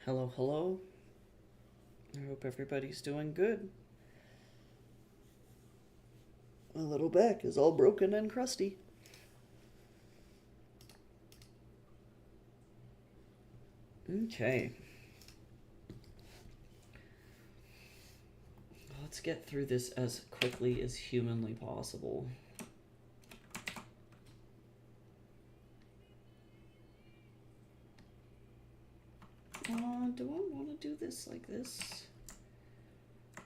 Hello, hello. I hope everybody's doing good. My little back is all broken and crusty. Okay. Let's get through this as quickly as humanly possible. Do I want to do this like this?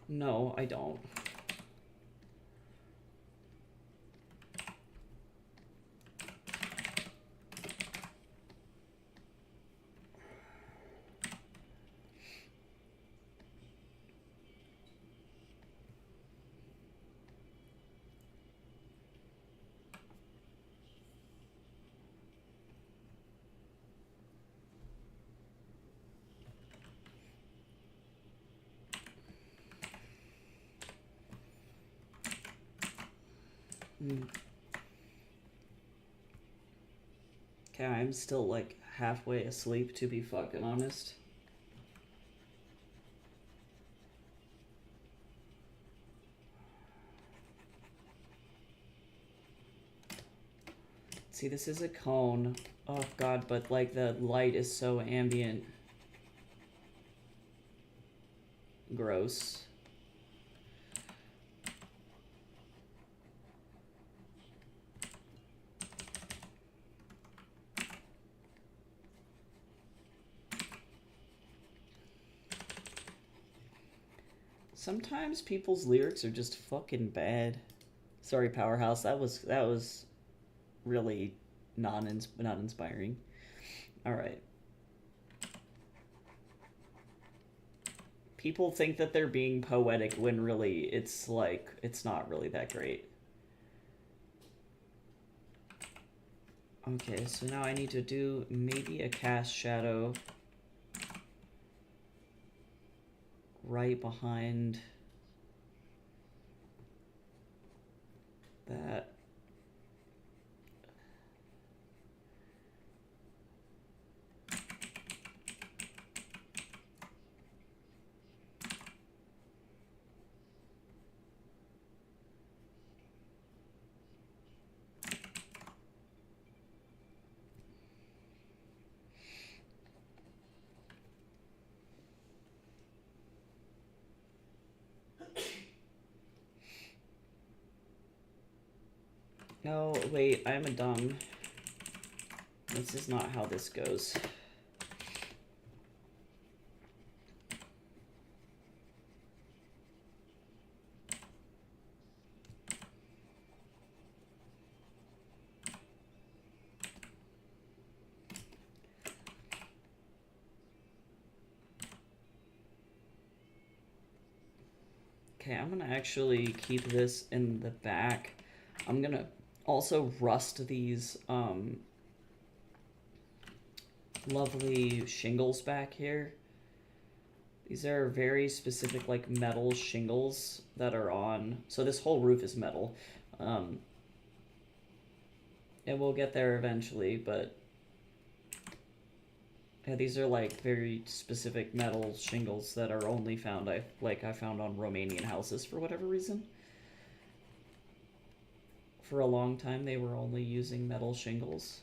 No, I don't. Okay, I'm still like halfway asleep, to be fucking honest. See, this is a cone. Oh god, but like the light is so ambient. Gross. Sometimes people's lyrics are just fucking bad. Sorry, Powerhouse. That was really not inspiring. All right. People think that they're being poetic when really it's like it's not really that great. Okay, so now I need to do maybe a cast shadow right behind that. No, wait, I'm a dumb. This is not how this goes. Okay, I'm gonna actually keep this in the back. I'm gonna also rust these lovely shingles back here. These are very specific like metal shingles that are on. So this whole roof is metal. Um, and we'll get there eventually, but yeah, these are like very specific metal shingles that are only found I found on Romanian houses for whatever reason. For a long time they were only using metal shingles.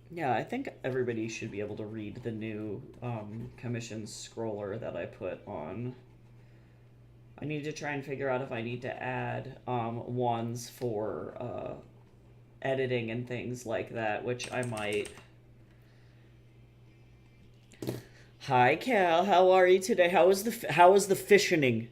Yeah, I think everybody should be able to read the new commission scroller that I put on. I need to try and figure out if I need to add ones for editing and things like that, which I might. Hi, Cal. How are you today? How is the fishing?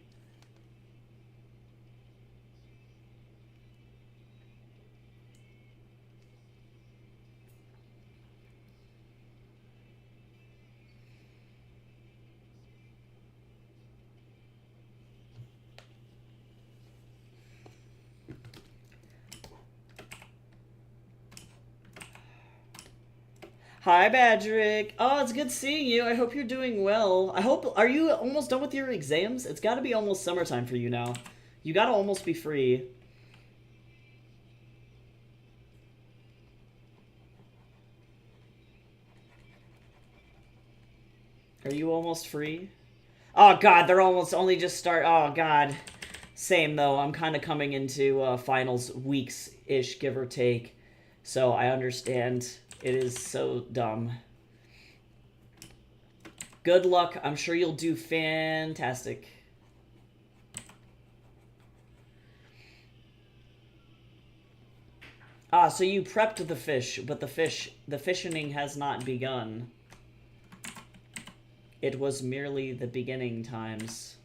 Hi, Badrick. Oh, it's good seeing you. I hope you're doing well. I hope. Are you almost done with your exams? It's got to be almost summertime for you now. You gotta almost be free. Are you almost free? Oh god, they're almost only just start. Oh god. Same though. I'm kind of coming into finals weeks-ish, give or take. So I understand. It is so dumb. Good luck. I'm sure you'll do fantastic. Ah, so you prepped the fish, but the fishing has not begun. It was merely the beginning times.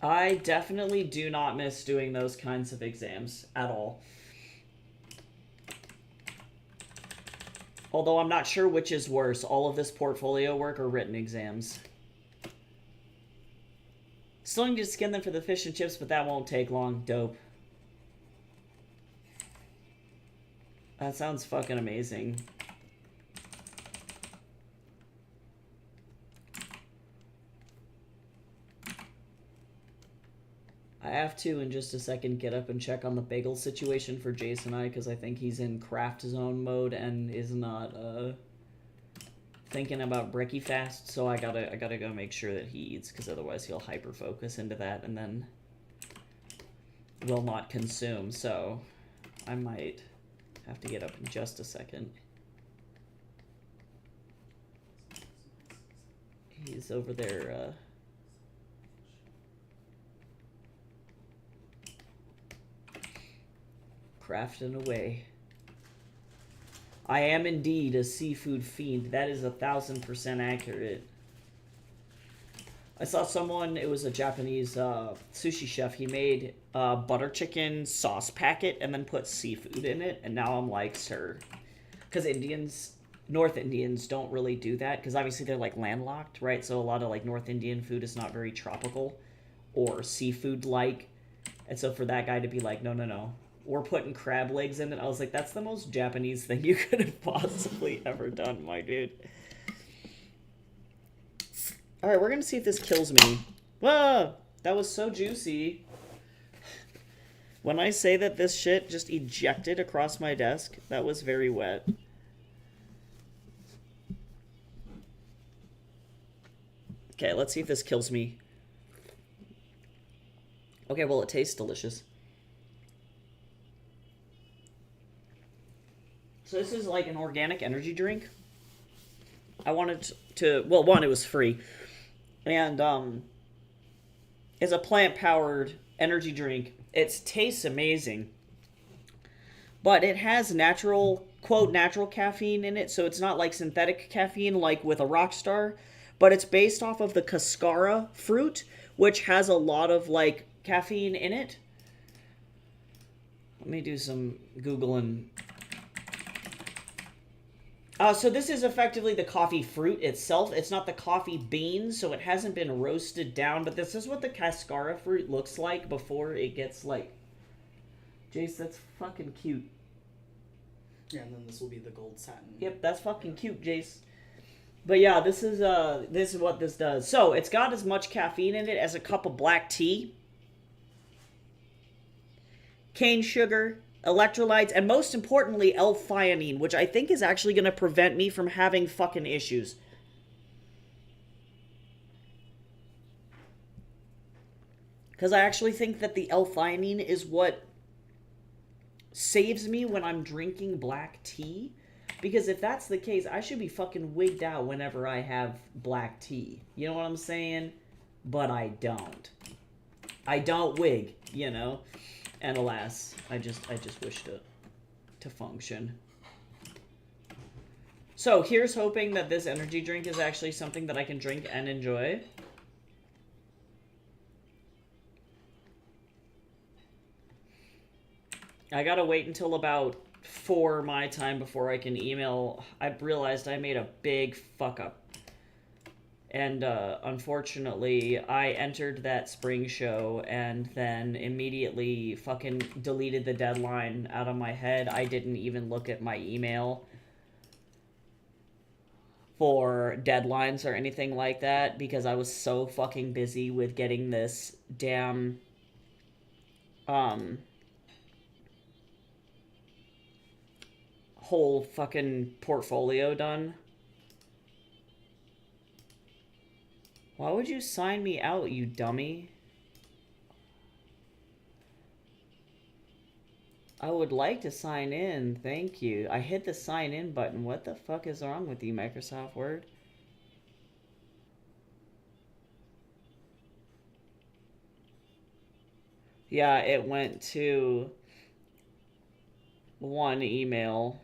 I definitely do not miss doing those kinds of exams at all. Although I'm not sure which is worse, all of this portfolio work or written exams. Still need to skin them for the fish and chips, but that won't take long. Dope. That sounds fucking amazing. I have to, in just a second, get up and check on the bagel situation for Jason I, because I think he's in craft zone mode and is not, thinking about brekkie fast, so I gotta go make sure that he eats, because otherwise he'll hyper-focus into that and then will not consume, so I might have to get up in just a second. He's over there, crafting away. I am indeed a seafood fiend. That is 1,000% accurate. I saw someone, it was a Japanese sushi chef, he made a butter chicken sauce packet and then put seafood in it, and now I'm like, sir. Because North Indians don't really do that, because obviously they're like landlocked, right? So a lot of like North Indian food is not very tropical or seafood-like. And so for that guy to be like, no, no, no, we're putting crab legs in it, I was like, that's the most Japanese thing you could have possibly ever done, my dude. Alright, we're gonna see if this kills me. Whoa! That was so juicy. When I say that this shit just ejected across my desk, that was very wet. Okay, let's see if this kills me. Okay, well, it tastes delicious. So this is like an organic energy drink. I wanted to, well, one, it was free. And, it's a plant-powered energy drink. It tastes amazing. But it has natural, quote, natural caffeine in it. So it's not like synthetic caffeine like with a Rockstar. But it's based off of the cascara fruit, which has a lot of, like, caffeine in it. Let me do some Googling. So this is effectively the coffee fruit itself. It's not the coffee beans, so it hasn't been roasted down. But this is what the cascara fruit looks like before it gets, like... Jace, that's fucking cute. Yeah, and then this will be the gold satin. Yep, that's fucking cute, Jace. But yeah, this is what this does. So, it's got as much caffeine in it as a cup of black tea. Cane sugar, electrolytes, and most importantly, L-theanine, which I think is actually going to prevent me from having fucking issues. Because I actually think that the L-theanine is what saves me when I'm drinking black tea. Because if that's the case, I should be fucking wigged out whenever I have black tea. You know what I'm saying? But I don't. I don't wig, you know? And alas, I just wish to function. So here's hoping that this energy drink is actually something that I can drink and enjoy. I gotta wait until about 4 my time before I can email. I realized I made a big fuck up. and unfortunately, I entered that spring show and then immediately fucking deleted the deadline out of my head. I didn't even look at my email for deadlines or anything like that because I was so fucking busy with getting this damn whole fucking portfolio done. Why would you sign me out, you dummy? I would like to sign in, thank you. I hit the sign in button. What the fuck is wrong with you, Microsoft Word? Yeah, it went to one email.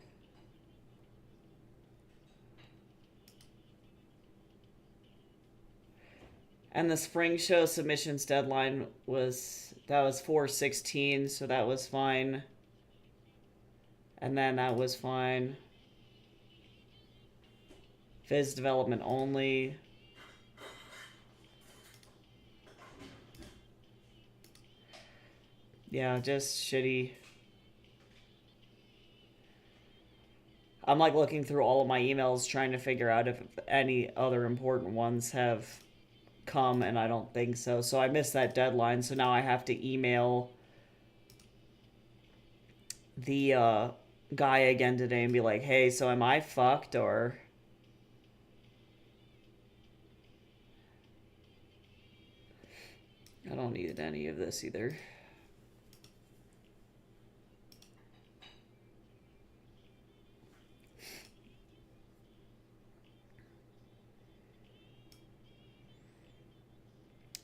And the spring show submissions deadline was 4/16, so that was fine. And then that was fine. Phys development only. Yeah, just shitty. I'm like looking through all of my emails trying to figure out if any other important ones have come, and I don't think so. So I missed that deadline, so now I have to email the guy again today and be like, hey, so am I fucked, or... I don't need any of this either.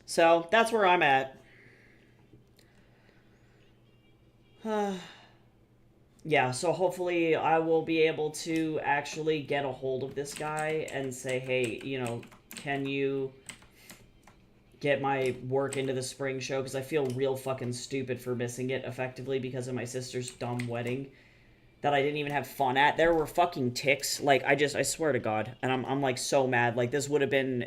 So that's where I'm at. Yeah, so hopefully I will be able to actually get a hold of this guy and say, hey, you know, can you get my work into the spring show? Because I feel real fucking stupid for missing it effectively because of my sister's dumb wedding that I didn't even have fun at. There were fucking ticks. Like, I swear to God. And I'm like so mad. Like, this would have been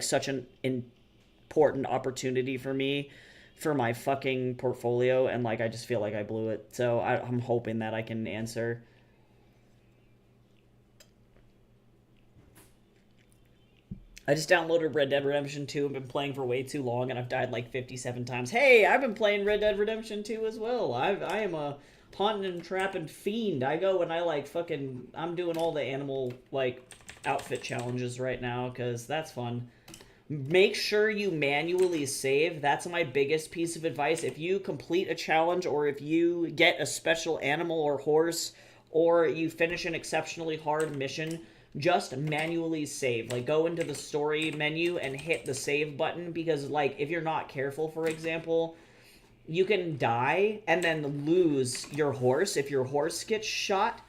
such an important opportunity for me for my fucking portfolio, and like I just feel like I blew it. So I'm hoping that I can answer. I just downloaded Red Dead Redemption 2 and been playing for way too long, and I've died like 57 times. Hey, I've been playing Red Dead Redemption 2 as well. I am a hunting and trapping fiend. I go and I like fucking... I'm doing all the animal like outfit challenges right now because that's fun. Make sure you manually save. That's my biggest piece of advice. If you complete a challenge, or if you get a special animal or horse, or you finish an exceptionally hard mission, just manually save. Like, go into the story menu and hit the save button, because, like, if you're not careful, for example, you can die and then lose your horse if your horse gets shot,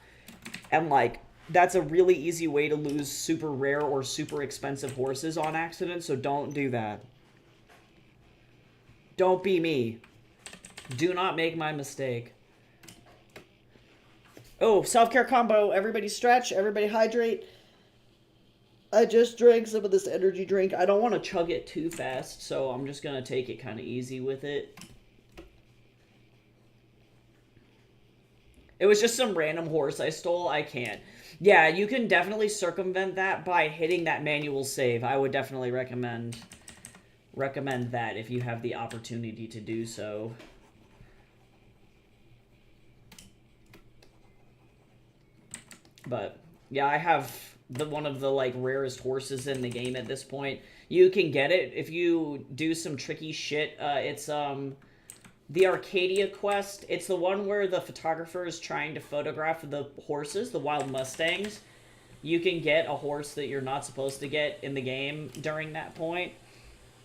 and, like, that's a really easy way to lose super rare or super expensive horses on accident, so don't do that. Don't be me. Do not make my mistake. Oh, self-care combo. Everybody stretch, everybody hydrate. I just drank some of this energy drink. I don't want to chug it too fast, so I'm just going to take it kind of easy with it. It was just some random horse I stole. I can't. Yeah, you can definitely circumvent that by hitting that manual save. I would definitely recommend that if you have the opportunity to do so. But yeah, I have one of the like rarest horses in the game at this point. You can get it if you do some tricky shit. It's the Arcadia quest. It's the one where the photographer is trying to photograph the horses, the wild Mustangs. You can get a horse that you're not supposed to get in the game during that point.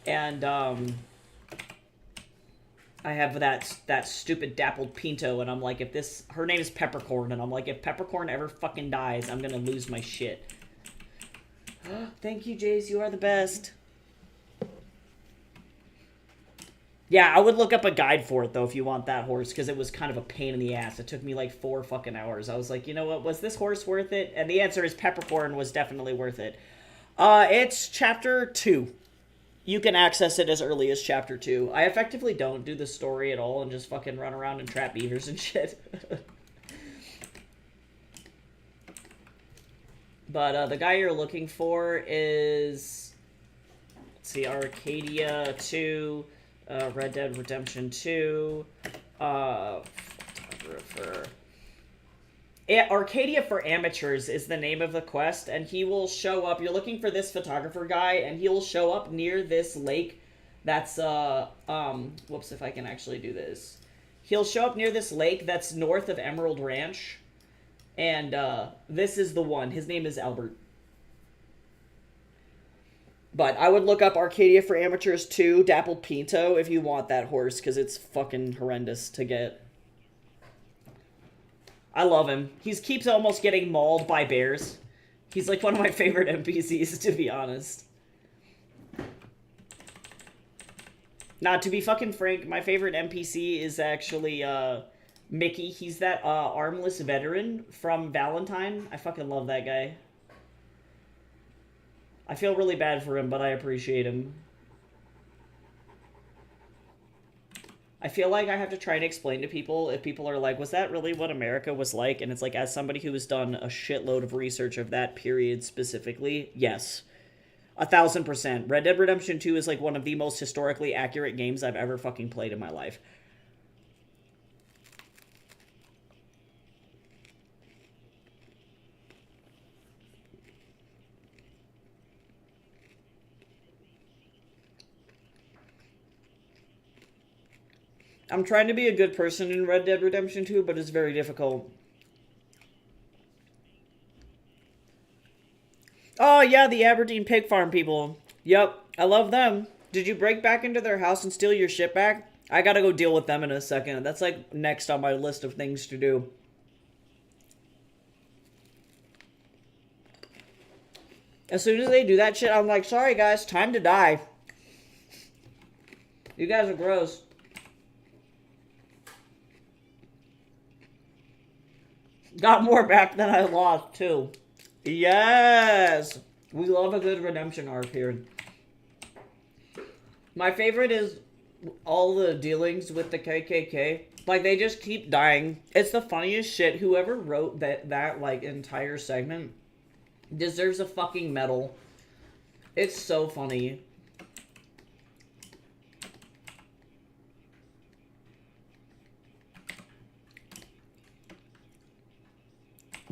And I have that stupid dappled Pinto, and I'm like, if this... Her name is Peppercorn, and I'm like, if Peppercorn ever fucking dies, I'm gonna lose my shit. Thank you, Jace. You are the best. Yeah, I would look up a guide for it, though, if you want that horse, because it was kind of a pain in the ass. It took me, like, 4 fucking hours. I was like, you know what, was this horse worth it? And the answer is Peppercorn was definitely worth it. It's chapter 2. You can access it as early as chapter 2. I effectively don't do the story at all and just fucking run around and trap beavers and shit. But the guy you're looking for is... Let's see, Arcadia 2, Red Dead Redemption 2, photographer... Arcadia for Amateurs is the name of the quest, and he will show up. You're looking for this photographer guy, and he'll show up near this lake. That's whoops, if I can actually do this. He'll show up near this lake that's north of Emerald Ranch, and this is the one. His name is Albert. But I would look up Arcadia for Amateurs 2, Dappled Pinto, if you want that horse, because it's fucking horrendous to get. I love him. He keeps almost getting mauled by bears. He's like one of my favorite NPCs, to be honest. Nah, to be fucking frank, my favorite NPC is actually, Mickey. He's that, armless veteran from Valentine. I fucking love that guy. I feel really bad for him, but I appreciate him. I feel like I have to try and explain to people if people are like, was that really what America was like? And it's like, as somebody who has done a shitload of research of that period specifically, yes. 1000%. Red Dead Redemption 2 is like one of the most historically accurate games I've ever fucking played in my life. I'm trying to be a good person in Red Dead Redemption 2, but it's very difficult. Oh, yeah, the Aberdeen pig farm people. Yep, I love them. Did you break back into their house and steal your shit back? I gotta go deal with them in a second. That's, like, next on my list of things to do. As soon as they do that shit, I'm like, sorry, guys, time to die. You guys are gross. Got more back than I lost, too. Yes! We love a good redemption arc here. My favorite is all the dealings with the KKK. Like, they just keep dying. It's the funniest shit. Whoever wrote that like, entire segment deserves a fucking medal. It's so funny.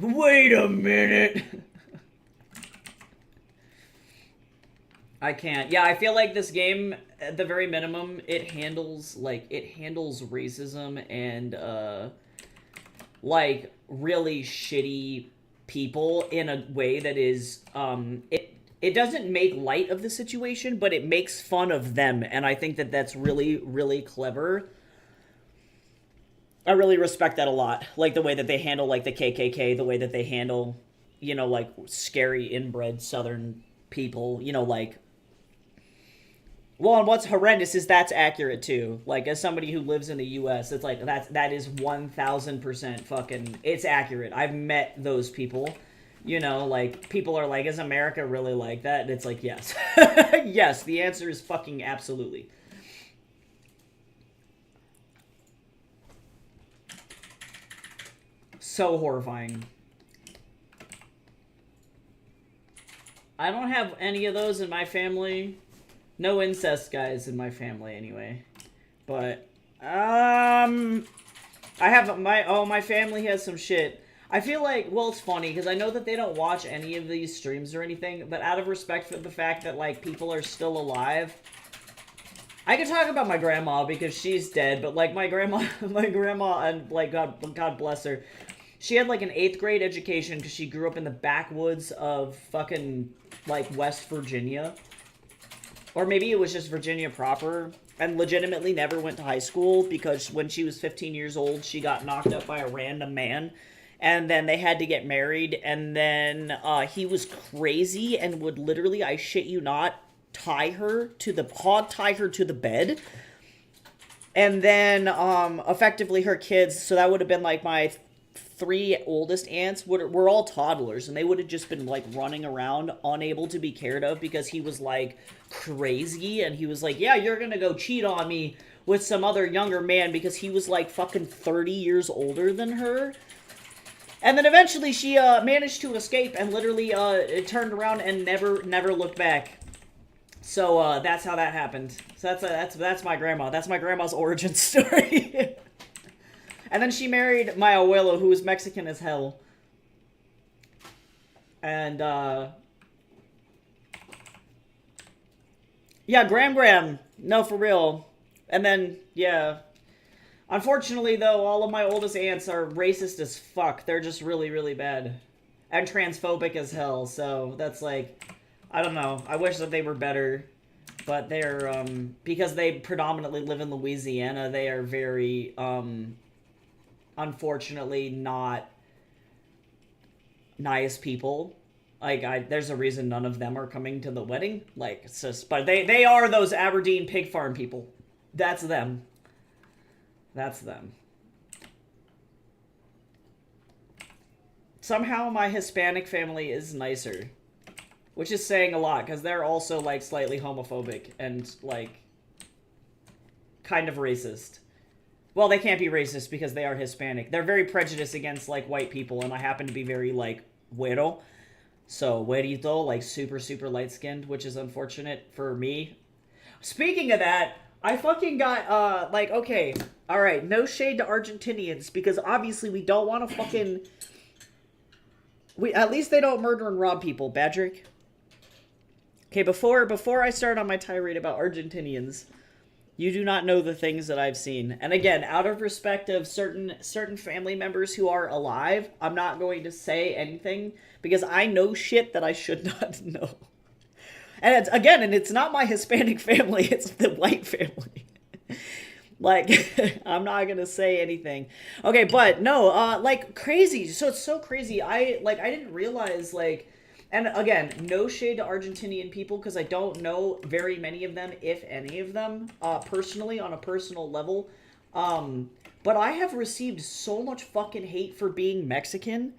Wait a minute. I can't. Yeah, I feel like this game, at the very minimum, it handles racism and, like, really shitty people in a way that is, it doesn't make light of the situation, but it makes fun of them, and I think that that's really, really clever. I really respect that a lot. Like, the way that they handle, like, the KKK, the way that they handle, you know, like, scary inbred Southern people, you know, like... Well, and what's horrendous is that's accurate, too. Like, as somebody who lives in the U.S., it's like, that is 1,000% fucking... It's accurate. I've met those people. You know, like, people are like, is America really like that? And it's like, yes. Yes, the answer is fucking absolutely. So horrifying. I don't have any of those in my family. No incest guys in my family, anyway. But, I have my family has some shit. I feel like, well, it's funny, because I know that they don't watch any of these streams or anything, but out of respect for the fact that, like, people are still alive, I could talk about my grandma, because she's dead, but, like, my grandma, and, like, God bless her, she had, like, an 8th grade education because she grew up in the backwoods of fucking, like, West Virginia. Or maybe it was just Virginia proper, and legitimately never went to high school because when she was 15 years old, she got knocked up by a random man. And then they had to get married, and then he was crazy and would literally, I shit you not, tie her to the bed. And then, effectively her kids, so that would have been like my three oldest aunts were all toddlers, and they would have just been like running around, unable to be cared of because he was like crazy, and he was like, yeah, you're gonna go cheat on me with some other younger man because he was like fucking 30 years older than her. And then eventually she managed to escape and literally turned around and never looked back. So that's how that happened. So that's my grandma. That's my grandma's origin story. And then she married my abuelo, who was Mexican as hell. And yeah, Gram. No, for real. And then yeah. Unfortunately, though, all of my oldest aunts are racist as fuck. They're just really, really bad. And transphobic as hell, so that's like... I don't know. I wish that they were better. But they're, because they predominantly live in Louisiana, they are very, unfortunately not nice people. Like, there's a reason none of them are coming to the wedding. Like, it's just... But they are those Aberdeen pig farm people. That's them. That's them. Somehow my Hispanic family is nicer. Which is saying a lot, because they're also, like, slightly homophobic and, like, kind of racist. Well, they can't be racist because they are Hispanic. They're very prejudiced against, like, white people, and I happen to be very, like, güero. So, güerito, like, super, super light-skinned, which is unfortunate for me. Speaking of that... I fucking got, like, okay, alright, no shade to Argentinians, because obviously we don't want to fucking, at least they don't murder and rob people, Badrick. Okay, before I start on my tirade about Argentinians, you do not know the things that I've seen. And again, out of respect of certain family members who are alive, I'm not going to say anything, because I know shit that I should not know. And it's not my Hispanic family, it's the white family. Like, I'm not gonna say anything. Okay, but no, like, crazy. So it's so crazy. I didn't realize, like, and again, no shade to Argentinian people, because I don't know very many of them, if any of them, personally, on a personal level. But I have received so much fucking hate for being Mexican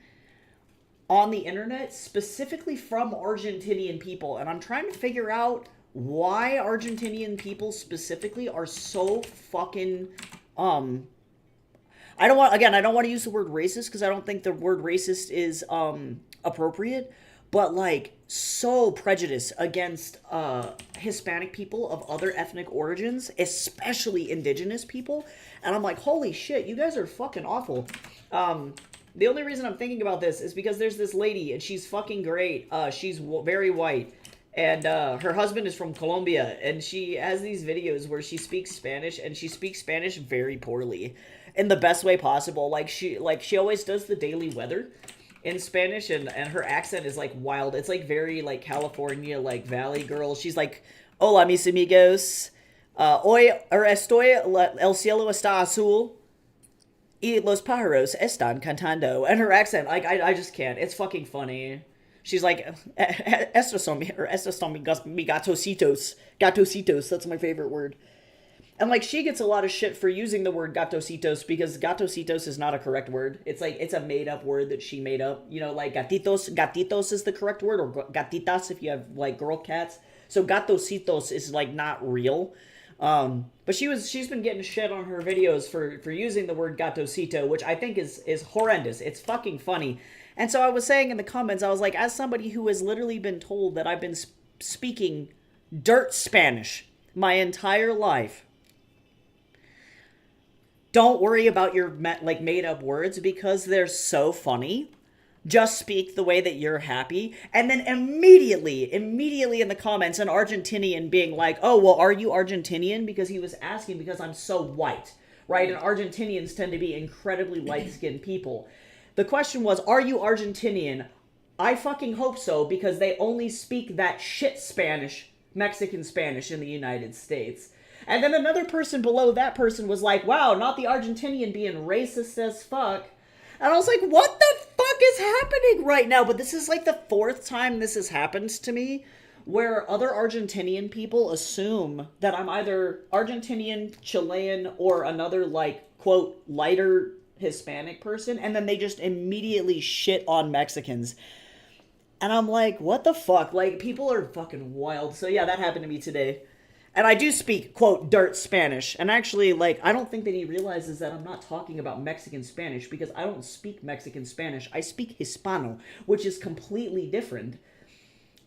on the internet, specifically from Argentinian people, and I'm trying to figure out why Argentinian people specifically are so fucking, I don't want to use the word racist, because I don't think the word racist is, appropriate, but, like, so prejudiced against, Hispanic people of other ethnic origins, especially indigenous people, and I'm like, holy shit, you guys are fucking awful. The only reason I'm thinking about this is because there's this lady, and she's fucking great. She's very white, and her husband is from Colombia, and she has these videos where she speaks Spanish, and she speaks Spanish very poorly, in the best way possible. Like she always does the daily weather in Spanish, and her accent is like wild. It's like very like California, like Valley girl. She's like, "Hola mis amigos, hoy estoy, el cielo está azul. Y los pájaros están cantando." And her accent, like, I just can't. It's fucking funny. She's like, estos son mis gatositos. Gatositos, that's my favorite word. And, like, she gets a lot of shit for using the word gatositos, because gatositos is not a correct word. It's like, it's a made-up word that she made up. You know, like, gatitos is the correct word, or gatitas if you have, like, girl cats. So gatositos is, like, not real. But she's been getting shit on her videos for using the word gatosito, which I think is horrendous. It's fucking funny. And so I was saying in the comments, I was like, as somebody who has literally been told that I've been speaking dirt Spanish my entire life, don't worry about your like made up words, because they're so funny. Just speak the way that you're happy. And then immediately in the comments, an Argentinian being like, oh, well, are you Argentinian? Because he was asking because I'm so white, right? And Argentinians tend to be incredibly light-skinned people. The question was, are you Argentinian? I fucking hope so, because they only speak that shit Spanish, Mexican Spanish, in the United States. And then another person below that person was like, wow, not the Argentinian being racist as fuck. And I was like, what the fuck is happening right now? But this is like the fourth time this has happened to me, where other Argentinian people assume that I'm either Argentinian, Chilean, or another, like, quote, lighter Hispanic person, and then they just immediately shit on Mexicans. And I'm like, what the fuck? Like, people are fucking wild. So yeah, that happened to me today. And I do speak, quote, dirt Spanish. And actually, like, I don't think that he realizes that I'm not talking about Mexican Spanish, because I don't speak Mexican Spanish. I speak Hispano, which is completely different.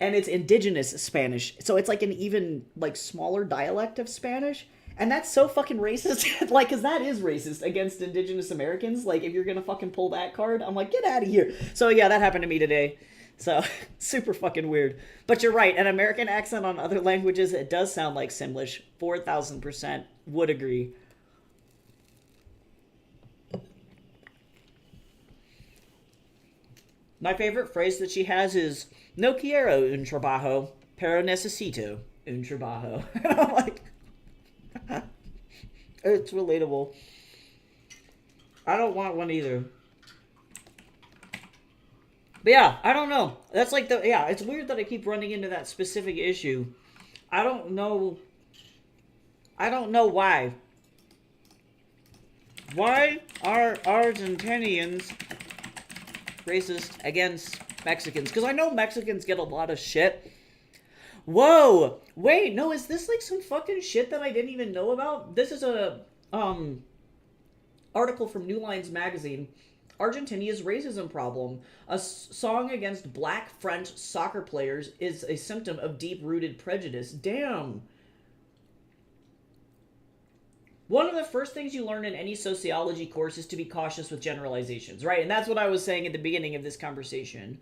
And it's indigenous Spanish. So it's like an even, like, smaller dialect of Spanish. And that's so fucking racist. Like, because that is racist against indigenous Americans. Like, if you're gonna fucking pull that card, I'm like, get out of here. So yeah, that happened to me today. So, super fucking weird. But you're right, an American accent on other languages, it does sound like Simlish. 4,000% would agree. My favorite phrase that she has is, no quiero un trabajo, pero necesito un trabajo. And I'm like, it's relatable. I don't want one either. But yeah, I don't know. That's like it's weird that I keep running into that specific issue. I don't know why. Why are Argentinians racist against Mexicans? Because I know Mexicans get a lot of shit. Whoa! Wait, no, is this like some fucking shit that I didn't even know about? This is a article from New Lines magazine. Argentinia's racism problem. A song against black French soccer players is a symptom of deep-rooted prejudice. Damn. One of the first things you learn in any sociology course is to be cautious with generalizations, right? And that's what I was saying at the beginning of this conversation.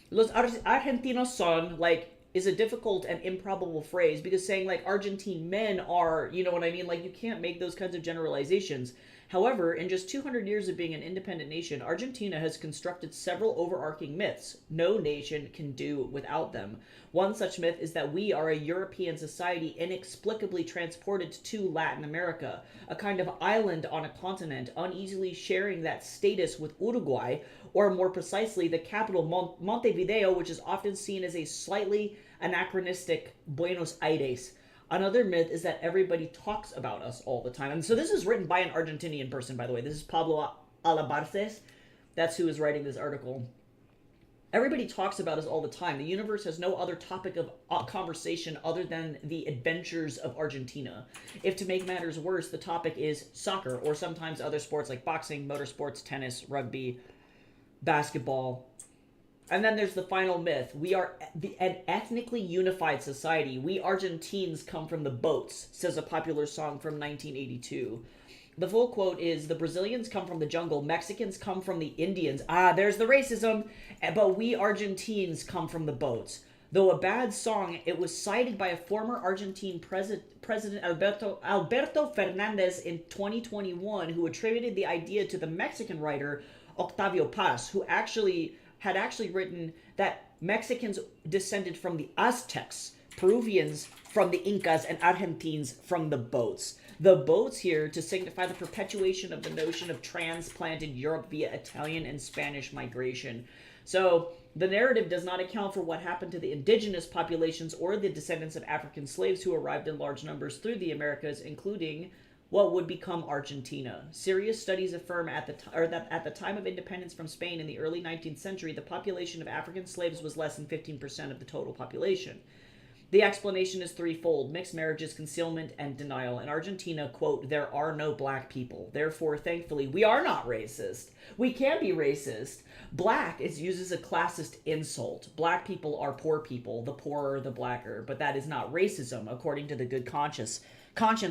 Los Argentinos son, like, is a difficult and improbable phrase, because saying, like, Argentine men are, you know what I mean? Like, you can't make those kinds of generalizations. However, in just 200 years of being an independent nation, Argentina has constructed several overarching myths. No nation can do without them. One such myth is that we are a European society inexplicably transported to Latin America, a kind of island on a continent, uneasily sharing that status with Uruguay, or more precisely, the capital Montevideo, which is often seen as a slightly anachronistic Buenos Aires. Another myth is that everybody talks about us all the time. And so this is written by an Argentinian person, by the way. This is Pablo Alabarces. That's who is writing this article. Everybody talks about us all the time. The universe has no other topic of conversation other than the adventures of Argentina. If to make matters worse, the topic is soccer, or sometimes other sports like boxing, motorsports, tennis, rugby, basketball. And then there's the final myth. We are an ethnically unified society. We Argentines come from the boats, says a popular song from 1982. The full quote is, the Brazilians come from the jungle, Mexicans come from the Indians. Ah, there's the racism. But we Argentines come from the boats. Though a bad song, it was cited by a former Argentine President Alberto Fernandez in 2021, who attributed the idea to the Mexican writer Octavio Paz, who had actually written that Mexicans descended from the Aztecs, Peruvians from the Incas, and Argentines from the boats. The boats here to signify the perpetuation of the notion of transplanted Europe via Italian and Spanish migration. So the narrative does not account for what happened to the indigenous populations or the descendants of African slaves who arrived in large numbers through the Americas, including what would become Argentina. Serious studies affirm that at the time of independence from Spain in the early 19th century, the population of African slaves was less than 15% of the total population. The explanation is threefold: mixed marriages, concealment, and denial. In Argentina, quote, there are no black people. Therefore, thankfully, we are not racist. We can be racist. Black is used as a classist insult. Black people are poor people, the poorer the blacker. But that is not racism, according to the good conscience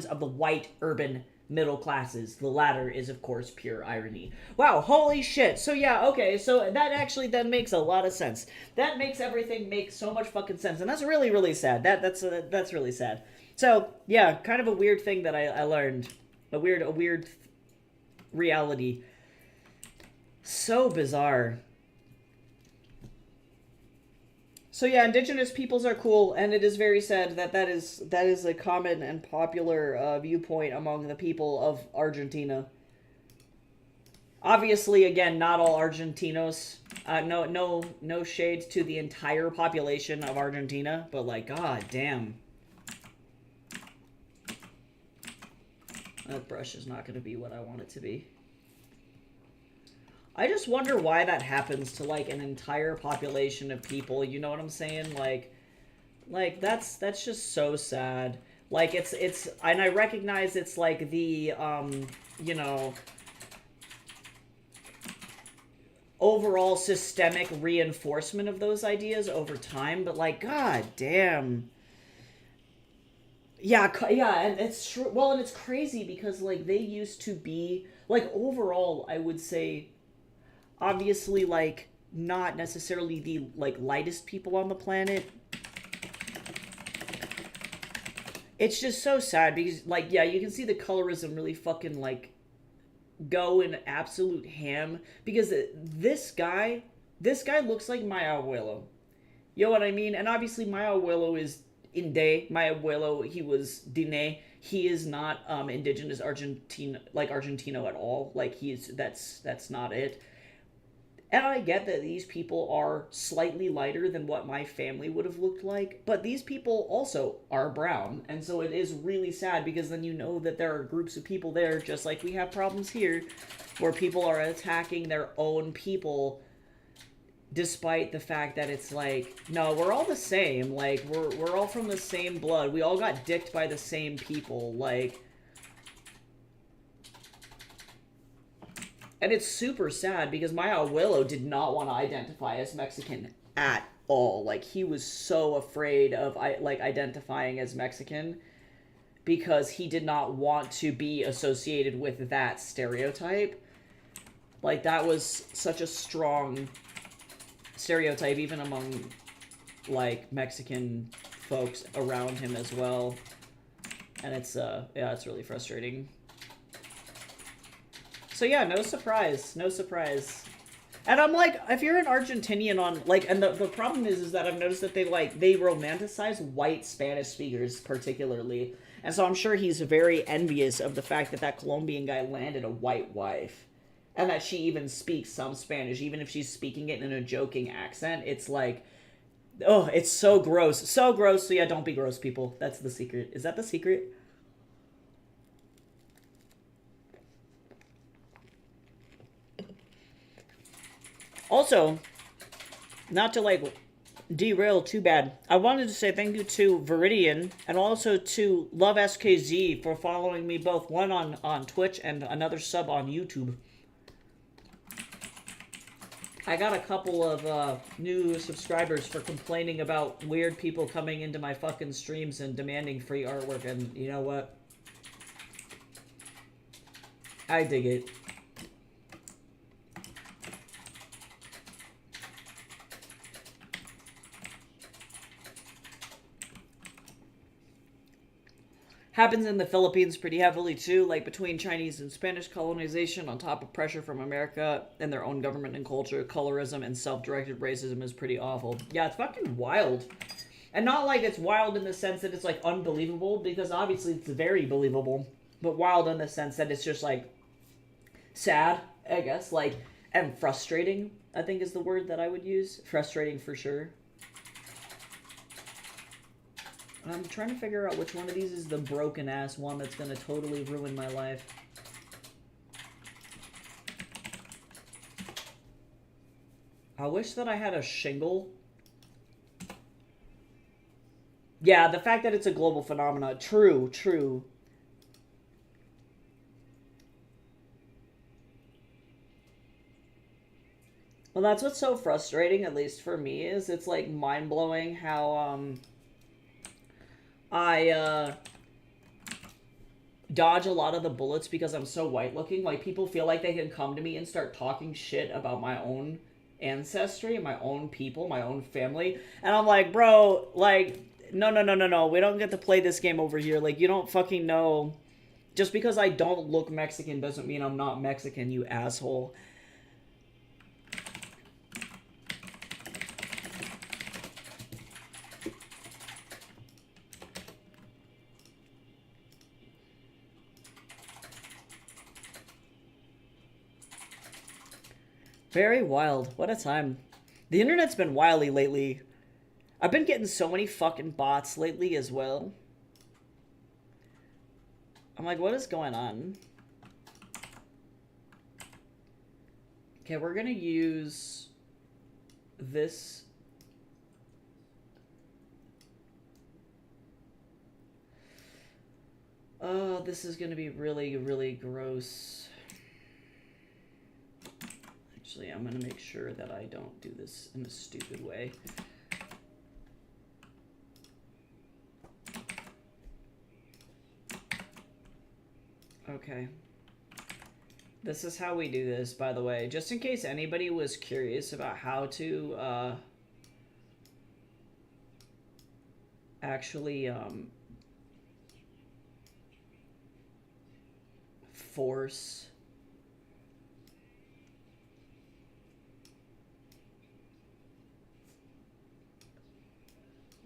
of the white urban middle classes. The latter is, of course, pure irony. Wow, holy shit. So yeah, okay, so that actually then makes a lot of sense. That makes everything make so much fucking sense, and that's really, really sad. That's really sad. So yeah, kind of a weird thing that I learned. A weird reality. So bizarre. So yeah, indigenous peoples are cool, and it is very sad that is a common and popular viewpoint among the people of Argentina. Obviously, again, not all Argentinos. No shades to the entire population of Argentina, but like, god damn. That brush is not going to be what I want it to be. I just wonder why that happens to like an entire population of people. You know what I'm saying? Like that's just so sad. Like it's and I recognize it's like the you know, overall systemic reinforcement of those ideas over time, but like god damn. Yeah, and it's true. Well, and it's crazy because like they used to be like overall, I would say obviously like not necessarily the like lightest people on the planet. It's just so sad because like yeah, you can see the colorism really fucking like go in absolute ham because this guy looks like my abuelo. You know what I mean? And obviously my abuelo is Inde. My abuelo, he was Dine. He is not indigenous Argentine like Argentino at all. Like he's that's not it. And I get that these people are slightly lighter than what my family would have looked like, but these people also are brown. And so it is really sad because then you know that there are groups of people there, just like we have problems here, where people are attacking their own people despite the fact that it's like, no, we're all the same. Like, we're all from the same blood. We all got dicked by the same people. Like, and it's super sad because my abuelo did not want to identify as Mexican at all. Like he was so afraid of like identifying as Mexican because he did not want to be associated with that stereotype. Like that was such a strong stereotype even among like Mexican folks around him as well. And it's yeah, it's really frustrating. So yeah, no surprise. No surprise. And I'm like, if you're an Argentinian on, like, and the problem is that I've noticed that they romanticize white Spanish speakers particularly. And so I'm sure he's very envious of the fact that that Colombian guy landed a white wife. And that she even speaks some Spanish, even if she's speaking it in a joking accent. It's like, oh, it's so gross. So gross. So yeah, don't be gross, people. That's the secret. Is that the secret? Also, not to like derail too bad, I wanted to say thank you to Viridian and also to Love SKZ for following me both, one on Twitch and another sub on YouTube. I got a couple of new subscribers for complaining about weird people coming into my fucking streams and demanding free artwork, and you know what? I dig it. Happens in the Philippines pretty heavily too, like between Chinese and Spanish colonization on top of pressure from America and their own government and culture, colorism and self-directed racism is pretty awful. Yeah, it's fucking wild. And not like it's wild in the sense that it's like unbelievable, because obviously it's very believable, but wild in the sense that it's just like sad, I guess, like, and frustrating, I think is the word that I would use. Frustrating for sure. I'm trying to figure out which one of these is the broken ass one that's gonna totally ruin my life. I wish that I had a shingle. Yeah, the fact that it's a global phenomenon. True, true. Well, that's what's so frustrating, at least for me, is it's like mind-blowing how, I dodge a lot of the bullets because I'm so white looking. Like, people feel like they can come to me and start talking shit about my own ancestry, my own people, my own family. And I'm like, bro, like, no. We don't get to play this game over here. Like, you don't fucking know. Just because I don't look Mexican doesn't mean I'm not Mexican, you asshole. Very wild. What a time. The internet's been wily lately. I've been getting so many fucking bots lately as well. I'm like, what is going on? Okay, we're gonna use this. Oh, this is gonna be really, really gross. Actually, I'm gonna make sure that I don't do this in a stupid way. Okay. This is how we do this, by the way. Just in case anybody was curious about how to actually force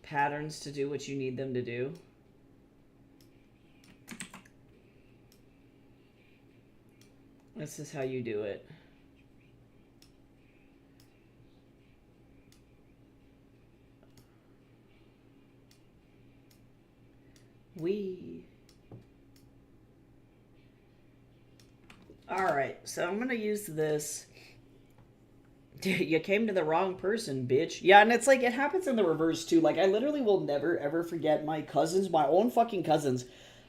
patterns to do what you need them to do. This is how you do it. Alright, so I'm gonna use this. You came to the wrong person, bitch. Yeah, and it's like, it happens in the reverse, too. Like, I literally will never, ever forget my cousins, my own fucking cousins.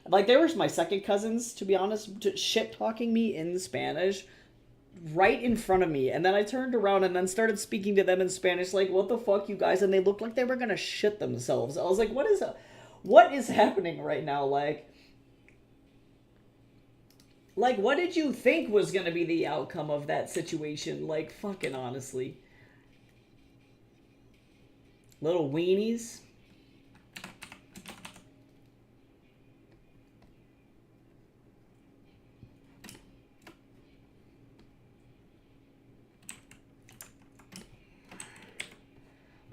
Like, they were my second cousins, to be honest, shit-talking me in Spanish right in front of me. And then I turned around and then started speaking to them in Spanish, like, what the fuck, you guys? And they looked like they were gonna shit themselves. I was like, what is happening right now? Like, what did you think was going to be the outcome of that situation? Like, fucking honestly. Little weenies.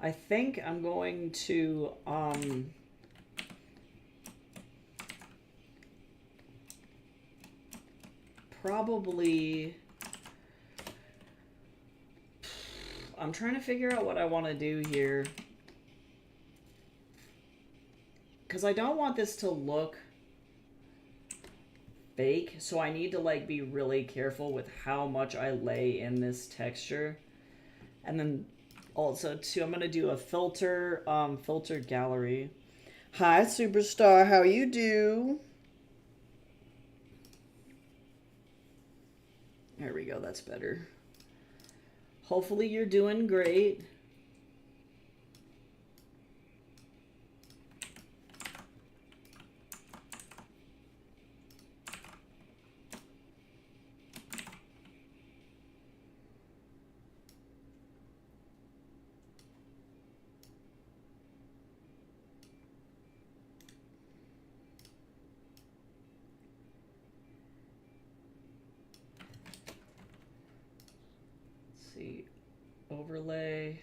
I think I'm going to, probably, I'm trying to figure out what I want to do here, because I don't want this to look fake, so I need to like be really careful with how much I lay in this texture. And then also too, I'm going to do a filter gallery. Hi superstar, how you do? There we go, that's better. Hopefully you're doing great. Overlay,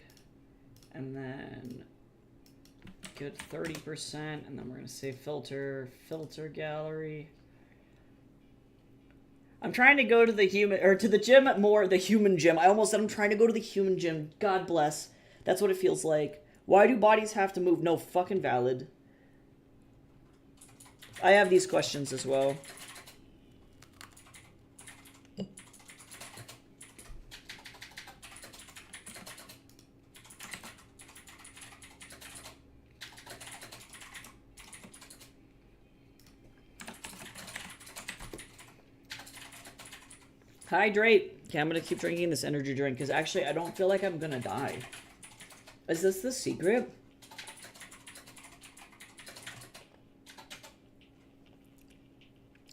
and then good 30%, and then we're going to say filter gallery. I'm trying to go to the gym more, the human gym. I almost said I'm trying to go to the human gym. God bless. That's what it feels like. Why do bodies have to move? No, fucking valid. I have these questions as well. Hydrate. Okay, I'm gonna keep drinking this energy drink because actually I don't feel like I'm gonna die. Is this the secret?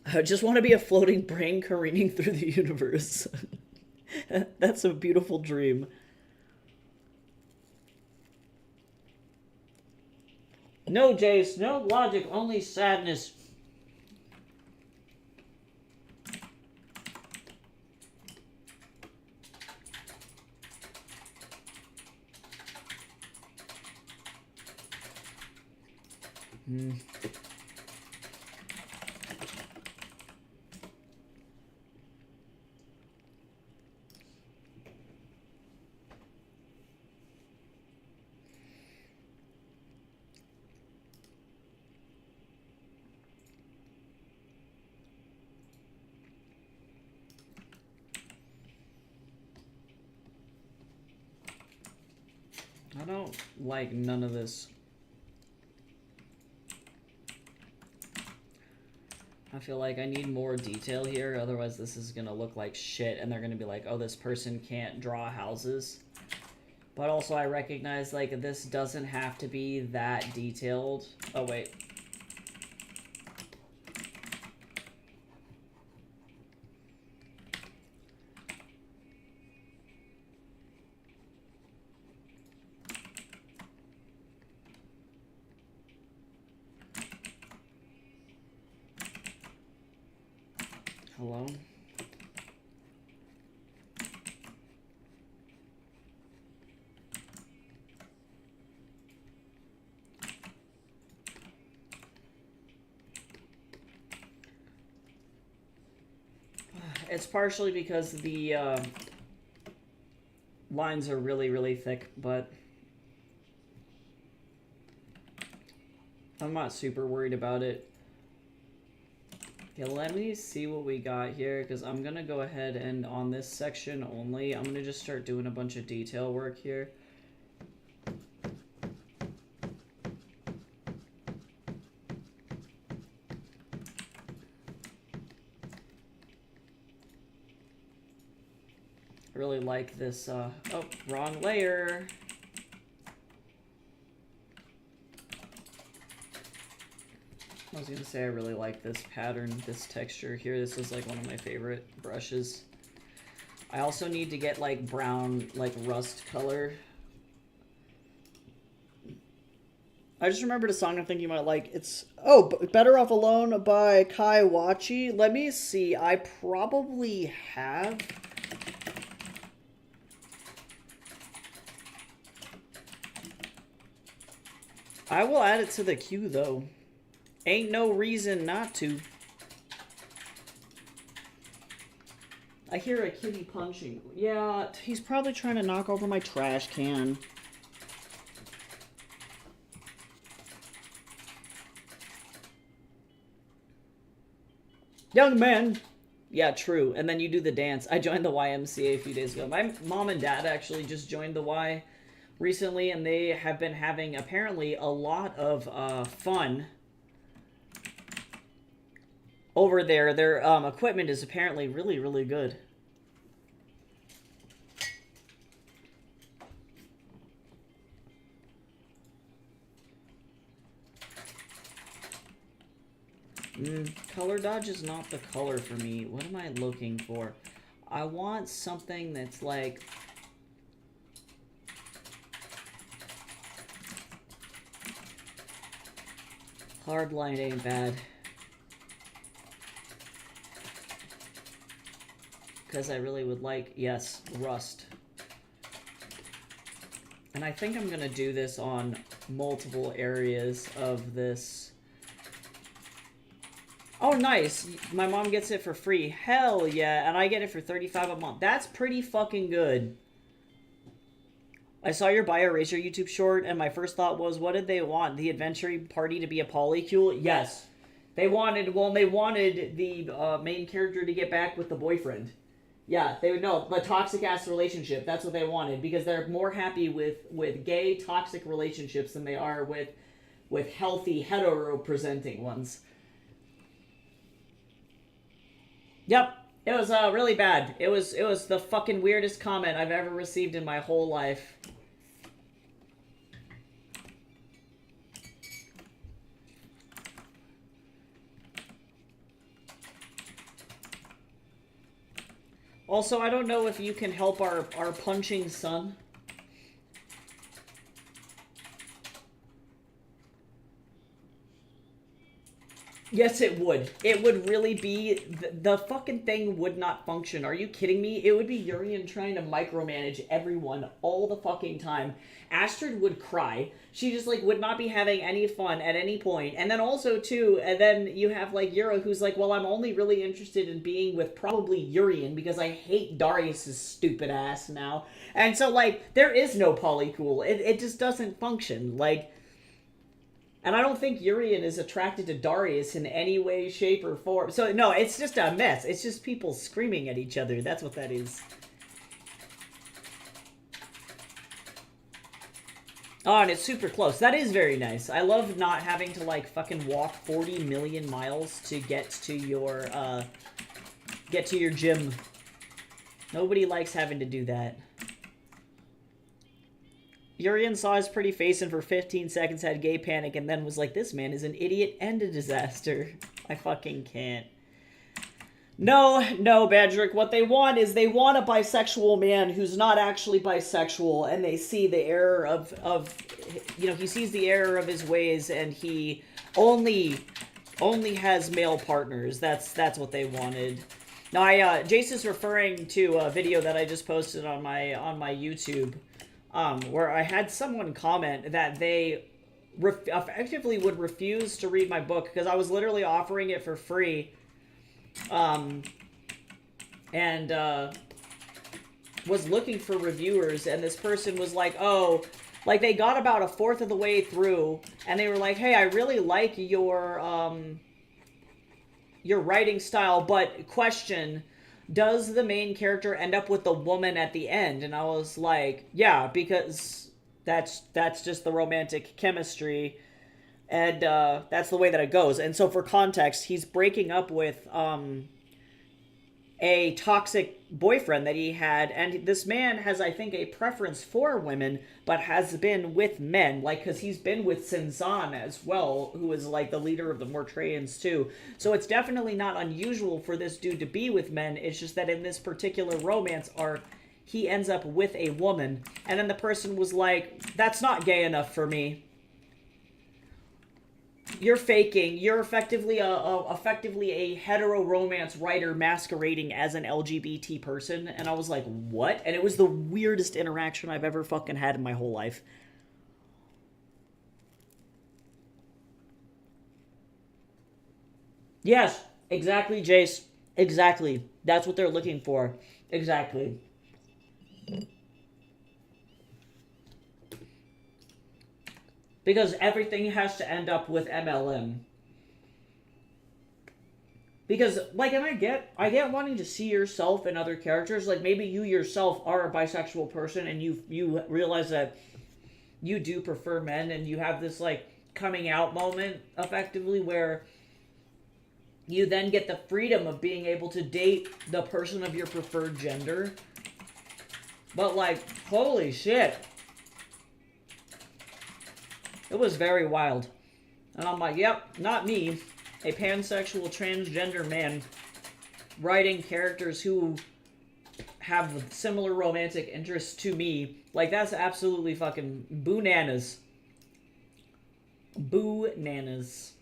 I just want to be a floating brain careening through the universe. That's a beautiful dream. No, Jace, no logic, only sadness. don't like none of this. I feel like I need more detail here, otherwise this is gonna look like shit, and they're gonna be like, oh, this person can't draw houses. But also I recognize, like, this doesn't have to be that detailed. Oh, wait. Hello? It's partially because the lines are really, really thick, but I'm not super worried about it. Okay, let me see what we got here, because I'm going to go ahead and on this section only, I'm going to just start doing a bunch of detail work here. I really like this, oh, wrong layer. I was gonna say I really like this pattern, this texture here. This is like one of my favorite brushes. I also need to get like brown, like rust color. I just remembered a song I think you might like. It's, oh, Better Off Alone by Kai Wachi. Let me see. I probably have. I will add it to the queue though. Ain't no reason not to. I hear a kitty punching. Yeah, he's probably trying to knock over my trash can. Young man! Yeah, true. And then you do the dance. I joined the YMCA a few days ago. My mom and dad actually just joined the Y recently, and they have been having, apparently, a lot of fun over there. Their equipment is apparently really, really good. Color dodge is not the color for me. What am I looking for? I want something that's like... Hard line ain't bad. Because I really would like, yes, rust. And I think I'm going to do this on multiple areas of this. Oh, nice. My mom gets it for free. Hell yeah. And I get it for $35 a month. That's pretty fucking good. I saw your BioRacer YouTube short, and my first thought was, what did they want? The adventure party to be a polycule? Yes. They wanted, well, they wanted the main character to get back with the boyfriend. Yeah, they would know. The toxic-ass relationship. That's what they wanted. Because they're more happy with gay, toxic relationships than they are with healthy, hetero-presenting ones. Yep, it was really bad. It was the fucking weirdest comment I've ever received in my whole life. Also, I don't know if you can help our punching son. Yes, it would. It would really be... The fucking thing would not function. Are you kidding me? It would be Urian trying to micromanage everyone all the fucking time. Astrid would cry. She just, like, would not be having any fun at any point. And then also, too, and then you have, like, Yura who's like, well, I'm only really interested in being with probably Urian because I hate Darius's stupid ass now. And so, like, there is no polycool. It just doesn't function. Like... And I don't think Urian is attracted to Darius in any way, shape, or form. So, no, it's just a mess. It's just people screaming at each other. That's what that is. Oh, and it's super close. That is very nice. I love not having to, like, fucking walk 40 million miles to get to your gym. Nobody likes having to do that. Urian saw his pretty face and for 15 seconds had gay panic and then was like, this man is an idiot and a disaster. I fucking can't. No, Badrick. What they want is they want a bisexual man who's not actually bisexual, and they see the error of you know, he sees the error of his ways, and he only has male partners. That's what they wanted. Now, Jace is referring to a video that I just posted on my YouTube, where I had someone comment that they effectively would refuse to read my book because I was literally offering it for free. And was looking for reviewers, and this person was like, oh, like they got about a fourth of the way through, and they were like, hey, I really like your writing style, but question, does the main character end up with the woman at the end? And I was like, yeah, because that's just the romantic chemistry. And that's the way that it goes. And so for context, he's breaking up with a toxic boyfriend that he had. And this man has, I think, a preference for women, but has been with men. Like, because he's been with Sinzan as well, who is, like, the leader of the Mortrayans, too. So it's definitely not unusual for this dude to be with men. It's just that in this particular romance arc, he ends up with a woman. And then the person was like, that's not gay enough for me. You're faking. You're effectively a hetero romance writer masquerading as an LGBT person. And I was like, what? And it was the weirdest interaction I've ever fucking had in my whole life. Yes, exactly, Jace. Exactly. That's what they're looking for. Exactly. Because everything has to end up with MLM. Because, like, and I get wanting to see yourself in other characters. Like, maybe you yourself are a bisexual person and you realize that you do prefer men and you have this, like, coming out moment, effectively, where you then get the freedom of being able to date the person of your preferred gender. But, like, holy shit. It was very wild. And I'm like, yep, not me. A pansexual transgender man writing characters who have similar romantic interests to me. Like, that's absolutely fucking boo-nanas. Boo-nanas.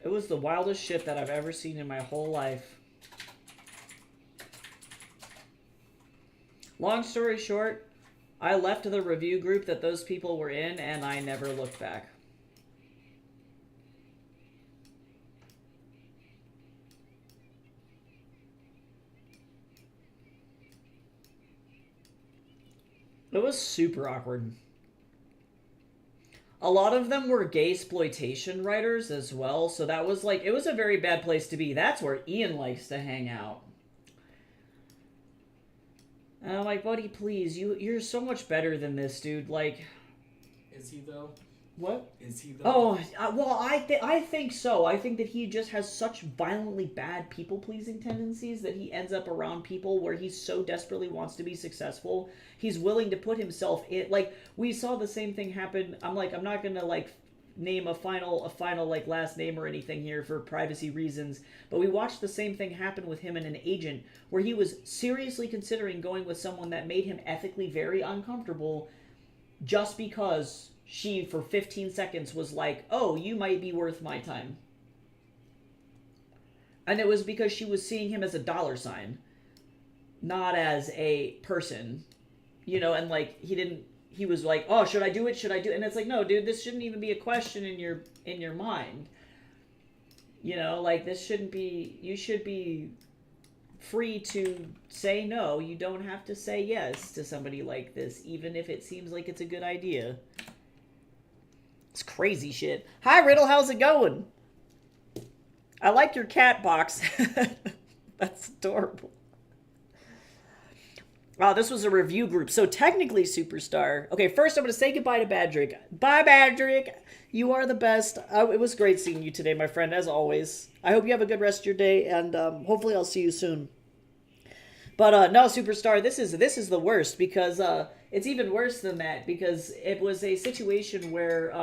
It was the wildest shit that I've ever seen in my whole life. Long story short, I left the review group that those people were in, and I never looked back. It was super awkward. A lot of them were gay-sploitation writers as well, so that was like, it was a very bad place to be. That's where Ian likes to hang out. And I'm like, buddy, please, you're so much better than this, dude. Like, Is he though? What? Is he though? Oh, well, I think so. I think that he just has such violently bad people-pleasing tendencies that he ends up around people where he so desperately wants to be successful. He's willing to put himself in. Like, we saw the same thing happen. I'm like, I'm not gonna like name a final like last name or anything here for privacy reasons, but we watched the same thing happen with him and an agent where he was seriously considering going with someone that made him ethically very uncomfortable just because she for 15 seconds was like, oh, you might be worth my time. And it was because she was seeing him as a dollar sign, not as a person, you know. And like, he was like, oh, should I do it? Should I do it? And it's like, no, dude, this shouldn't even be a question in your mind. You know, like, this shouldn't be, you should be free to say no. You don't have to say yes to somebody like this, even if it seems like it's a good idea. It's crazy shit. Hi, Riddle, how's it going? I like your cat box. That's adorable. Wow, this was a review group. So technically, Superstar. Okay, first I'm going to say goodbye to Badrick. Bye, Badrick. You are the best. It was great seeing you today, my friend, as always. I hope you have a good rest of your day, and hopefully I'll see you soon. But no, Superstar, this is the worst because it's even worse than that because it was a situation where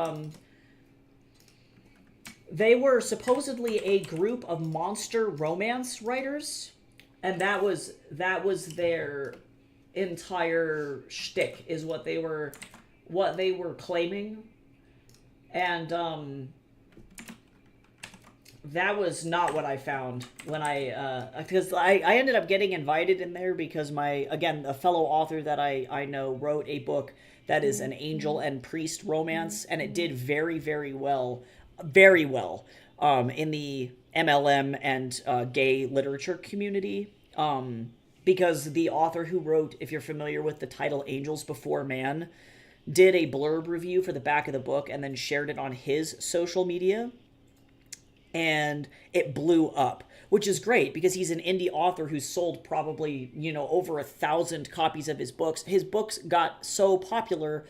they were supposedly a group of monster romance writers, and that was their entire shtick is what they were claiming, and that was not what I found when because I ended up getting invited in there because a fellow author that I know wrote a book that is an angel and priest romance, and it did very, very well, very well, in the MLM and gay literature community. Because the author who wrote, if you're familiar with the title Angels Before Man, did a blurb review for the back of the book and then shared it on his social media, and it blew up, which is great because he's an indie author who sold probably over 1,000 copies of his books. His book got so popular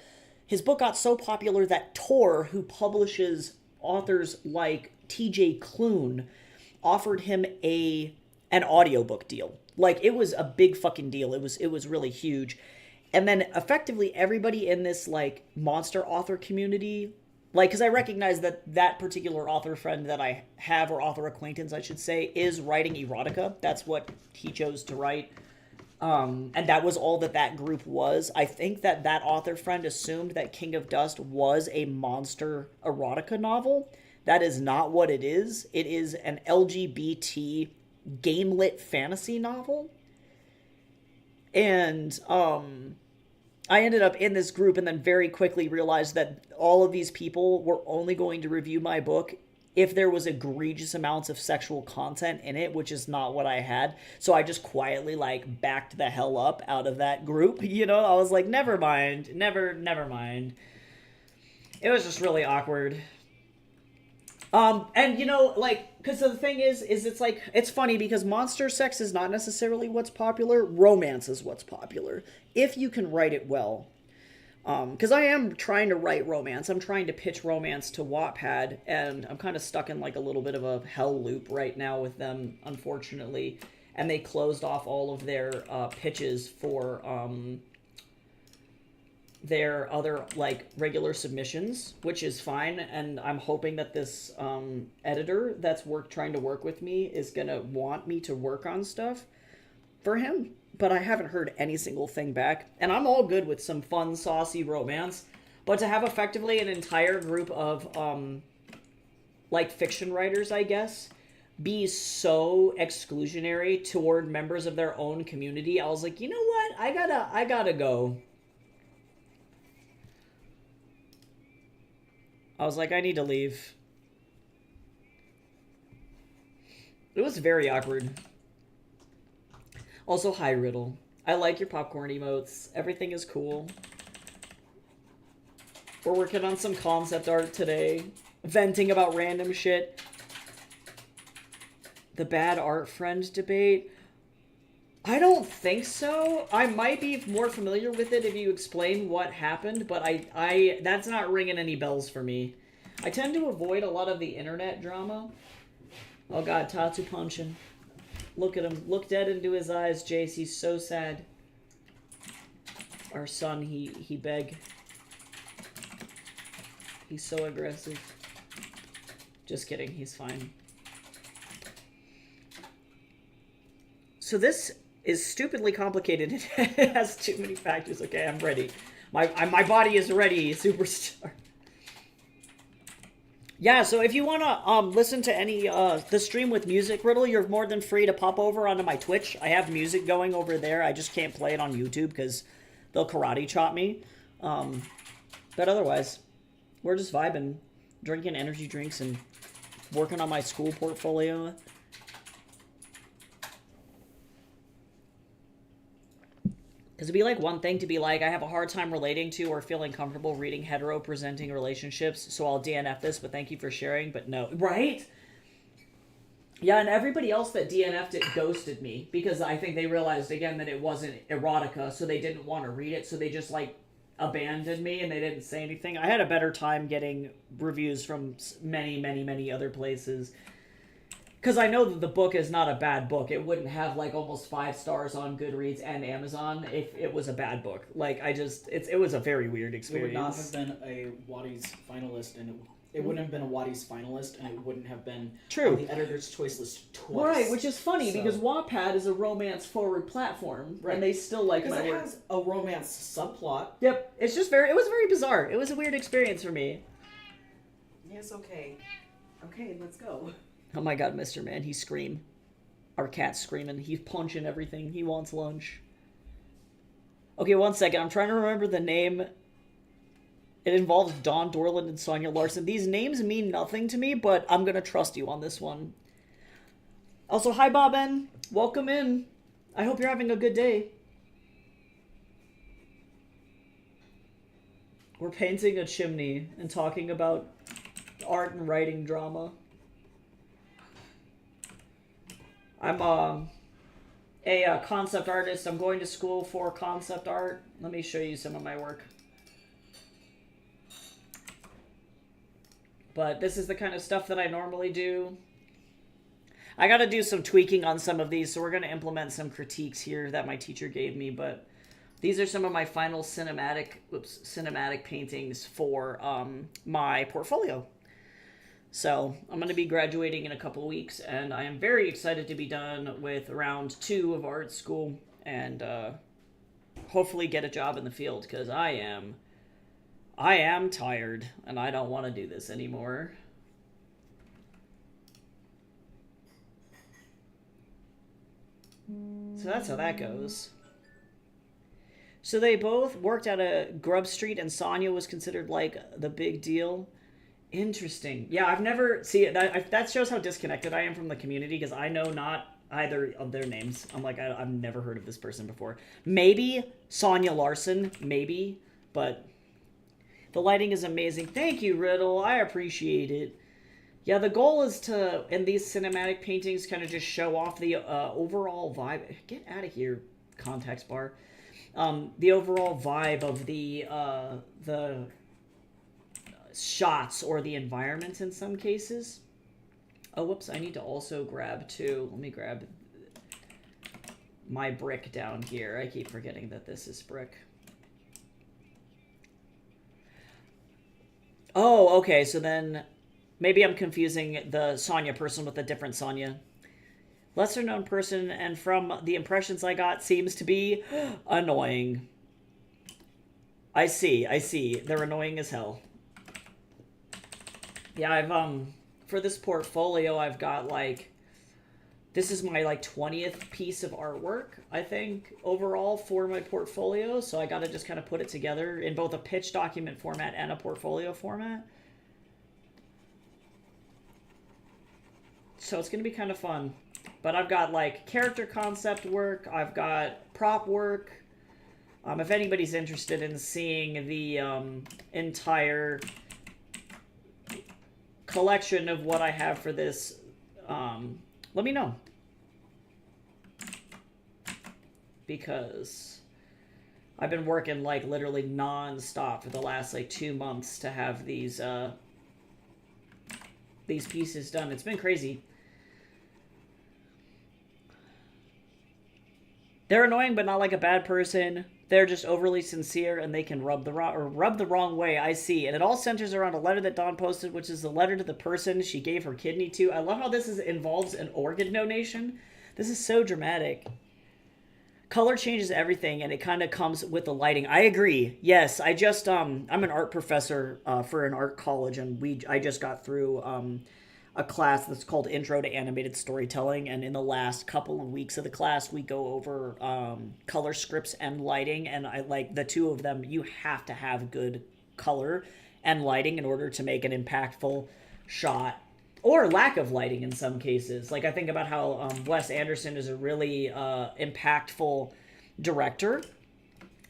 that Tor, who publishes authors like TJ Klune, offered him an audiobook deal. Like, it was a big fucking deal. It was really huge. And then effectively everybody in this like monster author community, like, because I recognize that particular author friend that I have, or author acquaintance I should say, is writing erotica. That's what he chose to write. And that was all that group was. I think that author friend assumed that King of Dust was a monster erotica novel. That is not what it is. It is an LGBT game-lit fantasy novel. And I ended up in this group and then very quickly realized that all of these people were only going to review my book if there was egregious amounts of sexual content in it, which is not what I had. So I just quietly like backed the hell up out of that group. I was like, never mind. Never mind. It was just really awkward. And because the thing is it's like, it's funny because monster sex is not necessarily what's popular. Romance is what's popular, if you can write it well. Because I am trying to write romance. I'm trying to pitch romance to Wattpad, and I'm kind of stuck in like a little bit of a hell loop right now with them, unfortunately. And they closed off all of their pitches for their other like regular submissions, which is fine, and I'm hoping that this editor that's trying to work with me is gonna want me to work on stuff for him, but I haven't heard any single thing back. And I'm all good with some fun, saucy romance, but to have effectively an entire group of like fiction writers, I guess, be so exclusionary toward members of their own community, I was like, you know what, I gotta go. I was like, I need to leave. It was very awkward. Also, hi, Riddle. I like your popcorn emotes. Everything is cool. We're working on some concept art today. Venting about random shit. The bad art friend debate. I don't think so. I might be more familiar with it if you explain what happened, but I that's not ringing any bells for me. I tend to avoid a lot of the internet drama. Oh god, Tatsu punching. Look at him. Look dead into his eyes, Jace. He's so sad. Our son, he beg. He's so aggressive. Just kidding, he's fine. So this is stupidly complicated. It has too many factors. Okay, I'm ready. My body is ready, Superstar. Yeah, so if you want to listen to any the stream with music, Riddle, you're more than free to pop over onto my Twitch. I have music going over there. I just can't play it on YouTube because they'll karate chop me. But otherwise, we're just vibing, drinking energy drinks and working on my school portfolio. Because it'd be like one thing to be like, I have a hard time relating to or feeling comfortable reading hetero-presenting relationships, so I'll DNF this, but thank you for sharing. But no. Right? Yeah, and everybody else that DNF'd it ghosted me because I think they realized again that it wasn't erotica, so they didn't want to read it, so they just like abandoned me and they didn't say anything. I had a better time getting reviews from many, many, many other places because I know that the book is not a bad book. It wouldn't have like almost 5 stars on Goodreads and Amazon if it was a bad book. Like it was a very weird experience. It would not have been a Waddy's finalist, and it wouldn't have been a Waddy's finalist, and it wouldn't have been True. on the editor's choice list twice. Right, which is funny because Wattpad is a romance-forward platform, and they still like my work. Because it has a romance subplot. Yep, it's just it was very bizarre. It was a weird experience for me. Yes, okay. Okay, let's go. Oh my god, Mr. Man, he scream. Our cat's screaming. He's punching everything. He wants lunch. Okay, 1 second. I'm trying to remember the name. It involves Dawn Dorland and Sonya Larson. These names mean nothing to me, but I'm going to trust you on this one. Also, hi, Bob N. Welcome in. I hope you're having a good day. We're painting a chimney and talking about art and writing drama. I'm a concept artist. I'm going to school for concept art. Let me show you some of my work. But this is the kind of stuff that I normally do. I got to do some tweaking on some of these, so we're going to implement some critiques here that my teacher gave me, but these are some of my final cinematic paintings for my portfolio. So I'm going to be graduating in a couple of weeks, and I am very excited to be done with round 2 of art school and hopefully get a job in the field, because I am tired and I don't want to do this anymore. So that's how that goes. So they both worked at a Grub Street, and Sonya was considered like the big deal. Interesting. Yeah, I've never... See, that shows how disconnected I am from the community, because I know not either of their names. I'm like, I've never heard of this person before. Maybe Sonya Larson, maybe, but the lighting is amazing. Thank you, Riddle. I appreciate it. Yeah, the goal is to, in these cinematic paintings, kind of just show off the overall vibe. Get out of here, context bar. The overall vibe of the shots or the environment in some cases. Oh, whoops, I need to also grab too. Let me grab my brick down here. I keep forgetting that this is brick. Oh, okay, so then maybe I'm confusing the Sonya person with a different Sonya. Lesser known person, and from the impressions I got, seems to be annoying. I see. They're annoying as hell. Yeah, I've, for this portfolio, I've got, like, this is my, like, 20th piece of artwork, I think, overall for my portfolio, so I gotta just kind of put it together in both a pitch document format and a portfolio format. So it's gonna be kind of fun. But I've got, like, character concept work, I've got prop work. If anybody's interested in seeing the, entire collection of what I have for this, let me know. Because I've been working, like, literally non-stop for the last, like, 2 months to have these pieces done. It's been crazy. They're annoying, but not like a bad person. They're just overly sincere, and they can rub the wrong way. I see. And it all centers around a letter that Dawn posted, which is the letter to the person she gave her kidney to. I love how this involves an organ donation. This is so dramatic. Color changes everything, and it kind of comes with the lighting. I agree. Yes, I just I'm an art professor for an art college, and I just got through a class that's called Intro to Animated Storytelling, and in the last couple of weeks of the class, we go over color scripts and lighting, and I like the two of them. You have to have good color and lighting in order to make an impactful shot, or lack of lighting in some cases. Like, I think about how Wes Anderson is a really impactful director,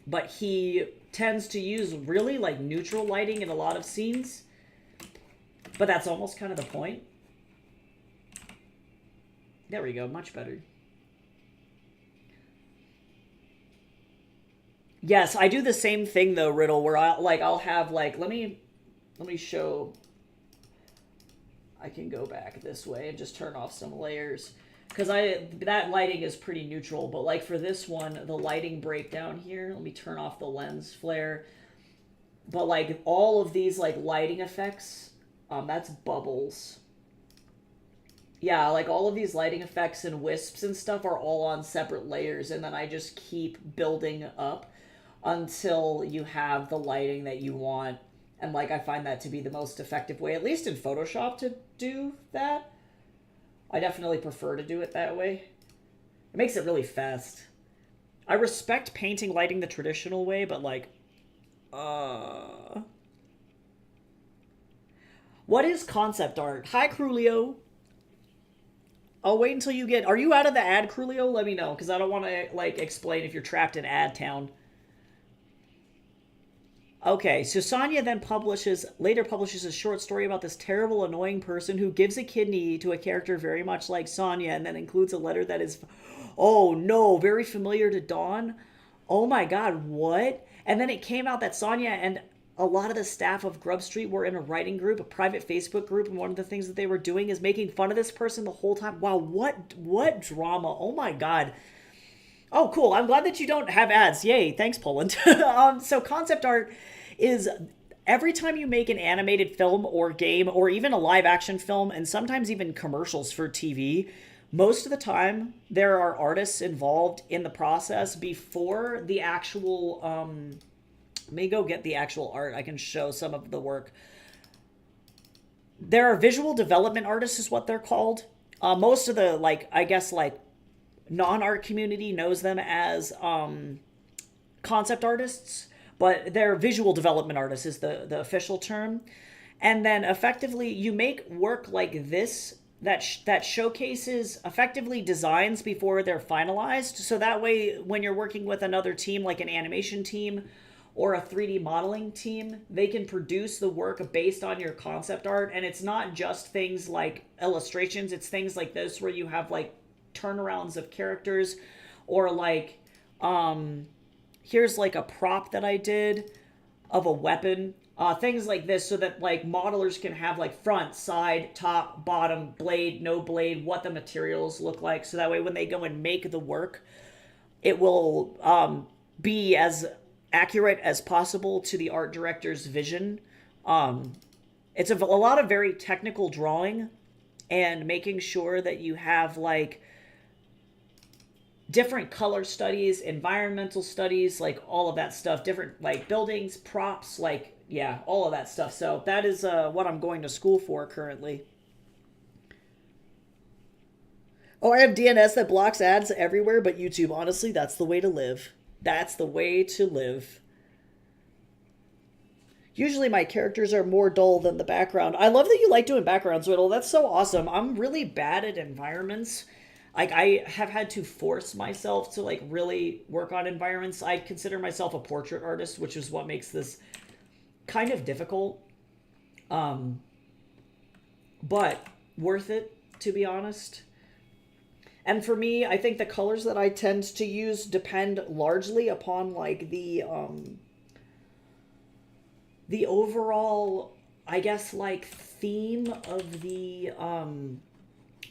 but he tends to use really, like, neutral lighting in a lot of scenes, but that's almost kind of the point. There we go, much better. Yes, I do the same thing though, Riddle, where I'll have like let me show. I can go back this way and just turn off some layers because that lighting is pretty neutral. But like for this one, the lighting breakdown here. Let me turn off the lens flare. But like all of these like lighting effects, that's bubbles. Yeah, like all of these lighting effects and wisps and stuff are all on separate layers, and then I just keep building up until you have the lighting that you want. And like I find that to be the most effective way, at least in Photoshop, to do that. I definitely prefer to do it that way. It makes it really fast. I respect painting lighting the traditional way, but like what is concept art? Hi, Crulio. I'll wait until you get... Are you out of the ad, Crulio? Let me know, because I don't want to, like, explain if you're trapped in ad town. Okay, so Sonya then later publishes a short story about this terrible, annoying person who gives a kidney to a character very much like Sonya, and then includes a letter that is, oh no, very familiar to Dawn. Oh my god, what? And then it came out that Sonya and a lot of the staff of Grub Street were in a writing group, a private Facebook group, and one of the things that they were doing is making fun of this person the whole time. Wow, what drama? Oh my god. Oh, cool. I'm glad that you don't have ads. Yay, thanks, Poland. So concept art is every time you make an animated film or game or even a live action film, and sometimes even commercials for TV, most of the time there are artists involved in the process before the actual... let me go get the actual art. I can show some of the work. There are visual development artists is what they're called. Most of the, like, I guess, like, non-art community knows them as concept artists, but they're visual development artists is the official term. And then effectively you make work like this that showcases effectively designs before they're finalized. So that way when you're working with another team, like an animation team or a 3D modeling team, they can produce the work based on your concept art. And it's not just things like illustrations, it's things like this where you have like turnarounds of characters, or like here's like a prop that I did of a weapon, things like this, so that like modelers can have like front, side, top, bottom, blade, no blade, what the materials look like, so that way when they go and make the work, it will be as accurate as possible to the art director's vision. It's a lot of very technical drawing and making sure that you have like different color studies, environmental studies, like all of that stuff, different like buildings, props, like, yeah, all of that stuff. So that is what I'm going to school for currently. Oh, I have DNS that blocks ads everywhere but YouTube. Honestly, that's the way to live. That's the way to live. Usually my characters are more dull than the background. I love that you like doing backgrounds, Riddle. That's so awesome. I'm really bad at environments. Like, I have had to force myself to, like, really work on environments. I consider myself a portrait artist, which is what makes this kind of difficult. But worth it, to be honest. And for me, I think the colors that I tend to use depend largely upon, like, the overall, I guess, like, theme of the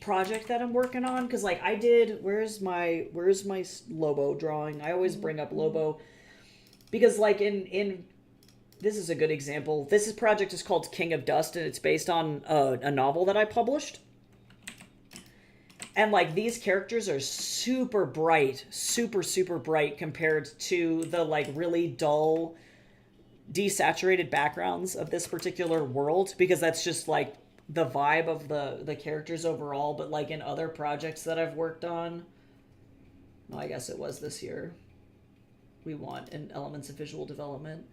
project that I'm working on. Because, like, I did, where's my Lobo drawing? I always bring up Lobo because, like, in this is a good example. This project is called King of Dust, and it's based on a novel that I published. And, like, these characters are super bright, super bright compared to the, like, really dull, desaturated backgrounds of this particular world, because that's just, like, the vibe of the characters overall. But, like, in other projects that I've worked on, no, I guess it was this year, we want in elements of visual development.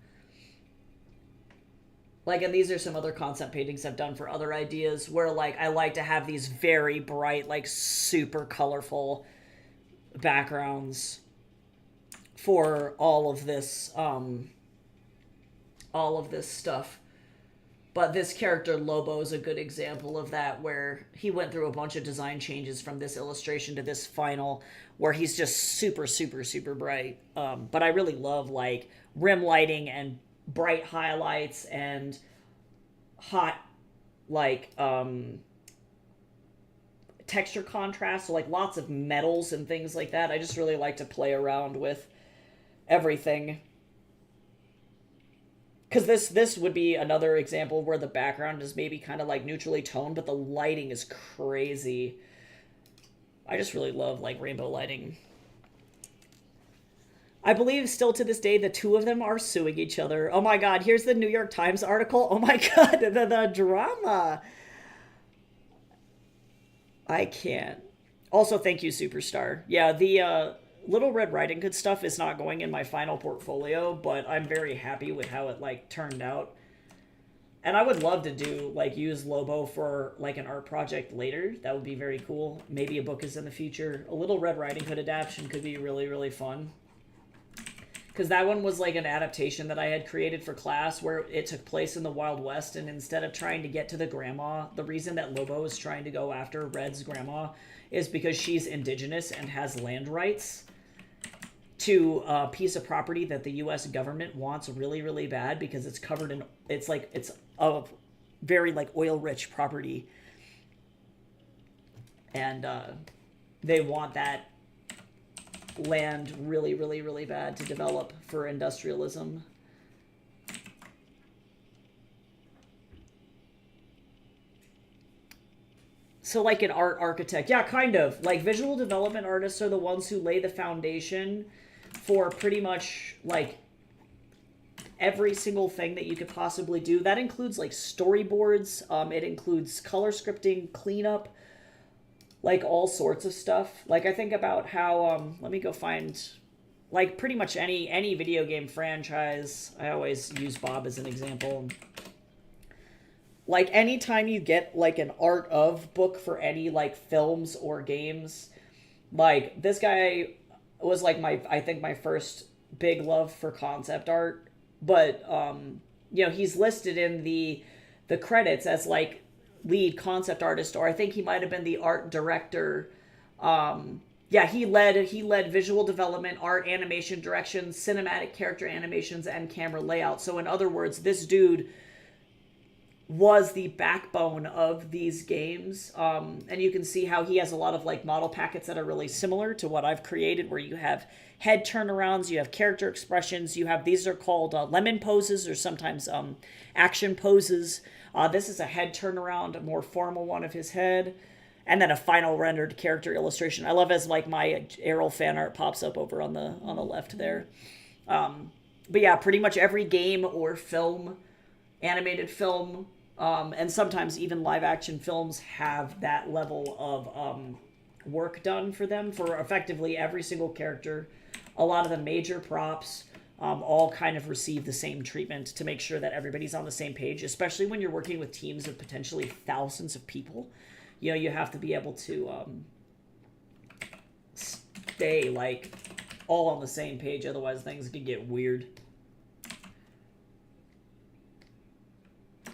Like, and these are some other concept paintings I've done for other ideas where, like, I like to have these very bright, like, super colorful backgrounds for all of this stuff. But this character, Lobo, is a good example of that, where he went through a bunch of design changes from this illustration to this final, where he's just super, super, super bright. But I really love, like, rim lighting and bright highlights and hot, like, texture contrast. So, like, lots of metals and things like that. I just really like to play around with everything. Because this would be another example where the background is maybe kind of like neutrally toned, but the lighting is crazy. I just really love like rainbow lighting. I believe still to this day the two of them are suing each other. Oh my god, here's the New York Times article. Oh my god, the drama. I can't. Also, thank you, Superstar. Yeah, the Little Red Riding Hood stuff is not going in my final portfolio, but I'm very happy with how it, like, turned out. And I would love to do, like, use Lobo for, like, an art project later. That would be very cool. Maybe a book is in the future. A Little Red Riding Hood adaptation could be really, really fun. Because that one was, like, an adaptation that I had created for class where it took place in the Wild West, and instead of trying to get to the grandma, the reason that Lobo is trying to go after Red's grandma is because she's indigenous and has land rights to a piece of property that the U.S. government wants really, really bad because it's covered in, it's a very, like, oil-rich property. And they want that land really, really, really bad to develop for industrialism. So, like, an art architect. Yeah, kind of. Like, visual development artists are the ones who lay the foundation for pretty much, like, every single thing that you could possibly do. That includes, like, storyboards. It includes color scripting, cleanup, like, all sorts of stuff. Like, I think about how, let me go find, like, pretty much any video game franchise. I always use Bob as an example. Like, anytime you get, like, an art of book for any, like, films or games, like, this guy was, like, I think my first big love for concept art. But, you know, he's listed in the credits as, like, lead concept artist, or I think he might have been the art director. Yeah, he led visual development, art, animation, direction, cinematic character animations, and camera layout. So in other words, this dude was the backbone of these games. And you can see how he has a lot of, like, model packets that are really similar to what I've created, where you have head turnarounds, you have character expressions, you have, these are called lemon poses, or sometimes action poses. This is a head turnaround, a more formal one of his head, and then a final rendered character illustration. I love as, like, my Errol fan art pops up over on the left there. But yeah, pretty much every game or film, animated film, and sometimes even live action films have that level of work done for them for effectively every single character. A lot of the major props all kind of receive the same treatment to make sure that everybody's on the same page, especially when you're working with teams of potentially thousands of people. You know, you have to be able to stay, like, all on the same page, otherwise things can get weird.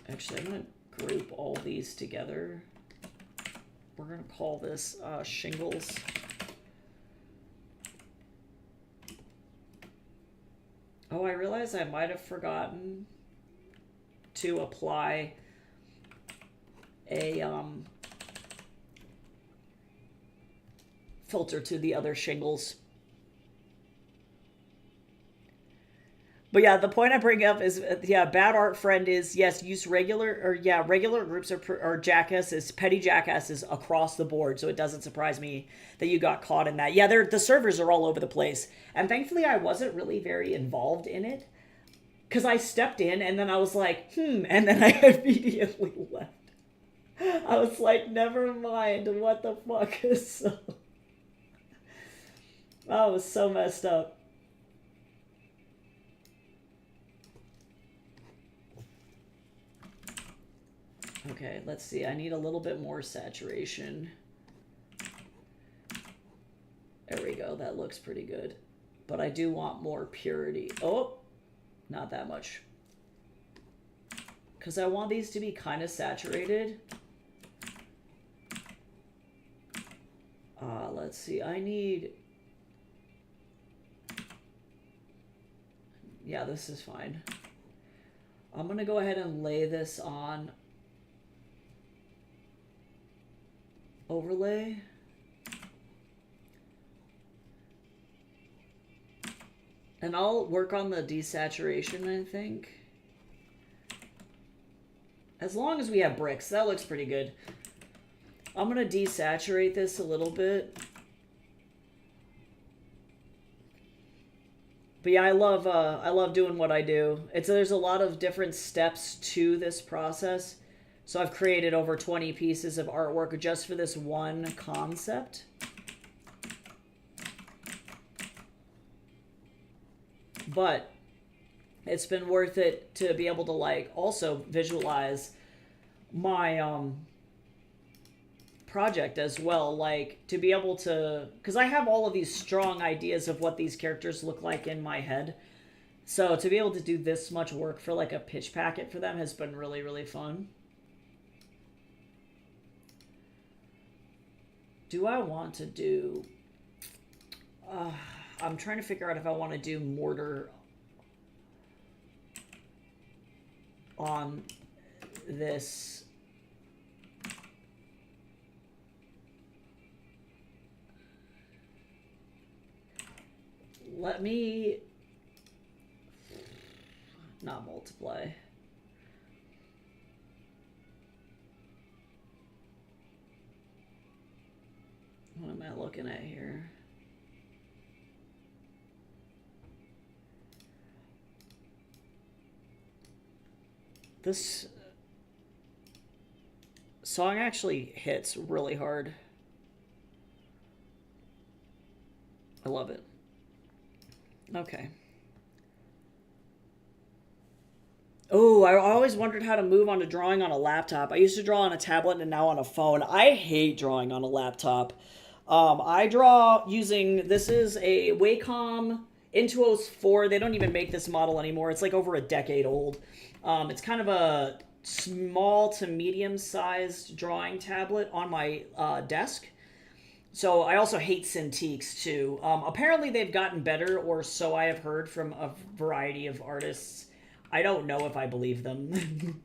Actually, I'm going to group all these together. We're going to call this shingles. Oh, I realize I might have forgotten to apply a filter to the other shingles. But yeah, the point I bring up is, yeah, bad art friend is, yes, use regular groups or jackasses, petty jackasses across the board. So it doesn't surprise me that you got caught in that. Yeah, the servers are all over the place. And thankfully I wasn't really very involved in it, because I stepped in and then I was like, and then I immediately left. I was like, never mind, what the fuck is so... I was so messed up. Okay, let's see. I need a little bit more saturation. There we go. That looks pretty good. But I do want more purity. Oh, not that much. because I want these to be kind of saturated. Let's see, I need... Yeah, this is fine. I'm going to go ahead and lay this on overlay. And I'll work on the desaturation, I think. As long as we have bricks, that looks pretty good. I'm going to desaturate this a little bit. But yeah, I love doing what I do. There's a lot of different steps to this process. So I've created over 20 pieces of artwork just for this one concept. But it's been worth it to be able to like also visualize my project as well, like to be able to, because I have all of these strong ideas of what these characters look like in my head, so to be able to do this much work for like a pitch packet for them has been really, really fun. Do I want to do I'm trying to figure out if I want to do mortar on this. Let me not multiply. What am I looking at here? This song actually hits really hard. I love it. Okay. Oh, I always wondered how to move on to drawing on a laptop. I used to draw on a tablet and now on a phone. I hate drawing on a laptop. I draw using, this is a Wacom Intuos 4. They don't even make this model anymore. It's like over a decade old. It's kind of a small to medium-sized drawing tablet on my desk. So I also hate Cintiqs too. Apparently they've gotten better, or so I have heard from a variety of artists. I don't know if I believe them.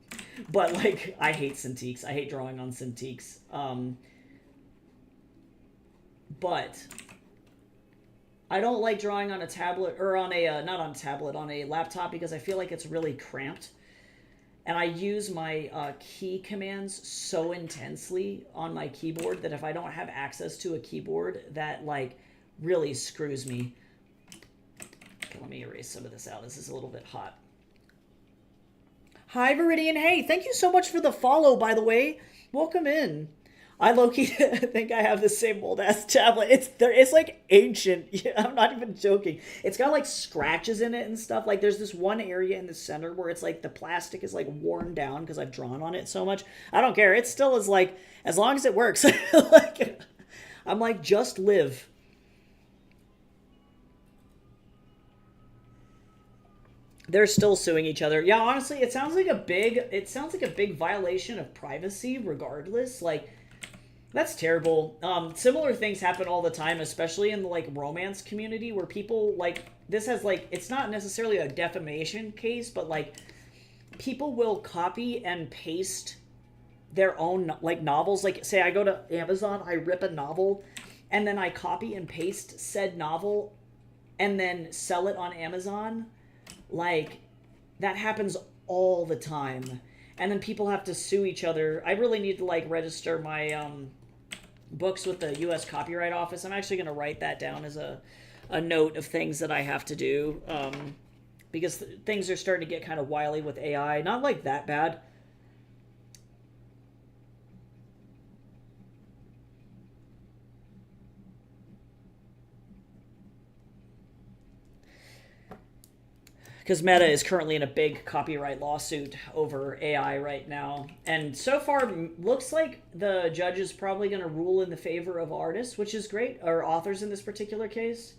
But like, I hate Cintiqs. I hate drawing on Cintiqs. But I don't like drawing on a tablet, or on a, not on a tablet, on a laptop, because I feel like it's really cramped. And I use my key commands so intensely on my keyboard that if I don't have access to a keyboard, that like really screws me. Okay, let me erase some of this out. This is a little bit hot. Hi, Viridian. Hey, thank you so much for the follow, by the way. Welcome in. I low-key think I have the same old-ass tablet. It's like ancient. Yeah, I'm not even joking. It's got like scratches in it and stuff. Like there's this one area in the center where it's like the plastic is like worn down because I've drawn on it so much. I don't care. It still is like, as long as it works. Like, I'm like, just live. They're still suing each other. Yeah, honestly, it sounds like a big violation of privacy regardless. Like, that's terrible. Similar things happen all the time, especially in the like romance community, where people like, this has like, it's not necessarily a defamation case, but like people will copy and paste their own like novels. Like say I go to Amazon, I rip a novel and then I copy and paste said novel and then sell it on Amazon. Like that happens all the time. And then people have to sue each other. I really need to like register my books with the U.S. Copyright Office. I'm actually going to write that down as a note of things that I have to do, because things are starting to get kind of wily with AI. Not like that bad. Because Meta is currently in a big copyright lawsuit over AI right now. And so far, looks like the judge is probably going to rule in the favor of artists, which is great, or authors in this particular case.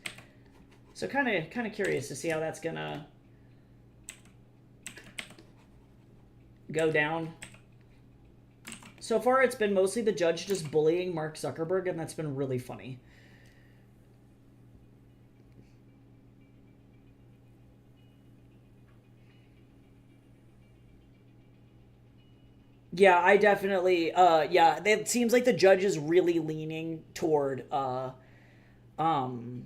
So kind of curious to see how that's going to go down. So far, it's been mostly the judge just bullying Mark Zuckerberg, and that's been really funny. Yeah, I definitely, yeah, it seems like the judge is really leaning toward, um,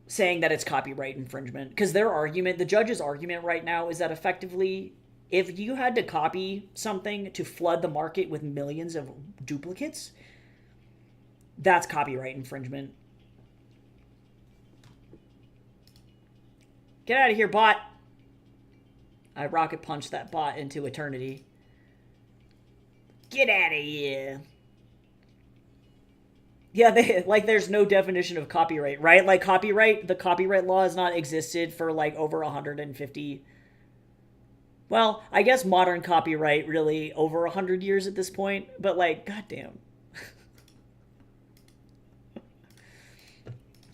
saying that it's copyright infringement. Because their argument, the judge's argument right now is that effectively, if you had to copy something to flood the market with millions of duplicates, that's copyright infringement. Get out of here, bot! I rocket punched that bot into eternity. Get out of here. Yeah, there's no definition of copyright, right? Like the copyright law has not existed for like over 150. Well, I guess modern copyright really over 100 years at this point, but like, goddamn.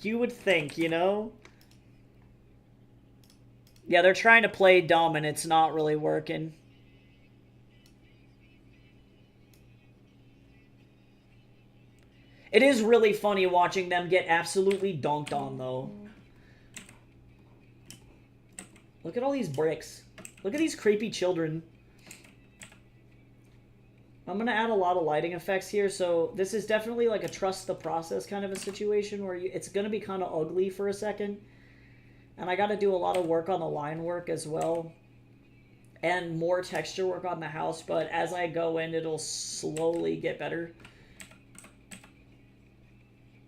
You would think, you know? Yeah, they're trying to play dumb and it's not really working. It is really funny watching them get absolutely dunked on, though. Look at all these bricks. Look at these creepy children. I'm going to add a lot of lighting effects here, so this is definitely like a trust the process kind of a situation where it's going to be kind of ugly for a second. And I got to do a lot of work on the line work as well. And more texture work on the house, but as I go in, it'll slowly get better.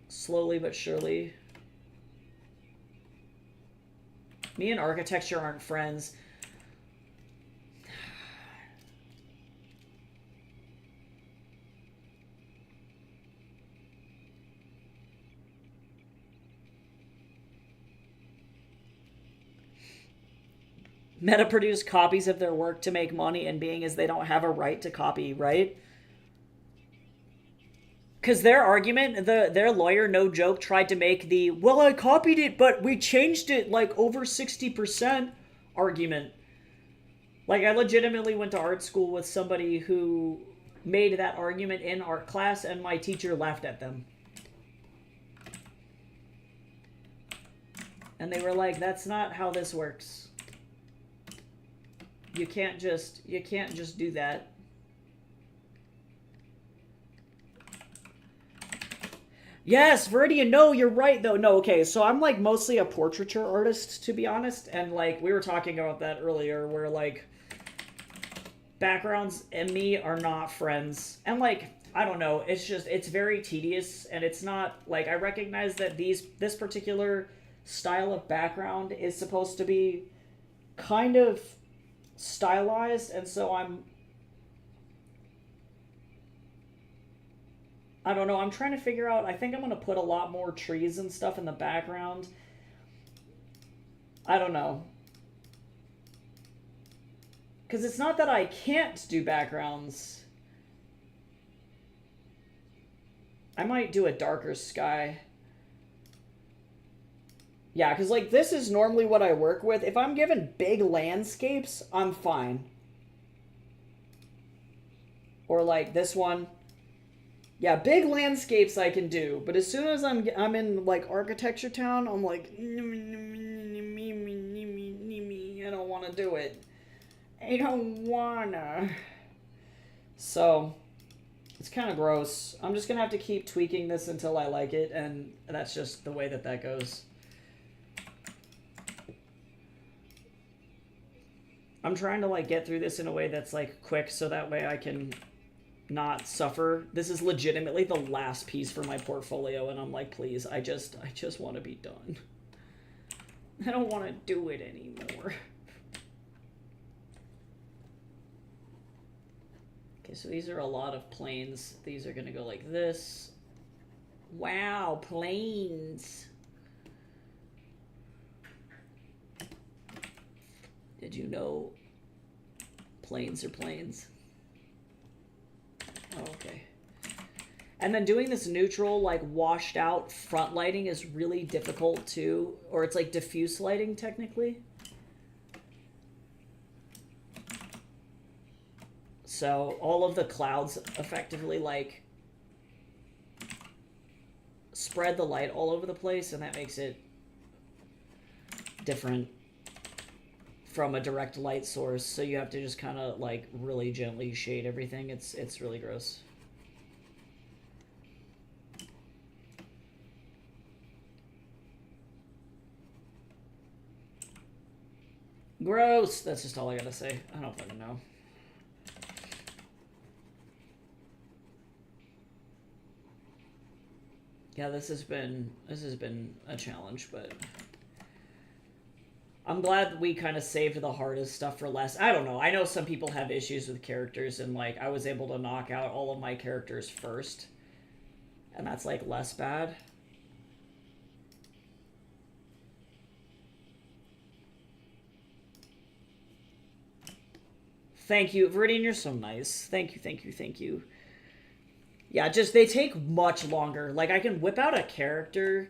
Slowly but surely. Me and architecture aren't friends. Meta produce copies of their work to make money, and being as they don't have a right to copy, right? Because their argument, their lawyer, no joke, tried to make the, well, I copied it, but we changed it like over 60% argument. Like, I legitimately went to art school with somebody who made that argument in art class, and my teacher laughed at them. And they were like, that's not how this works. You can't just do that. Yes, Viridian, no, you're right, though. No, okay, so I'm, like, mostly a portraiture artist, to be honest, and, like, we were talking about that earlier, where, like, backgrounds and me are not friends. And, like, I don't know, it's just, it's very tedious, and it's not, like, I recognize that this particular style of background is supposed to be kind of stylized, and so I don't know, I'm trying to figure out, I think I'm going to put a lot more trees and stuff in the background. I don't know. Because it's not that I can't do backgrounds. I might do a darker sky. Yeah, because, like, this is normally what I work with. If I'm given big landscapes, I'm fine. Or, like, this one. Yeah, big landscapes I can do, but as soon as I'm in, like, architecture town, I'm like, I don't want to do it. I don't wanna. So, it's kind of gross. I'm just gonna have to keep tweaking this until I like it, and that's just the way that goes. I'm trying to, like, get through this in a way that's, like, quick, so that way I can not suffer. This is legitimately the last piece for my portfolio, and I'm like, please, I just want to be done. I don't want to do it anymore. Okay, so these are a lot of planes. These are gonna go like this. Wow, planes. Did you know planes are planes? Oh, okay. And then doing this neutral, like, washed out front lighting is really difficult too. Or it's like diffuse lighting, technically. So all of the clouds effectively like spread the light all over the place, and that makes it different from a direct light source. So you have to just kind of like really gently shade everything. It's really gross. Gross. That's just all I gotta say. I don't fucking know. Yeah, this has been a challenge, but I'm glad that we kind of saved the hardest stuff for last. I don't know. I know some people have issues with characters, and like I was able to knock out all of my characters first, and that's like less bad. Thank you, Viridian. You're so nice. Thank you, thank you, thank you. Yeah, just they take much longer. Like I can whip out a character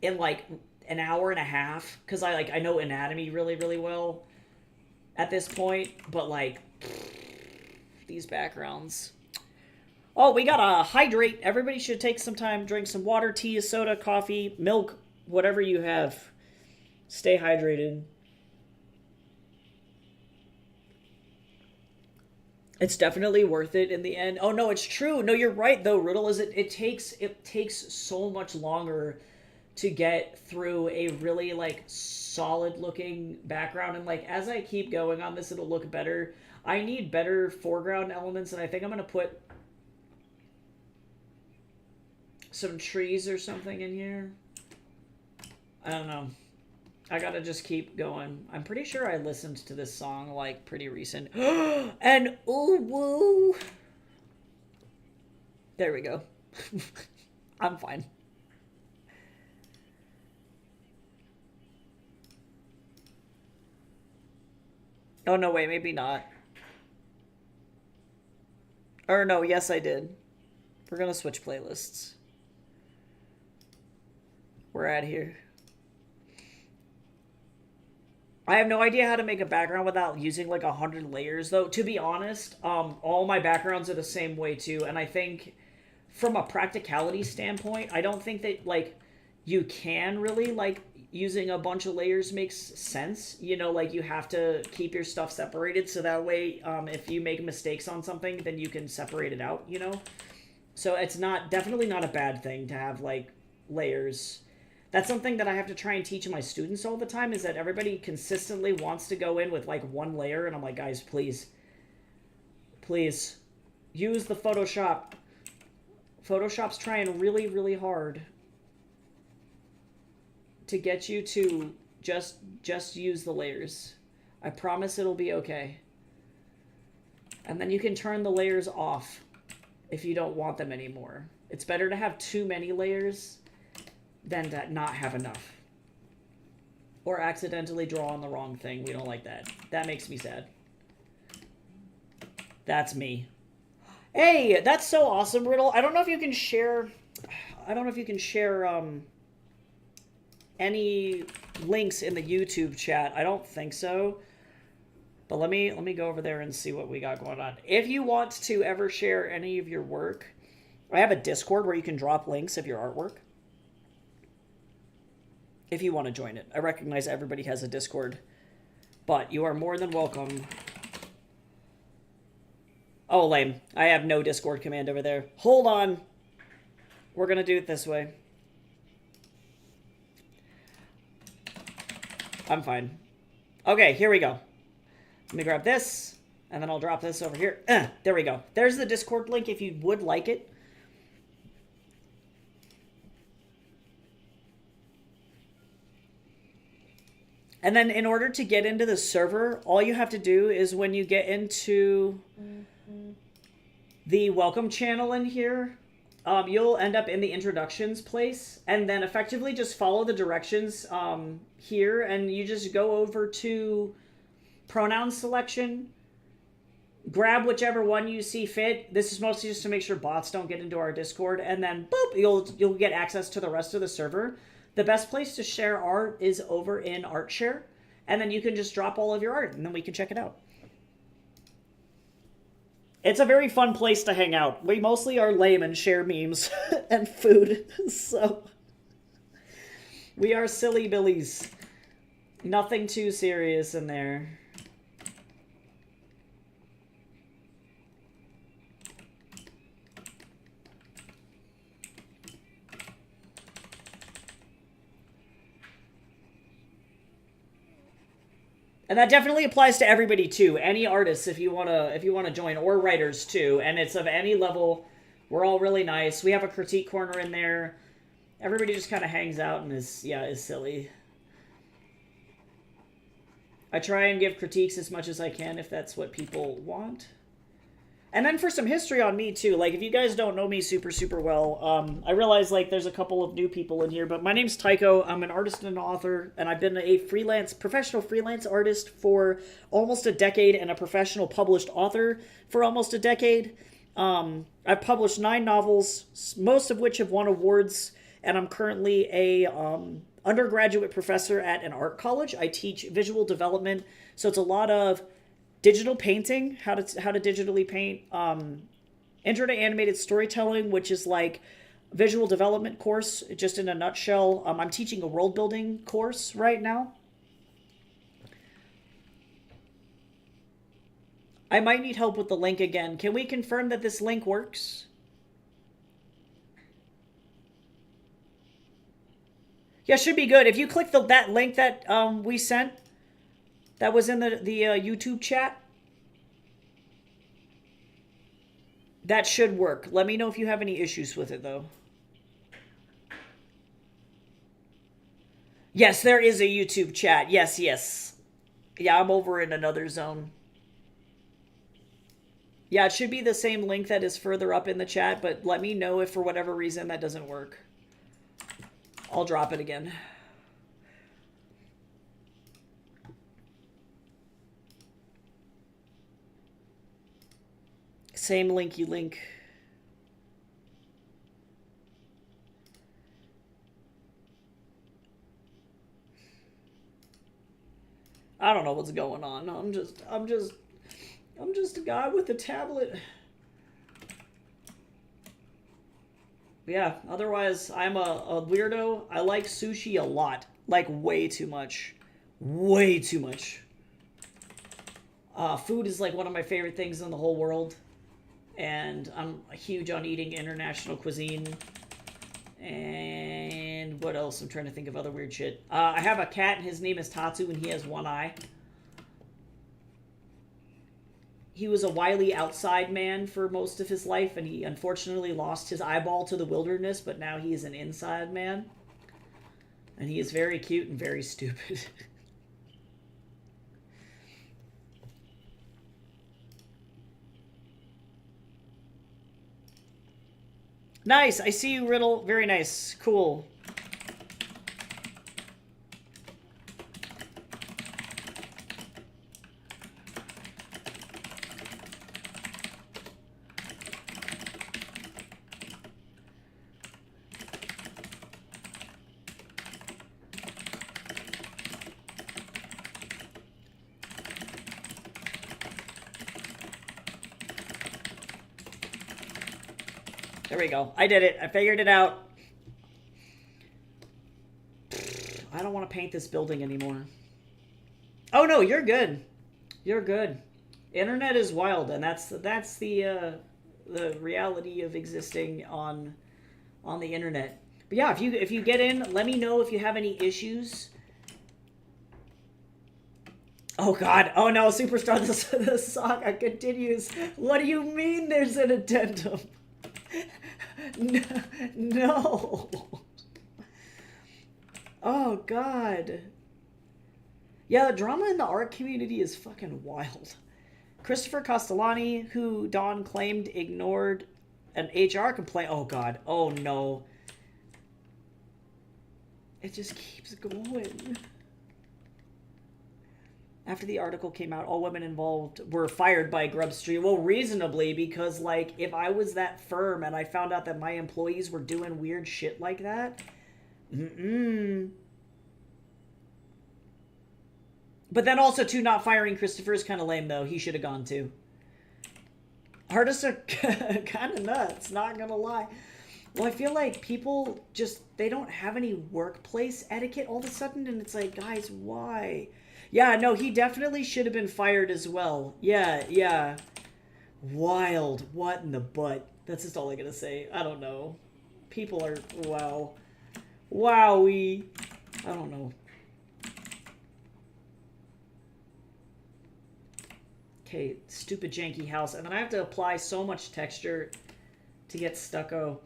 in like an hour and a half because I know anatomy really really well at this point, but like these backgrounds. Oh, we gotta hydrate. Everybody should take some time, drink some water, tea, soda, coffee, milk, whatever you have. Stay hydrated. It's definitely worth it in the end. Oh no, it's true. No, you're right though, Riddle. Is it takes so much longer to get through a really like solid looking background, and like as I keep going on this, it'll look better. I need better foreground elements, and I think I'm gonna put some trees or something in here. I don't know. I gotta just keep going. I'm pretty sure I listened to this song like pretty recent. And ooh woo. There we go. I'm fine. Oh no, wait, maybe not. Or no, yes I did. We're gonna switch playlists. We're at here. I have no idea how to make a background without using like 100 layers though. To be honest, all my backgrounds are the same way too, and I think from a practicality standpoint, I don't think that like you can really like using a bunch of layers makes sense. You know, like you have to keep your stuff separated so that way if you make mistakes on something, then you can separate it out, you know? So it's definitely not a bad thing to have like layers. That's something that I have to try and teach my students all the time, is that everybody consistently wants to go in with like one layer, and I'm like, guys, please use the Photoshop. Photoshop's trying really really hard to get you to just use the layers. I promise it'll be okay. And then you can turn the layers off if you don't want them anymore. It's better to have too many layers than to not have enough. Or accidentally draw on the wrong thing. We don't like that. That makes me sad. That's me. Hey, that's so awesome, Riddle. I don't know if you can share... any links in the YouTube chat. I don't think so. But let me go over there and see what we got going on. If you want to ever share any of your work, I have a Discord where you can drop links of your artwork. If you want to join it. I recognize everybody has a Discord, but you are more than welcome. Oh, lame. I have no Discord command over there. Hold on. We're going to do it this way. I'm fine. Okay, here we go. Let me grab this, and then I'll drop this over here. There we go. There's the Discord link if you would like it. And then in order to get into the server, all you have to do is when you get into the welcome channel in here, you'll end up in the introductions place, and then effectively just follow the directions here, and you just go over to pronoun selection, grab whichever one you see fit. This is mostly just to make sure bots don't get into our Discord, and then boop, you'll get access to the rest of the server. The best place to share art is over in ArtShare, and then you can just drop all of your art, and then we can check it out. It's a very fun place to hang out. We mostly are lame and share memes and food, so we are silly billies. Nothing too serious in there. And that definitely applies to everybody too. Any artists, if you wanna join, or writers too. And it's of any level. We're all really nice. We have a critique corner in there. Everybody just kind of hangs out and is silly. I try and give critiques as much as I can if that's what people want. And then for some history on me too, like if you guys don't know me super well, I realize like there's a couple of new people in here, but my name's Tycho. I'm an artist and an author, and I've been a professional freelance artist for almost a decade and a professional published author for almost a decade. I've published 9 novels, most of which have won awards, and I'm currently a undergraduate professor at an art college. I teach visual development, so it's a lot of digital painting, how to digitally paint, intro to animated storytelling, which is like visual development course, just in a nutshell. I'm teaching a world building course right now. I might need help with the link again. Can we confirm that this link works? Yeah, should be good. If you click that link that we sent, that was in the YouTube chat, that should work. Let me know if you have any issues with it, though. Yes, there is a YouTube chat. Yes. Yeah, I'm over in another zone. Yeah, it should be the same link that is further up in the chat, but let me know if for whatever reason that doesn't work. I'll drop it again. Same linky link. I don't know what's going on. I'm just a guy with a tablet. Yeah, otherwise I'm a weirdo. I like sushi a lot. Like way too much. Way too much. Food is like one of my favorite things in the whole world. And I'm huge on eating international cuisine. And what else? I'm trying to think of other weird shit. I have a cat, and his name is Tatsu, and he has one eye. He was a wily outside man for most of his life, and he unfortunately lost his eyeball to the wilderness, but now he is an inside man. And he is very cute and very stupid. Nice, I see you, Riddle. Very nice. Cool. There we go. I did it. I figured it out. I don't want to paint this building anymore. Oh no, you're good. You're good. Internet is wild, and that's the reality of existing on the internet. But yeah, if you get in, let me know if you have any issues. Oh god. Oh no, Superstar, the saga continues. What do you mean there's an addendum? No. Oh god. Yeah, the drama in the art community is fucking wild. Christopher Castellani, who Don claimed ignored an HR complaint. Oh god. Oh no. It just keeps going. After the article came out, all women involved were fired by Grubstreet. Well, reasonably, because, like, if I was that firm and I found out that my employees were doing weird shit like that, But then also, too, not firing Christopher is kind of lame, though. He should have gone, too. Artists are kind of nuts, not gonna lie. Well, I feel like people just, they don't have any workplace etiquette all of a sudden, and it's like, guys, why? Yeah, no, he definitely should have been fired as well. Yeah, yeah. Wild. What in the butt? That's just all I gotta say. I don't know. People are, wow. Wowie. I don't know. Okay, stupid janky house. And then I have to apply so much texture to get stucco.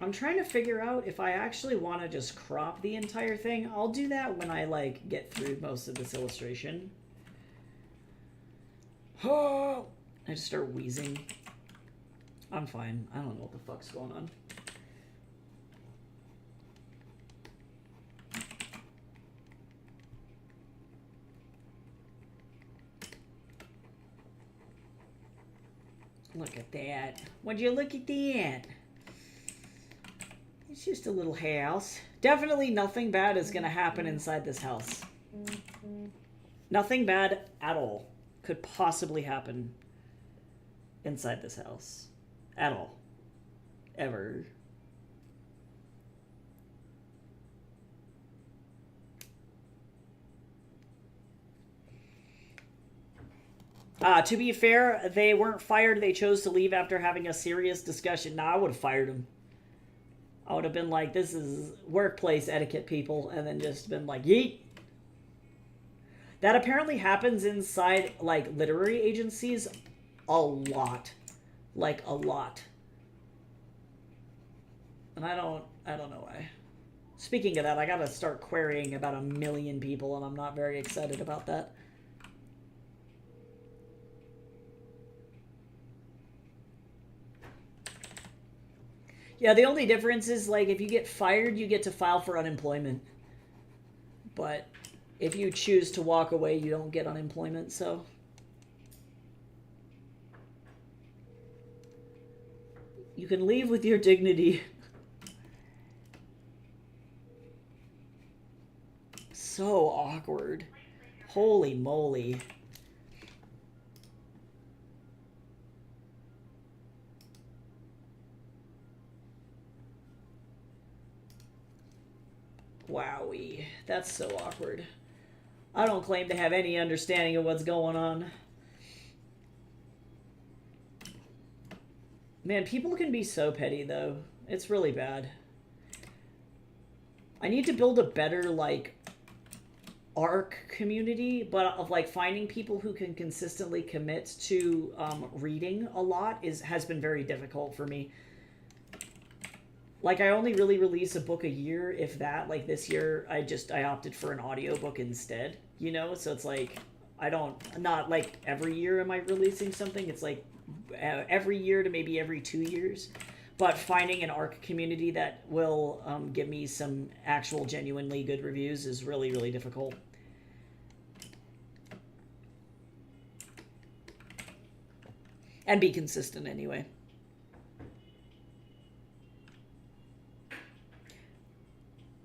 I'm trying to figure out if I actually want to just crop the entire thing. I'll do that when I, like, get through most of this illustration. Oh, I just start wheezing. I'm fine. I don't know what the fuck's going on. Look at that. Would you look at that? It's just a little house. Definitely nothing bad is going to happen inside this house. Nothing bad at all could possibly happen inside this house. At all. Ever. To be fair, they weren't fired. They chose to leave after having a serious discussion. Nah, I would have fired them. I would have been like, this is workplace etiquette, people, and then just been like, yeet. That apparently happens inside, like, literary agencies a lot. Like, a lot. And I don't know why. Speaking of that, I gotta start querying about 1 million people, and I'm not very excited about that. Yeah, the only difference is, like, if you get fired, you get to file for unemployment. But if you choose to walk away, you don't get unemployment, so. You can leave with your dignity. So awkward. Holy moly. Wowie. That's so awkward. I don't claim to have any understanding of what's going on. Man, people can be so petty, though. It's really bad. I need to build a better, like, ARC community, but of, like, finding people who can consistently commit to reading a lot has been very difficult for me. Like, I only really release a book a year, if that. Like, this year, I opted for an audiobook instead, you know? So it's like, not like every year am I releasing something. It's like every year to maybe every 2 years. But finding an ARC community that will give me some actual genuinely good reviews is really, really difficult. And be consistent anyway.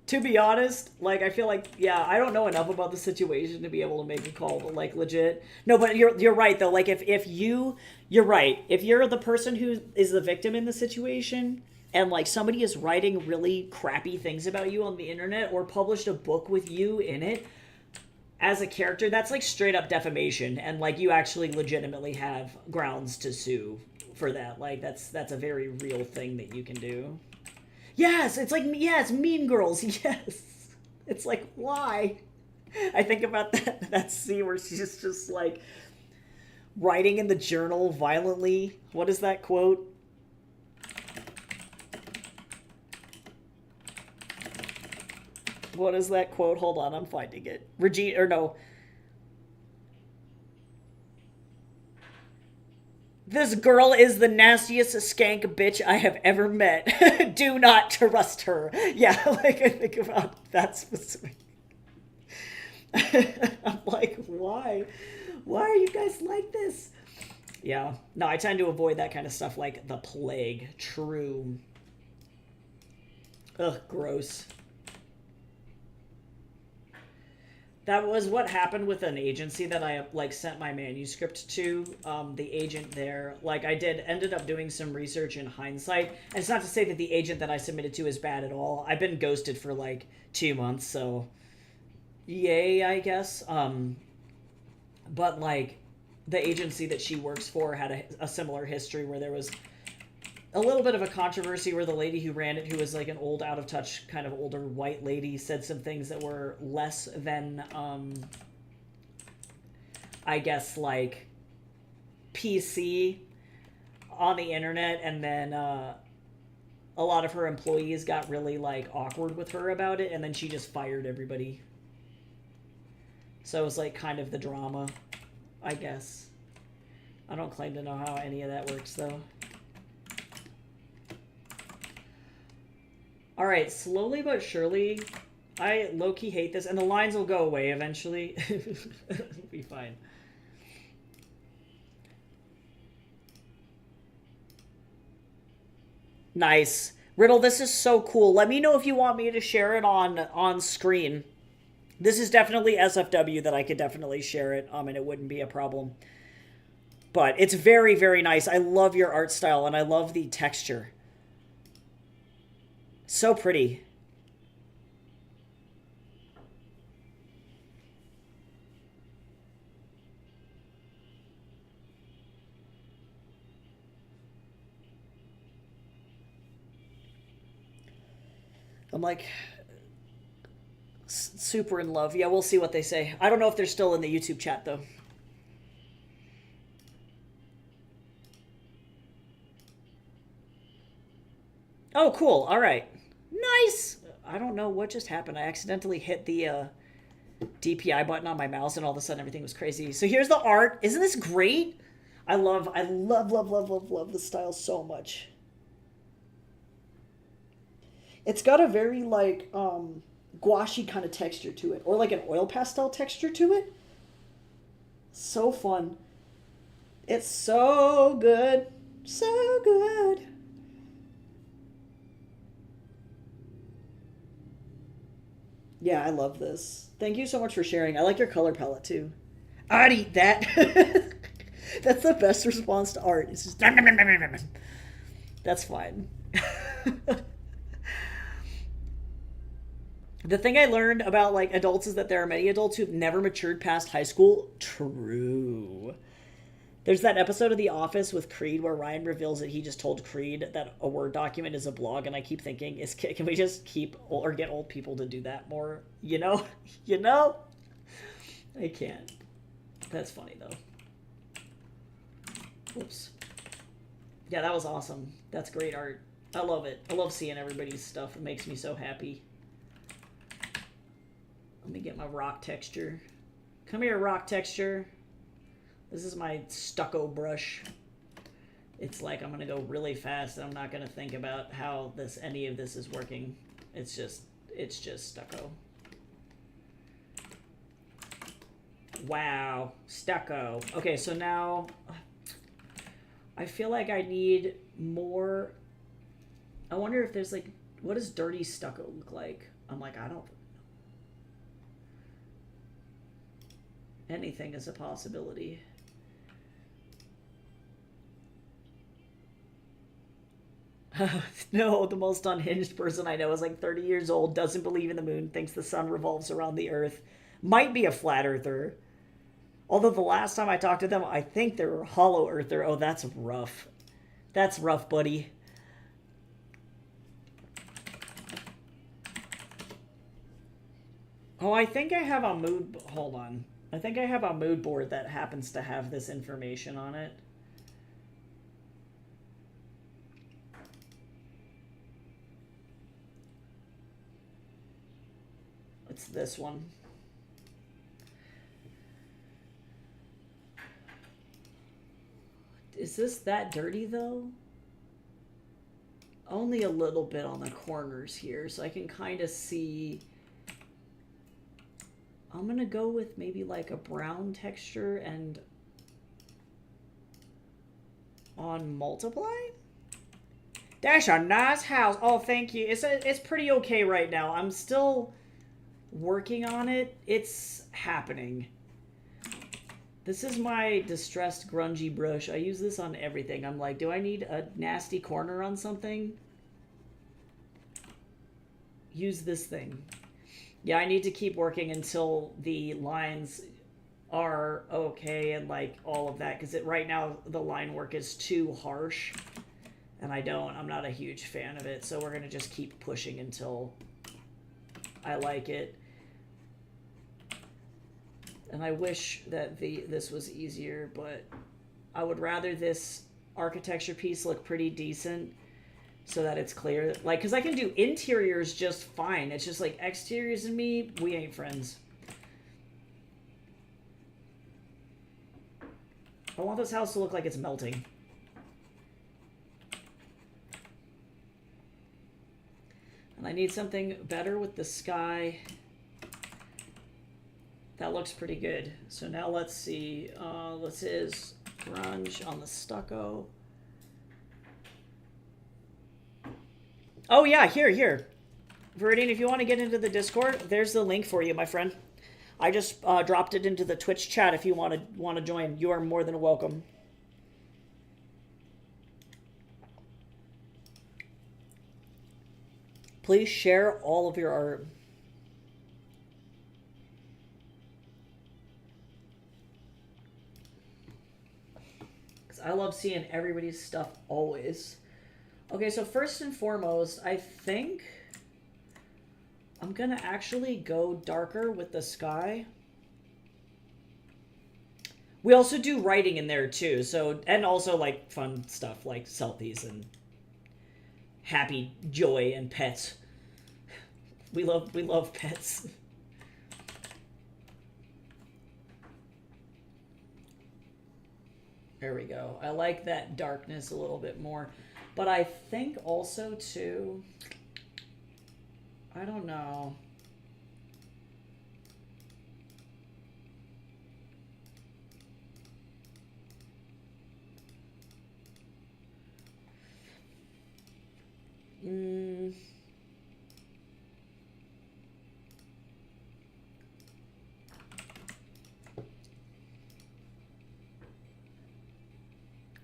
To be honest, like, I feel like, yeah, I don't know enough about the situation to be able to make a call, but, like, legit. No, but you're right, though. Like, you're right. If you're the person who is the victim in the situation, and, like, somebody is writing really crappy things about you on the internet, or published a book with you in it, as a character, that's, like, straight up defamation, and, like, you actually legitimately have grounds to sue for that. Like, that's a very real thing that you can do. Yes, it's like, yes, Mean Girls, yes. It's like, why? I think about that scene where she's just, like, writing in the journal violently. What is that quote? What is that quote? Hold on, I'm finding it. Regina, or no. This girl is the nastiest skank bitch I have ever met. Do not trust her. Yeah, like, I think about that specific. I'm like, why? Why are you guys like this? Yeah. No, I tend to avoid that kind of stuff like the plague. True. Ugh, gross. That was what happened with an agency that I like sent my manuscript to. The agent there, like ended up doing some research in hindsight. And it's not to say that the agent that I submitted to is bad at all. I've been ghosted for like 2 months, so yay, I guess. But like the agency that she works for had a similar history where there was a little bit of a controversy where the lady who ran it, who was like an old, out of touch, kind of older white lady, said some things that were less than, I guess, like, PC on the internet, and then a lot of her employees got really, like, awkward with her about it, and then she just fired everybody. So it was, like, kind of the drama, I guess. I don't claim to know how any of that works, though. Alright, slowly but surely, I low-key hate this, and the lines will go away eventually. It'll be fine. Nice. Riddle, this is so cool. Let me know if you want me to share it on screen. This is definitely SFW that I could definitely share it, and it wouldn't be a problem. But it's very, very nice. I love your art style, and I love the texture. So pretty. I'm like super in love. Yeah, we'll see what they say. I don't know if they're still in the YouTube chat though. Oh, cool. All right. Nice! I don't know what just happened. I accidentally hit the DPI button on my mouse and all of a sudden everything was crazy. So here's the art. Isn't this great? I love the style so much. It's got a very like gouache kind of texture to it, or like an oil pastel texture to it. So fun. It's so good. So good. Yeah, I love this. Thank you so much for sharing. I like your color palette too. I'd eat that. That's the best response to art. It's just that's fine. The thing I learned about like adults is that there are many adults who've never matured past high school. True. There's that episode of The Office with Creed where Ryan reveals that he just told Creed that a Word document is a blog, and I keep thinking, can we just keep or get old people to do that more? You know? You know? I can't. That's funny, though. Whoops. Yeah, that was awesome. That's great art. I love it. I love seeing everybody's stuff. It makes me so happy. Let me get my rock texture. Come here, rock texture. This is my stucco brush. It's like I'm gonna go really fast and I'm not gonna think about how any of this is working. It's just stucco. Wow, stucco. Okay, so now I feel like I need more. I wonder if there's like, what does dirty stucco look like? I'm like, I don't. Anything is a possibility. No, the most unhinged person I know is like 30 years old, doesn't believe in the moon, thinks the sun revolves around the earth, might be a flat earther. Although the last time I talked to them, I think they were a hollow earther. Oh, that's rough. That's rough, buddy. Oh, I think I have a mood... Hold on. I think I have a mood board that happens to have this information on it. It's this one. Is this that dirty, though? Only a little bit on the corners here, so I can kind of see... I'm going to go with maybe like a brown texture and on multiply? That's a nice house. Oh, thank you. It's pretty okay right now. I'm still working on it. It's happening. This is my distressed grungy brush. I use this on everything. I'm like, do I need a nasty corner on something? Use this thing. Yeah, I need to keep working until the lines are okay and like all of that, because right now the line work is too harsh and I'm not a huge fan of it, so we're gonna just keep pushing until I like it. And I wish that this was easier, but I would rather this architecture piece look pretty decent so that it's clear. Like, because I can do interiors just fine. It's just like exteriors and me, we ain't friends. I want this house to look like it's melting. And I need something better with the sky. That looks pretty good. So now let's see. This is grunge on the stucco. Oh yeah, here. Viridian, if you want to get into the Discord, there's the link for you, my friend. I just dropped it into the Twitch chat if you want to join. You are more than welcome. Please share all of your art. Because I love seeing everybody's stuff always. Okay, so first and foremost, I think I'm going to actually go darker with the sky. We also do writing in there too, so, and also like fun stuff like selfies and happy joy and pets. We love pets. There we go. I like that darkness a little bit more. But I think also too, I don't know.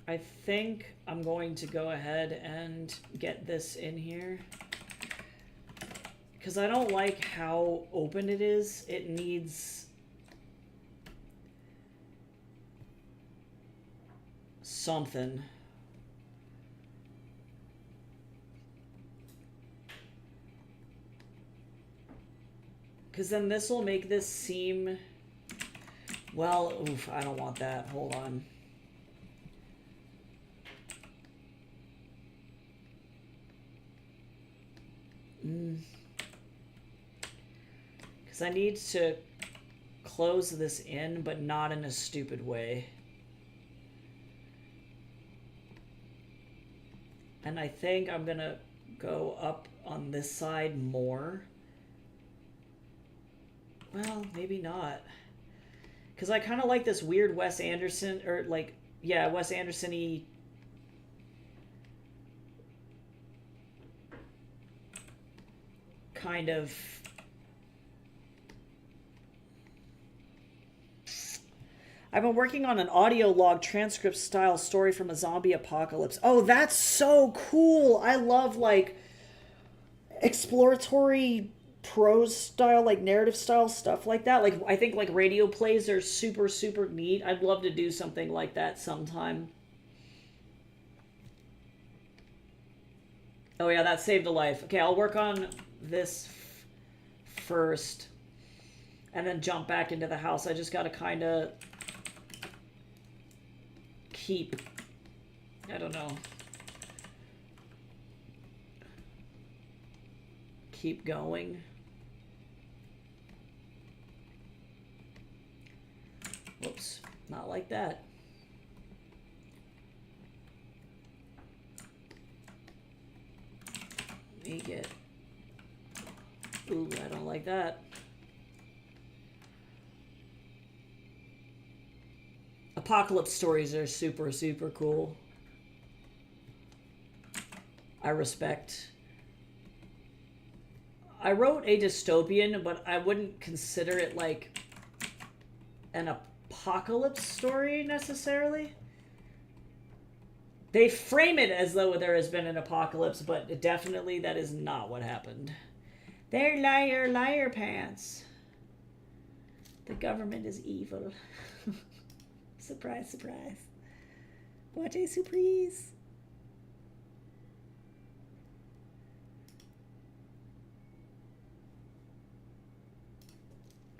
I think I'm going to go ahead and get this in here. Because I don't like how open it is. It needs something. Because then this will make this seem... Well, oof, I don't want that. Hold on. Because I need to close this in, but not in a stupid way. And I think I'm going to go up on this side more. Well, maybe not. Because I kind of like this weird Wes Anderson, or like, yeah, Wes Anderson-y kind of... I've been working on an audio log transcript style story from a zombie apocalypse. Oh, that's so cool. I love like exploratory prose style, like narrative style stuff like that. Like I think like radio plays are super, super neat. I'd love to do something like that sometime. Oh yeah, that saved a life. Okay, I'll work on this first and then jump back into the house. I just got to kind of keep, I don't know, keep going. Whoops, not like that. Make it. Ooh, I don't like that. Apocalypse stories are super, super cool. I respect I wrote a dystopian, but I wouldn't consider it like an apocalypse story necessarily. They frame it as though there has been an apocalypse, but definitely that is not what happened. They're liar pants. The government is evil. Surprise, surprise. What a surprise.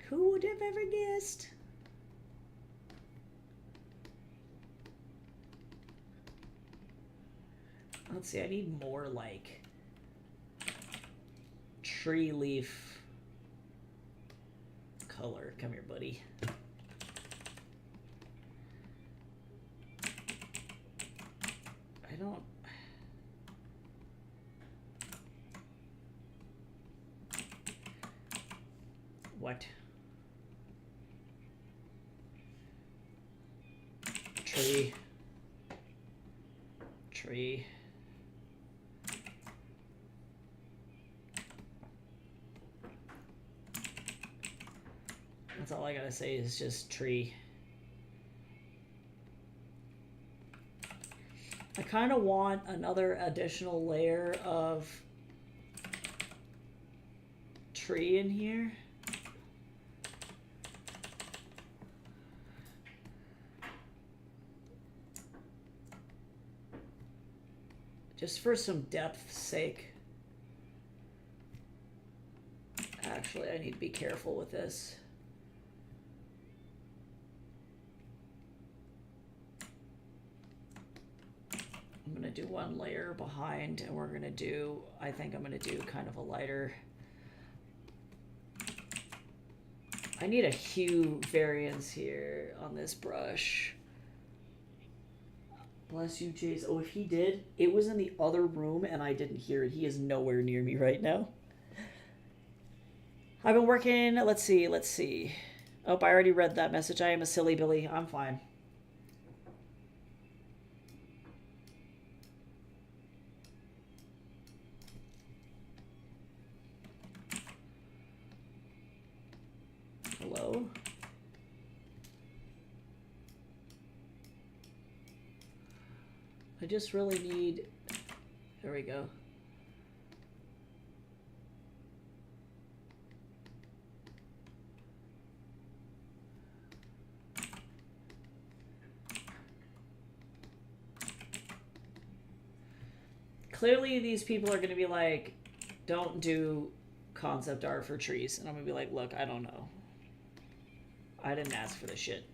Who would have ever guessed? Let's see, I need more like tree leaf color. Come here, buddy. I don't... What? Tree. Tree. That's all I gotta say is just tree. I kind of want another additional layer of tree in here. Just for some depth's sake. Actually, I need to be careful with this. I'm going to do one layer behind, and we're going to do, I think I'm going to do kind of a lighter. I need a hue variance here on this brush. Bless you, Jace. Oh, if he did, it was in the other room and I didn't hear it. He is nowhere near me right now. I've been working, let's see. Oh, I already read that message. I am a silly Billy. I'm fine. Hello? I just really need... There we go. Clearly these people are going to be like, don't do concept art for trees. And I'm going to be like, look, I don't know. I didn't ask for this shit.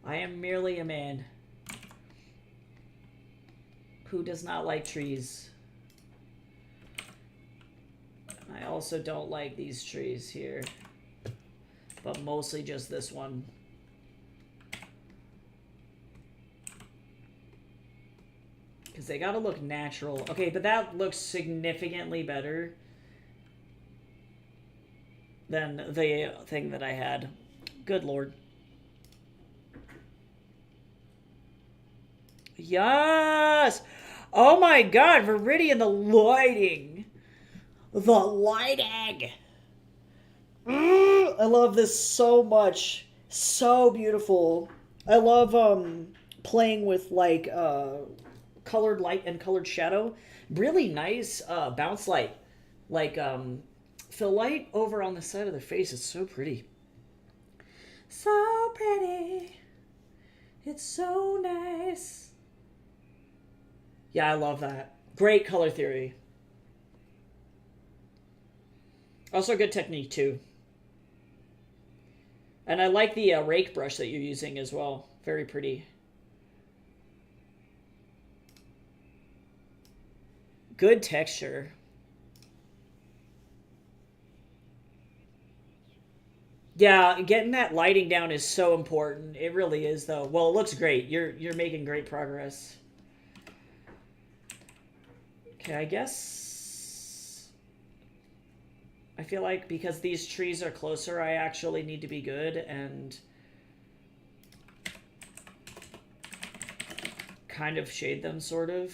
I am merely a man who does not like trees. I also don't like these trees here, but mostly just this one. Because they gotta look natural. Okay, but that looks significantly better than the thing that I had. Good Lord. Yes! Oh my god, Viridian, the lighting! The lighting! I love this so much. So beautiful. I love playing with like colored light and colored shadow. Really nice bounce light. Like fill light over on the side of the face. It's so pretty. So pretty. It's so nice. Yeah, I love that. Great color theory. Also good technique too. And I like the rake brush that you're using as well. Very pretty. Good texture. Yeah, getting that lighting down is so important. It really is though. Well, it looks great. You're making great progress. Okay, I guess I feel like because these trees are closer, I actually need to be good and kind of shade them, sort of.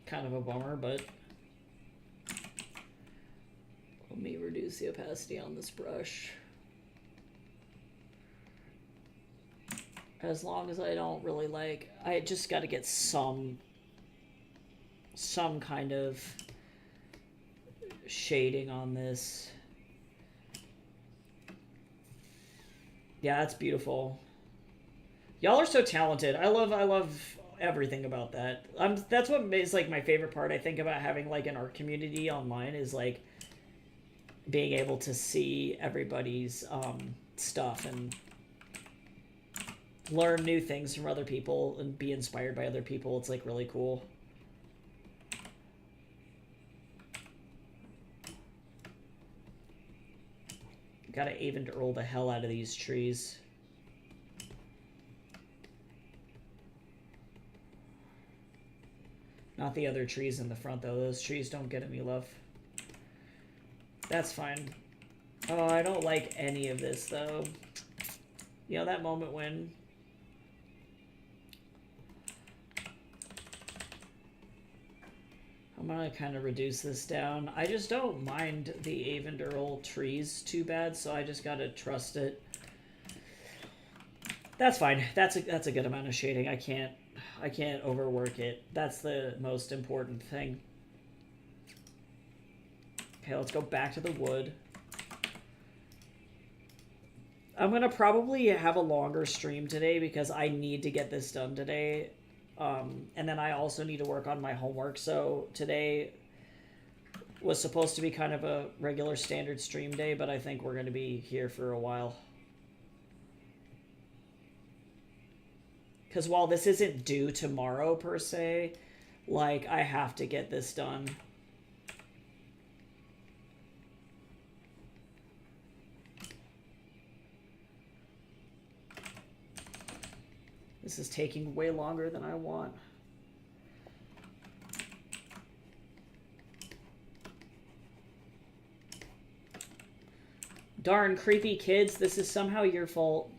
Kind of a bummer, but let me reduce the opacity on this brush. As long as I don't really like, I just got to get some kind of shading on this. Yeah, that's beautiful. Y'all are so talented. I love everything about that. That's what is like my favorite part. I think about having like an art community online is like being able to see everybody's stuff and learn new things from other people and be inspired by other people. It's like really cool. Gotta Avon Earl the hell out of these trees. Not the other trees in the front, though. Those trees don't get any love. That's fine. Oh, I don't like any of this, though. You know that moment when... I'm gonna kind of reduce this down. I just don't mind the Avon Earl trees too bad, so I just gotta trust it. That's fine. That's a good amount of shading. I can't overwork it. That's the most important thing. Okay, let's go back to the wood. I'm gonna probably have a longer stream today because I need to get this done today. And then I also need to work on my homework. So today was supposed to be kind of a regular standard stream day, but I think we're going to be here for a while. Because while this isn't due tomorrow per se, like I have to get this done. This is taking way longer than I want. Darn creepy kids, this is somehow your fault.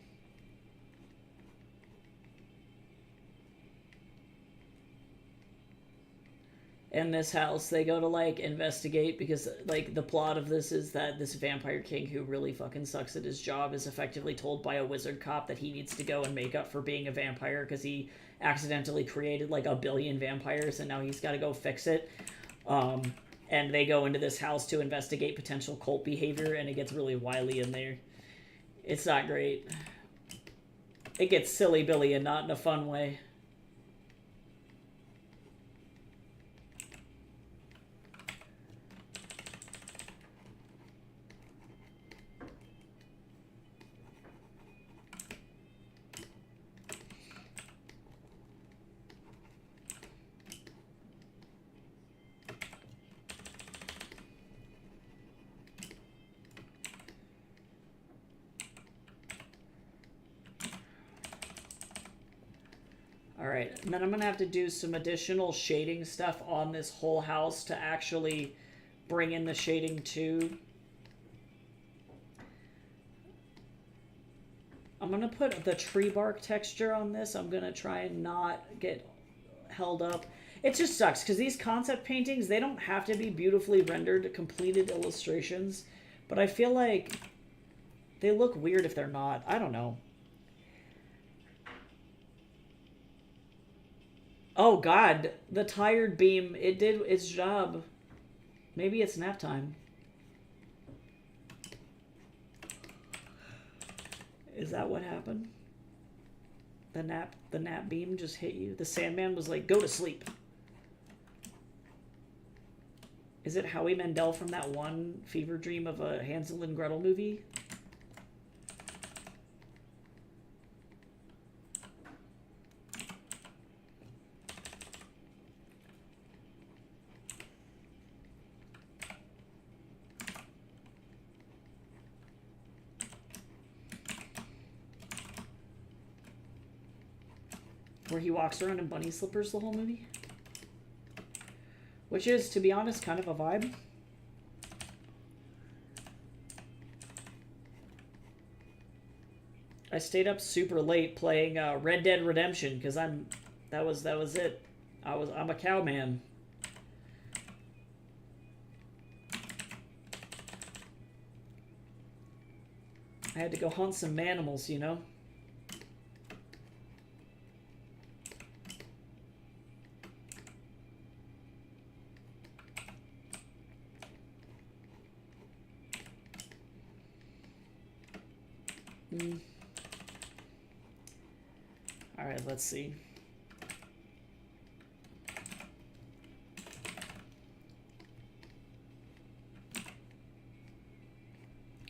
In this house, they go to like investigate because like the plot of this is that this vampire king who really fucking sucks at his job is effectively told by a wizard cop that he needs to go and make up for being a vampire because he accidentally created like 1 billion vampires and now he's got to go fix it. And they go into this house to investigate potential cult behavior and it gets really wily in there. It's not great. It gets silly Billy and not in a fun way. Alright, and then I'm going to have to do some additional shading stuff on this whole house to actually bring in the shading too. I'm going to put the tree bark texture on this. I'm going to try and not get held up. It just sucks because these concept paintings, they don't have to be beautifully rendered, completed illustrations. But I feel like they look weird if they're not. I don't know. Oh god, the tired beam, it did its job. Maybe it's nap time. Is that what happened? The nap beam just hit you? The Sandman was like, go to sleep. Is it Howie Mandel from that one fever dream of a Hansel and Gretel movie? Where he walks around in bunny slippers the whole movie. Which is, to be honest, kind of a vibe. I stayed up super late playing Red Dead Redemption because that was it. I'm a cowman. I had to go hunt some manimals, you know? Alright, let's see.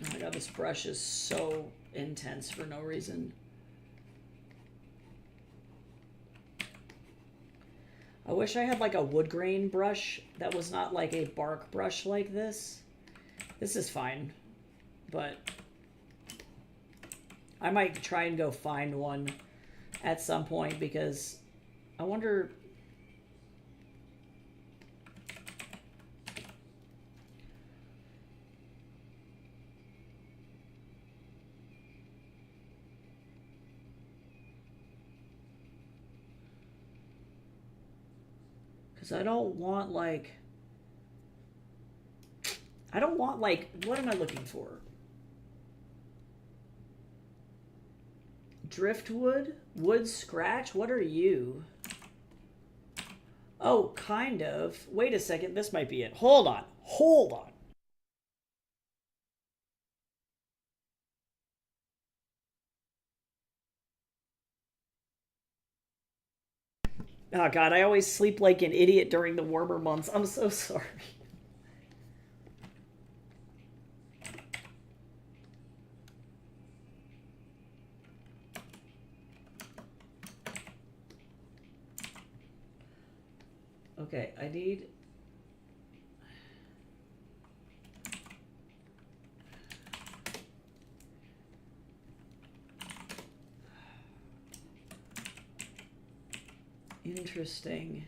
Oh my god, this brush is so intense for no reason. I wish I had like a wood grain brush that was not like a bark brush like this. This is fine, but I might try and go find one at some point because I wonder... Because I don't want like... What am I looking for? Driftwood? Wood scratch? What are you? Oh, kind of. Wait a second. This might be it. Hold on. Hold on. Oh, God. I always sleep like an idiot during the warmer months. I'm so sorry. Okay, I need... Interesting.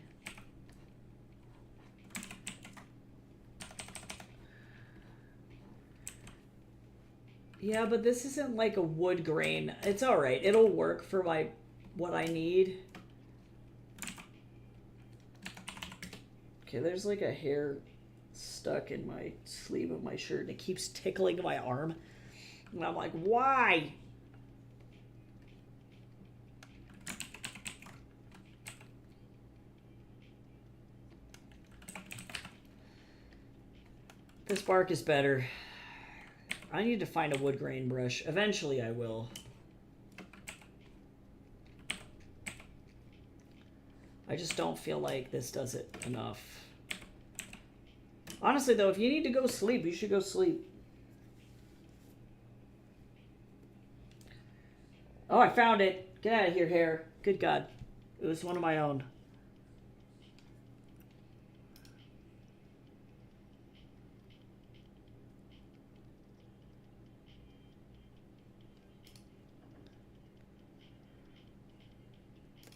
Yeah, but this isn't like a wood grain. It's alright. It'll work for what I need. Okay, there's like a hair stuck in my sleeve of my shirt and it keeps tickling my arm. And I'm like, why? This bark is better. I need to find a wood grain brush. Eventually I will. I just don't feel like this does it enough. Honestly, though, if you need to go sleep, you should go sleep. Oh, I found it. Get out of here, hair. Good God. It was one of my own.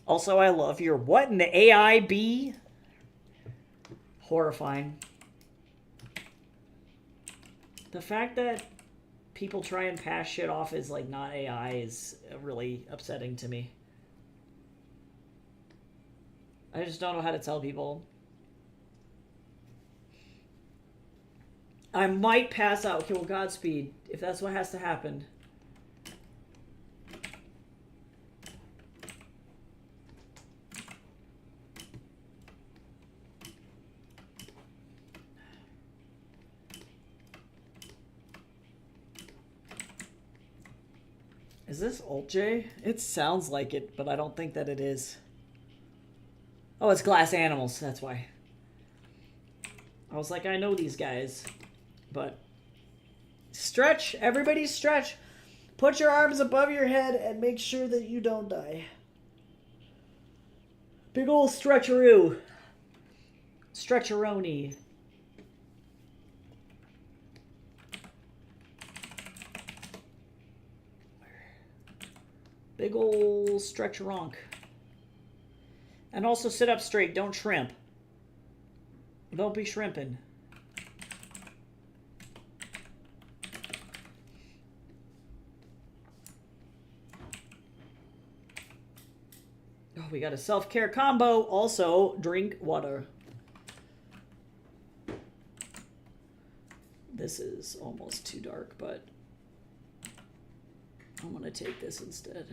Also, I love your what in the AIB? Horrifying. The fact that people try and pass shit off as like not AI is really upsetting to me. I just don't know how to tell people. I might pass out. Okay, well, Godspeed, if that's what has to happen. Is this Alt J? It sounds like it, but I don't think that it is. Oh, it's Glass Animals, that's why. I was like, I know these guys. But stretch, everybody stretch. Put your arms above your head and make sure that you don't die. Big ol' stretcheroo. Stretcheroni. Big ol' stretcheronk. And also sit up straight, don't shrimp. Don't be shrimping. we got a self-care combo. Also, drink water. This is almost too dark, but I'm gonna take this instead.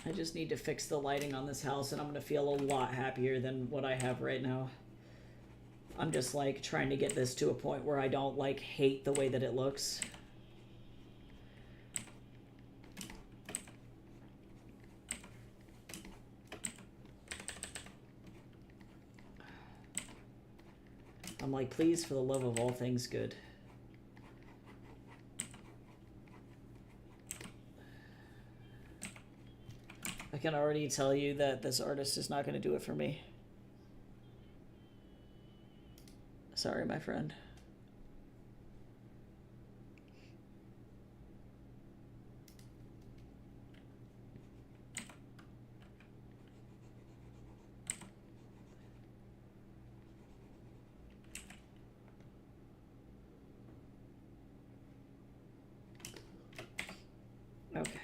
I just need to fix the lighting on this house, and I'm gonna feel a lot happier than what I have right now. I'm just like trying to get this to a point where I don't like hate the way that it looks. I'm like, please, for the love of all things good. I can already tell you that this artist is not going to do it for me. Sorry, my friend. Okay.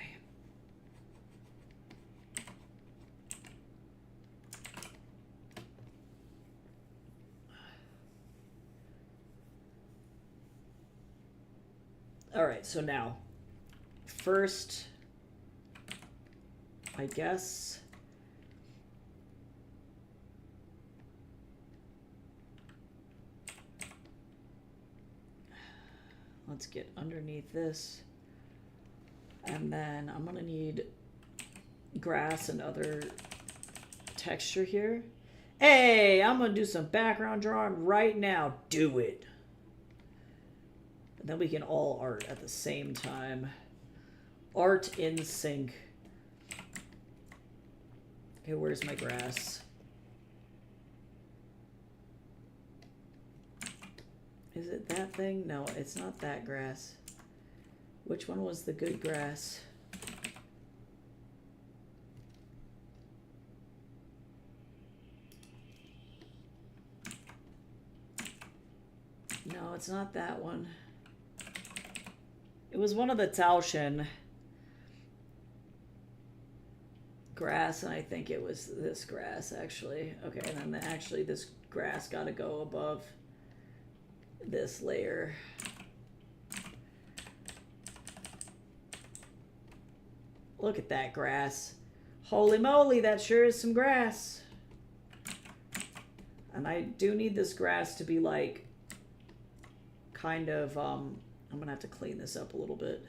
All right, so now, first, I guess, let's get underneath this. And then I'm gonna need grass and other texture here. Hey, I'm gonna do some background drawing right now. Do it. And then we can all art at the same time. Art in sync. Okay, where's my grass? Is it that thing? No, it's not that grass. Which one was the good grass? No, it's not that one. It was one of the Taoshin grass, and I think it was this grass, actually. Okay, and then actually this grass got to go above this layer. Look at that grass. Holy moly, that sure is some grass. And I do need this grass to be like kind of, I'm gonna have to clean this up a little bit.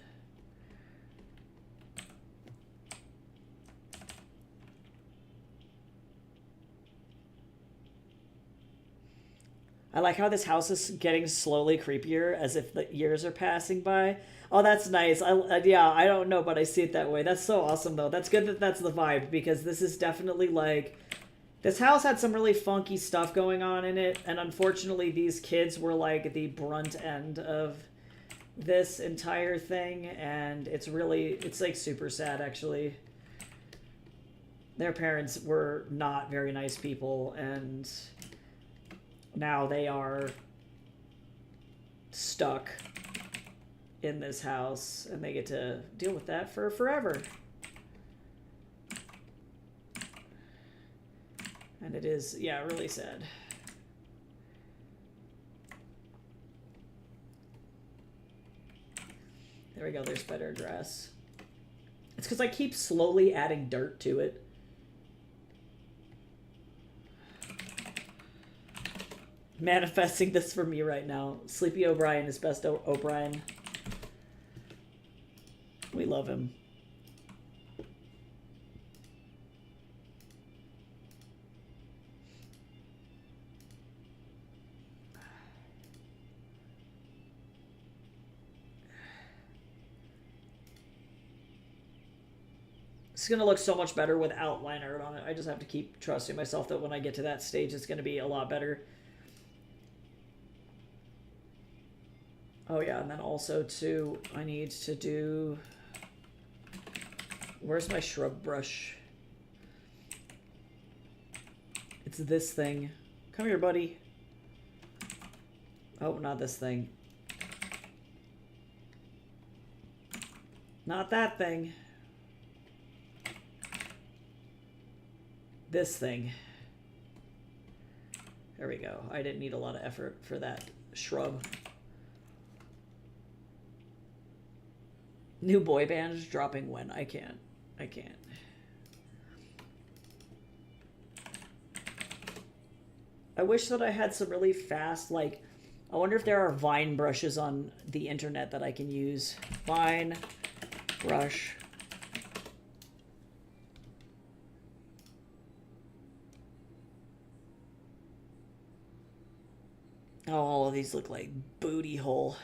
I like how this house is getting slowly creepier as if the years are passing by. Oh, that's nice. Yeah, I don't know, but I see it that way. That's so awesome, though. That's good that that's the vibe, because this is definitely like... This house had some really funky stuff going on in it, and unfortunately these kids were like the brunt end of this entire thing, and it's like super sad, actually. Their parents were not very nice people, and now they are stuck in this house, and they get to deal with that for forever. And it is, yeah, really sad. There we go, there's better grass. It's because I keep slowly adding dirt to it. Manifesting this for me right now. Sleepy O'Brien is best O'Brien. We love him. It's going to look so much better without line art on it. I just have to keep trusting myself that when I get to that stage, it's going to be a lot better. Oh yeah, and then also too, I need to do... Where's my shrub brush? It's this thing. Come here, buddy. Oh, not this thing. Not that thing. This thing. There we go. I didn't need a lot of effort for that shrub. New boy band dropping when? I can't. I can't. I wish that I had some really fast, like, I wonder if there are Vine brushes on the internet that I can use. Vine brush. Oh, all of these look like booty hole.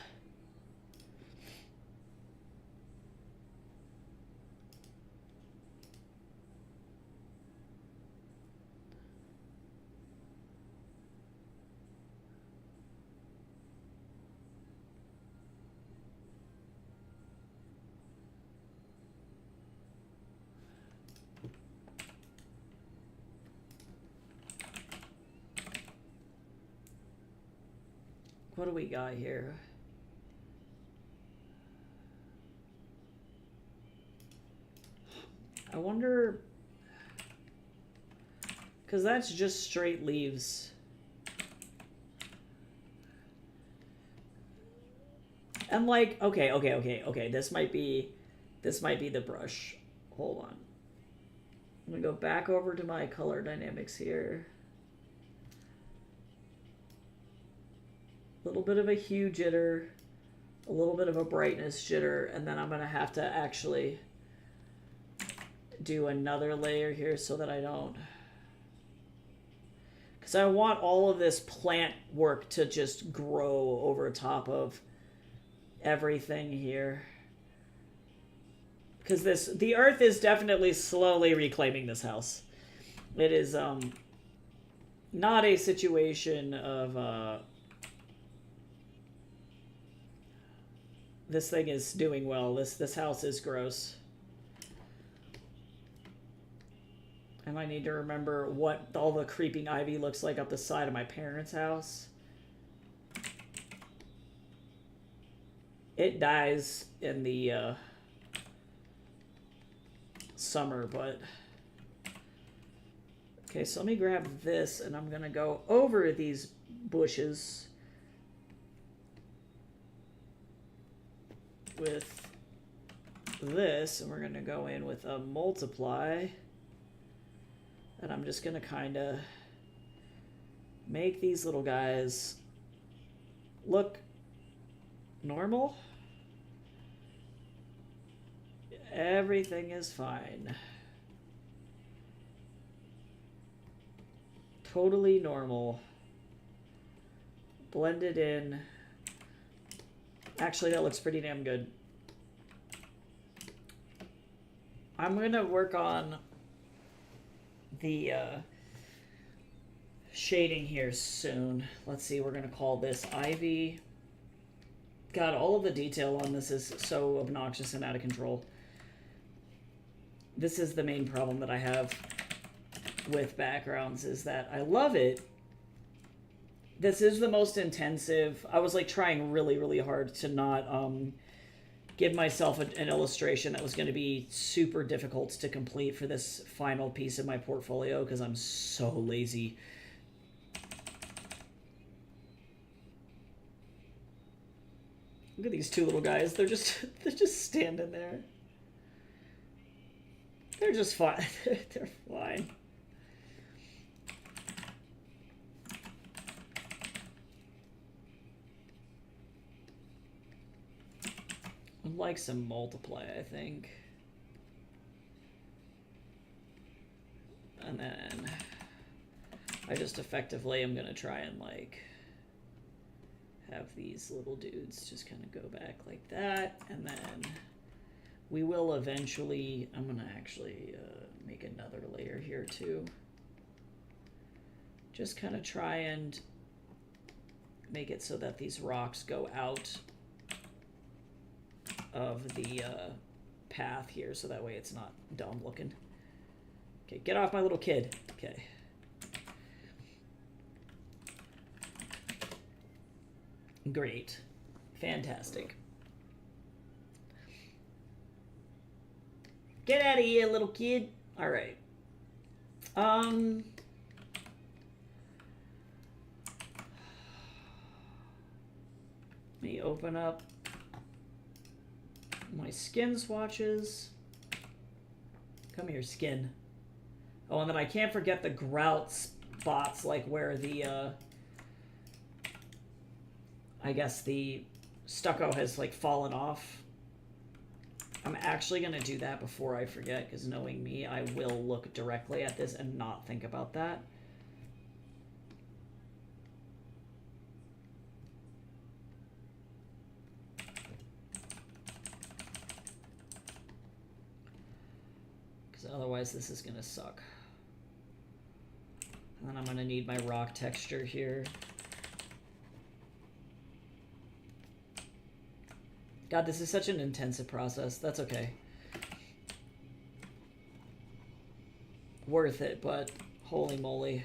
What do we got here? I wonder, because that's just straight leaves. And like, okay. This might be the brush. Hold on. I'm gonna go back over to my color dynamics here. A little bit of a hue jitter, a little bit of a brightness jitter, and then I'm gonna have to actually do another layer here so that I don't, because I want all of this plant work to just grow over top of everything here. Because the earth is definitely slowly reclaiming this house. It is not a situation of this thing is doing well. This house is gross. I might need to remember what all the creeping ivy looks like up the side of my parents' house. It dies in the summer, but... Okay, so let me grab this, and I'm gonna go over these bushes with this, and we're gonna go in with a multiply, and I'm just gonna kind of make these little guys look normal. Everything is fine. Totally normal. Blended in. Actually, that looks pretty damn good. I'm gonna work on the shading here soon. Let's see, we're gonna call this Ivy. God, all of the detail on this is so obnoxious and out of control. This is the main problem that I have with backgrounds, is that I love it. This is the most intensive. I was like trying really, really hard to not give myself an illustration that was going to be super difficult to complete for this final piece of my portfolio, because I'm so lazy. Look at these two little guys. They're just standing there. They're just fine. They're fine. I'd like some multiply, I think. And then I just effectively am going to try and like have these little dudes just kind of go back like that. And then we will eventually, I'm going to actually make another layer here too. Just kind of try and make it so that these rocks go out of the path here, so that way it's not dumb looking. Okay, get off my little kid. Okay. Great. Fantastic. Get out of here, little kid. All right. Let me open up my skin swatches. Come here, skin. Oh, and then I can't forget the grout spots, like where the, I guess the stucco has, like, fallen off. I'm actually going to do that before I forget, because knowing me, I will look directly at this and not think about that. Because otherwise this is going to suck. And then I'm going to need my rock texture here. God, this is such an intensive process. That's okay. Worth it, but holy moly.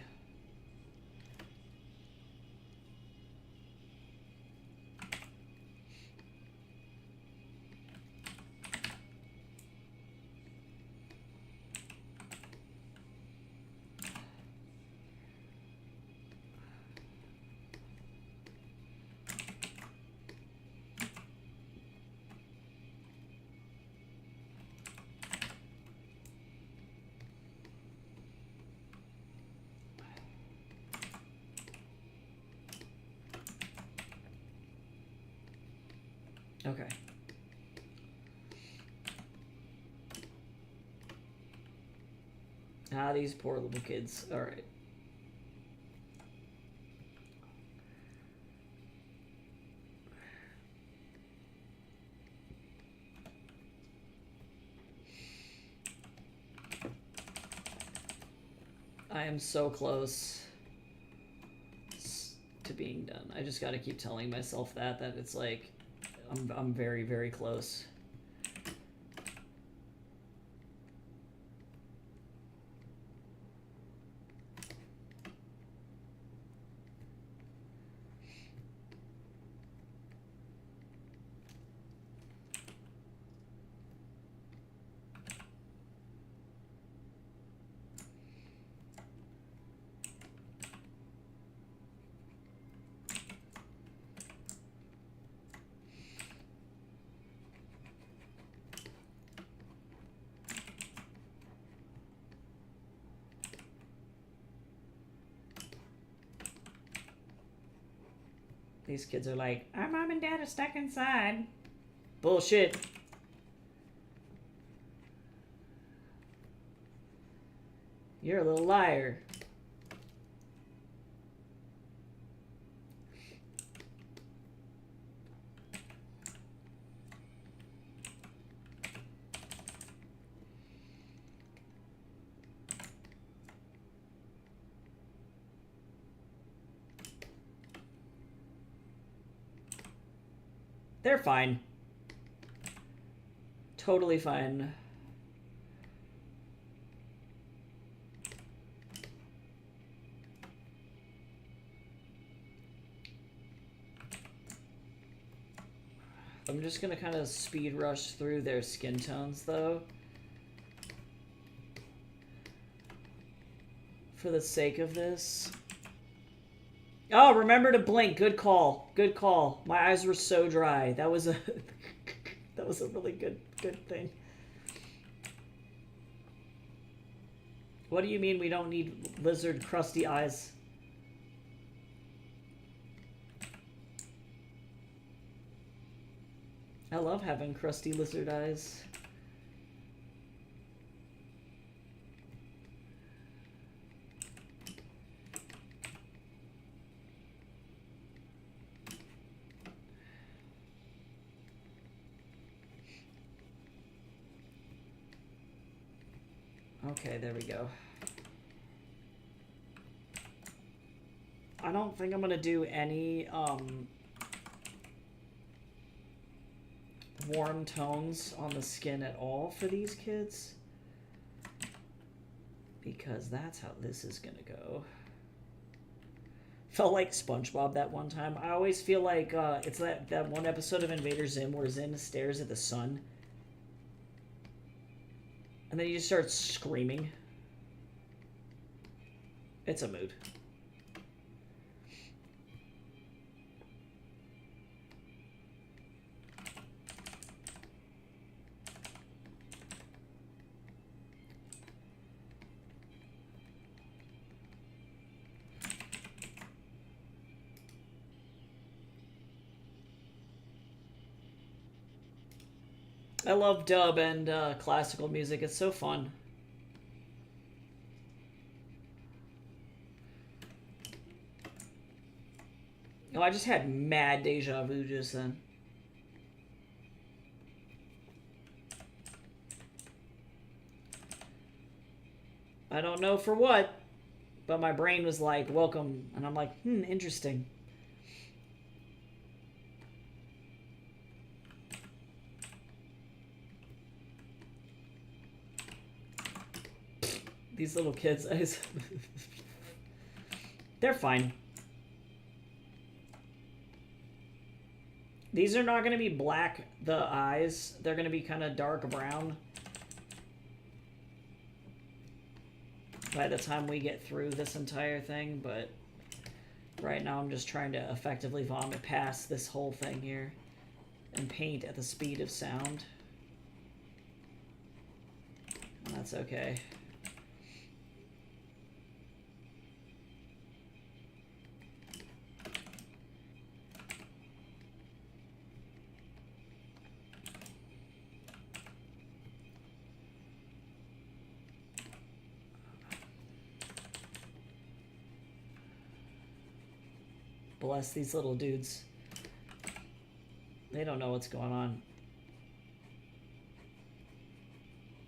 Okay. Ah, these poor little kids. All right. I am so close to being done. I just got to keep telling myself that it's like I'm very, very close. These kids are like, our mom and dad are stuck inside. Bullshit. You're a little liar. They're fine. Totally fine. I'm just gonna kind of speed rush through their skin tones, though. For the sake of this. Oh, remember to blink. Good call. Good call. My eyes were so dry. That was a that was a really good thing. What do you mean we don't need lizard crusty eyes? I love having crusty lizard eyes. Okay, there we go. I don't think I'm gonna do any warm tones on the skin at all for these kids, because that's how this is gonna go. felt like SpongeBob that one time. I always feel like it's that one episode of Invader Zim where Zim stares at the sun. And then he just starts screaming. It's a mood. I love dub and classical music. It's so fun. Oh, I just had mad deja vu just then. I don't know for what, but my brain was like, welcome. And I'm like, interesting. These little kids, they're fine. These are not going to be black, the eyes. They're going to be kind of dark brown by the time we get through this entire thing, but right now I'm just trying to effectively vomit past this whole thing here and paint at the speed of sound. And that's okay. Bless these little dudes. They don't know what's going on.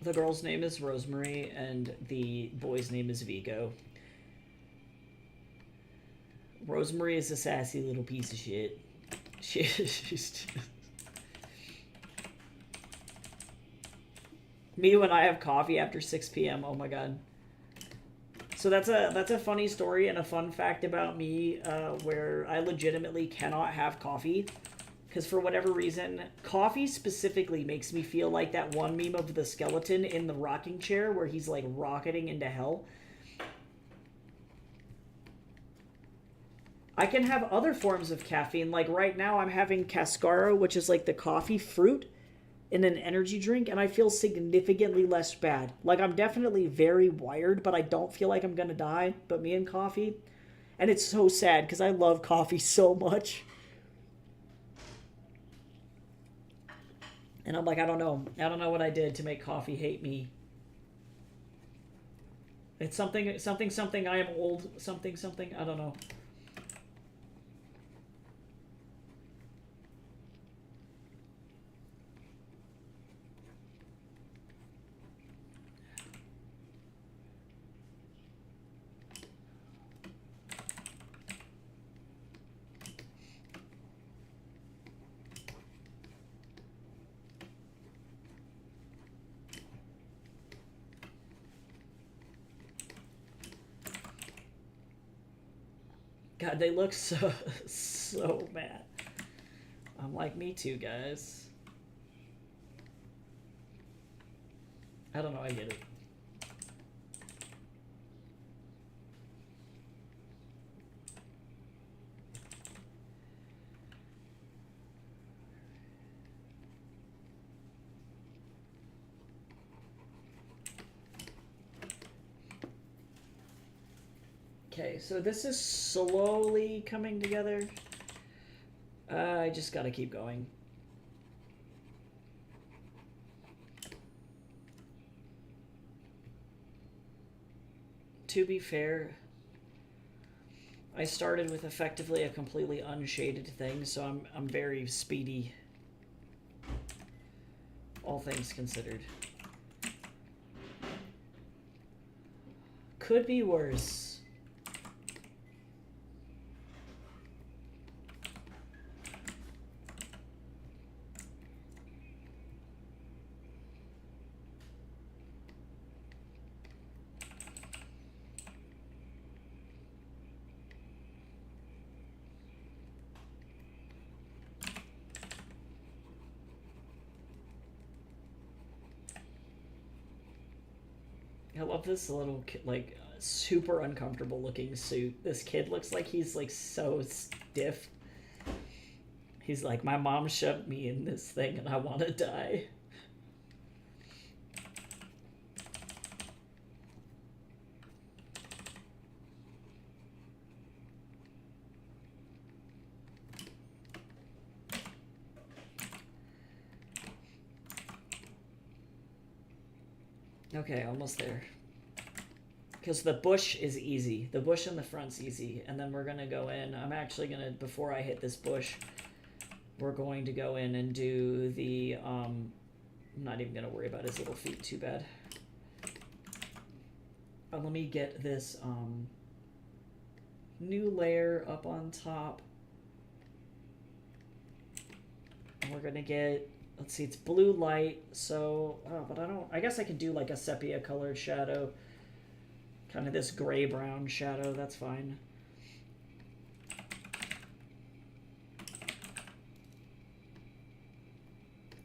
The girl's name is Rosemary, and the boy's name is Vigo. Rosemary is a sassy little piece of shit. She's just... Me when I have coffee after 6 p.m. Oh my god. So that's a funny story and a fun fact about me, where I legitimately cannot have coffee. Because for whatever reason, coffee specifically makes me feel like that one meme of the skeleton in the rocking chair where he's like rocketing into hell. I can have other forms of caffeine. Like right now I'm having Cascara, which is like the coffee fruit in an energy drink, and I feel significantly less bad. Like, I'm definitely very wired, but I don't feel like I'm gonna die. But me and coffee, and it's so sad because I love coffee so much. And I'm like, I don't know what I did to make coffee hate me. It's something, I am old, something, I don't know. God, they look so mad. I'm like, me too, guys. I don't know, I get it. Okay, so this is slowly coming together. I just gotta keep going. To be fair, I started with effectively a completely unshaded thing, so I'm very speedy. All things considered. Could be worse. I love this little kid, like super uncomfortable looking suit. This kid looks like he's like so stiff. He's like, my mom shoved me in this thing and I want to die. Okay, almost there. Because the bush is easy. The bush in the front's easy. And then we're going to go in. I'm actually going to, before I hit this bush, we're going to go in and do the, I'm not even going to worry about his little feet too bad. Let me get this new layer up on top. And we're going to get, let's see, it's blue light. So, oh, but I guess I could do like a sepia colored shadow. Kind of this gray-brown shadow, that's fine.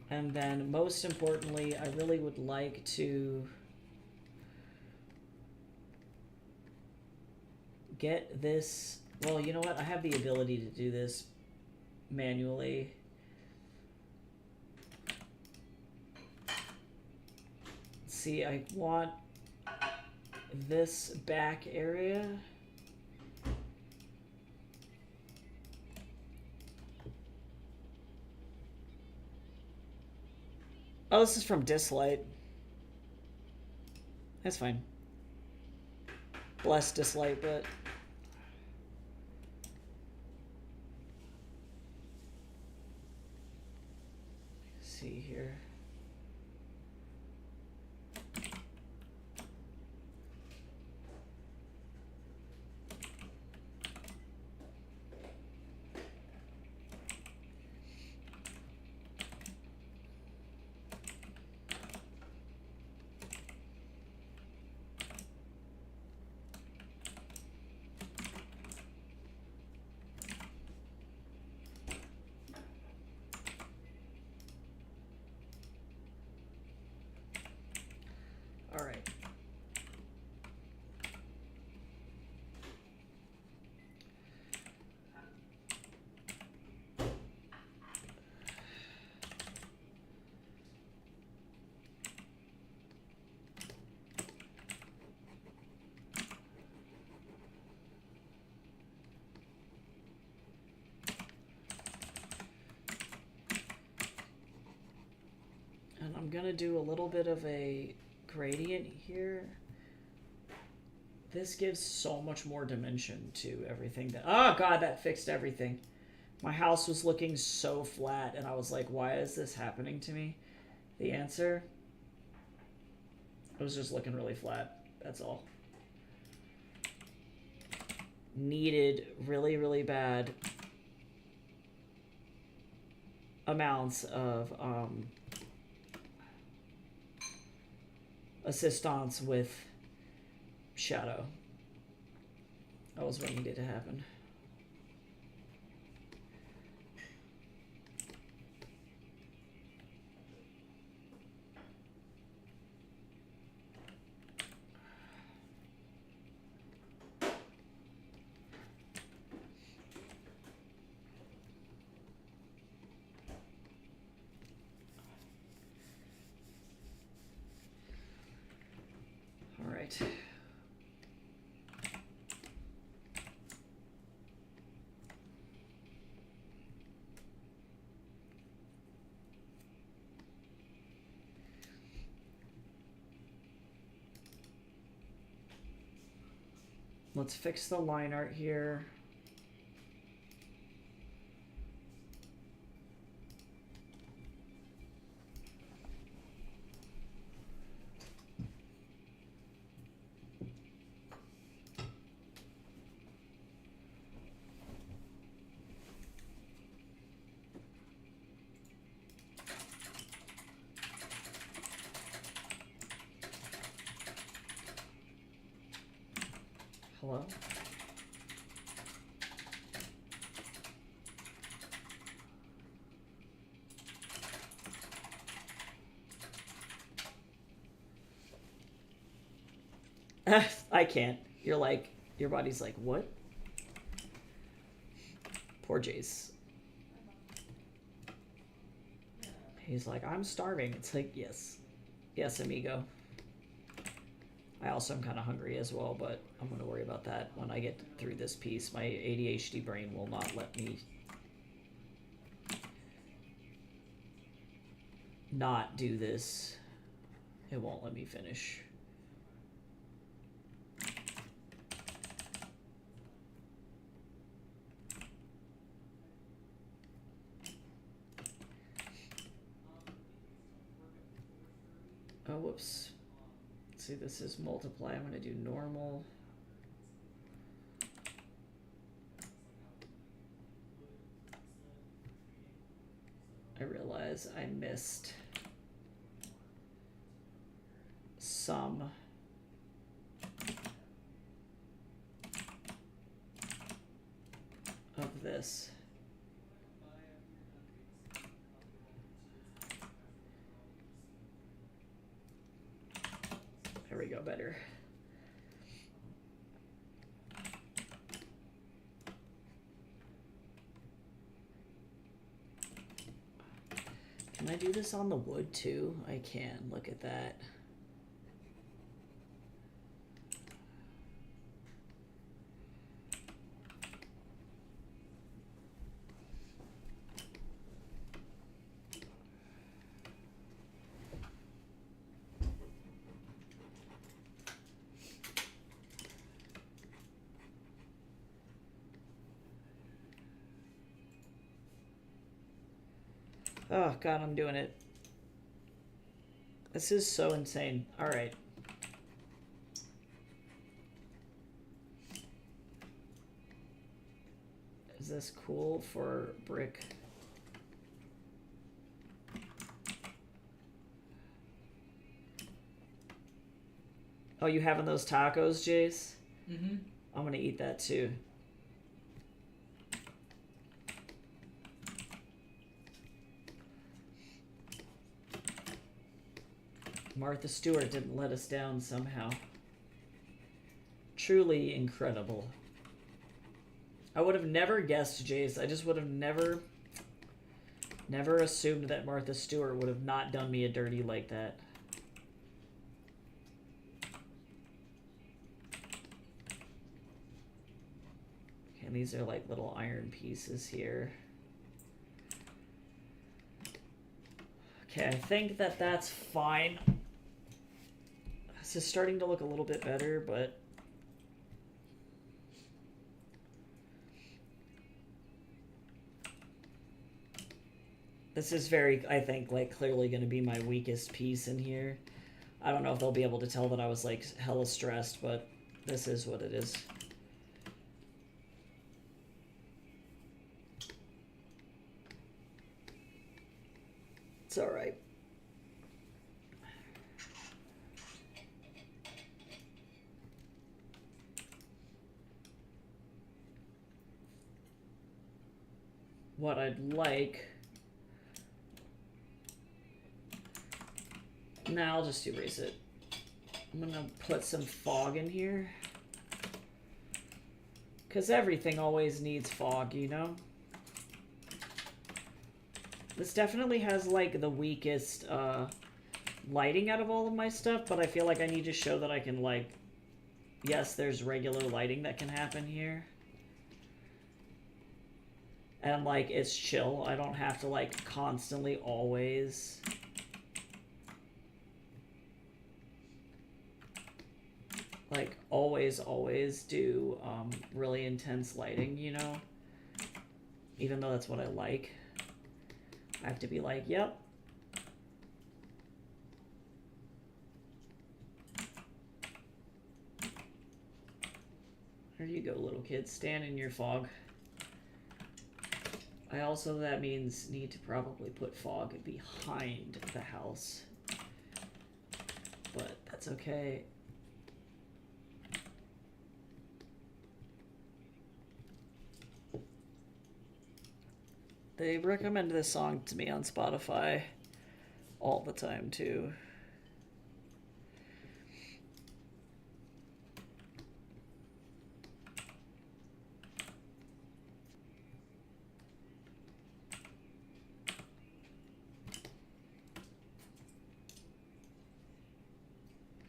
And then, most importantly, I really would like to get this... Well, you know what? I have the ability to do this manually. See, I want this back area. Oh, this is from Dislight. That's fine. Bless Dislight, but... Let's see here. All right. And I'm gonna do a little bit of a gradient here. This gives so much more dimension to everything that... Oh god, that fixed everything. My house was looking so flat and I was like, why is this happening to me? The answer, it was just looking really flat. That's all. Needed really, really bad amounts of assistance with shadow. That was what needed to happen. All right. Let's fix the line art here. Hello? I can't. You're like, your body's like, what? Poor Jace. He's like, I'm starving. It's like, yes. Yes, amigo. I also am kind of hungry as well, but I'm going to worry about that when I get through this piece. My ADHD brain will not let me not do this. It won't let me finish. Oh, whoops. Let's see, this is multiply. I'm going to do normal. I realize I missed some of this. There we go, better. Can I do this on the wood too? I can. Look at that. Oh, God, I'm doing it. This is so insane. All right. Is this cool for brick? Oh, you having those tacos, Jace? Mm-hmm. I'm gonna eat that too. Martha Stewart didn't let us down somehow. Truly incredible. I would have never guessed, Jace. I just would have never assumed that Martha Stewart would have not done me a dirty like that. Okay, and these are like little iron pieces here. Okay, I think that that's fine. This is starting to look a little bit better, but this is very, I think, like clearly going to be my weakest piece in here. I don't know if they'll be able to tell that I was like hella stressed, but this is what it is. It's all right. What I'd like... Nah, I'll just erase it. I'm gonna put some fog in here. Because everything always needs fog, you know? This definitely has, like, the weakest lighting out of all of my stuff, but I feel like I need to show that I can, like... Yes, there's regular lighting that can happen here. And, like, it's chill. I don't have to, like, constantly always... Like, always do really intense lighting, you know? Even though that's what I like. I have to be like, yep. There you go, little kid. Stand in your fog. I also, that means, need to probably put fog behind the house. But that's okay. They recommend this song to me on Spotify all the time, too.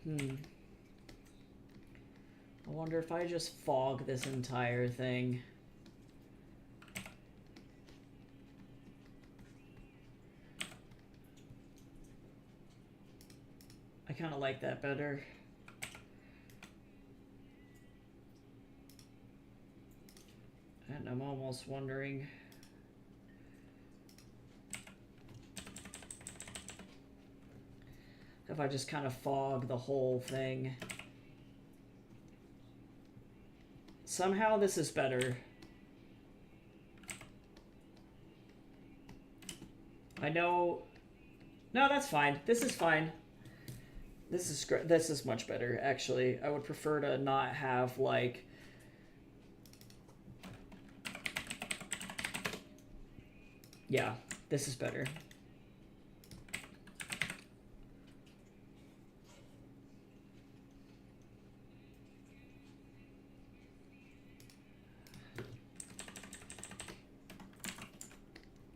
I wonder if I just fog this entire thing. I kind of like that better. And I'm almost wondering... if I just kind of fog the whole thing. Somehow this is better. I know... no, that's fine. This is fine. This is great. This is much better, actually. I would prefer to not have, like... yeah, this is better.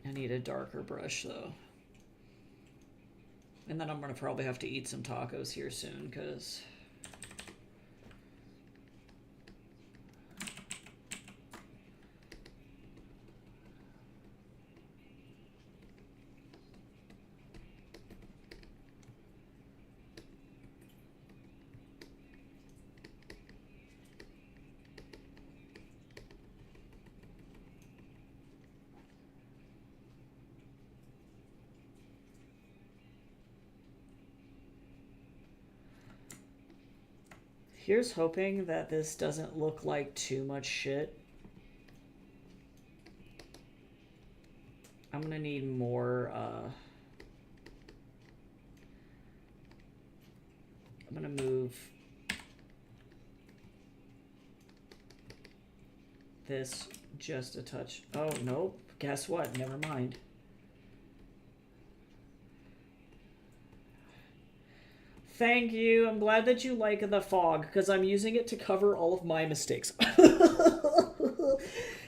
I need a darker brush, though. And then I'm going to probably have to eat some tacos here soon, because... here's hoping that this doesn't look like too much shit. I'm gonna need more, I'm gonna move this just a touch. Oh, nope. Guess what? Never mind. Thank you. I'm glad that you like the fog, because I'm using it to cover all of my mistakes.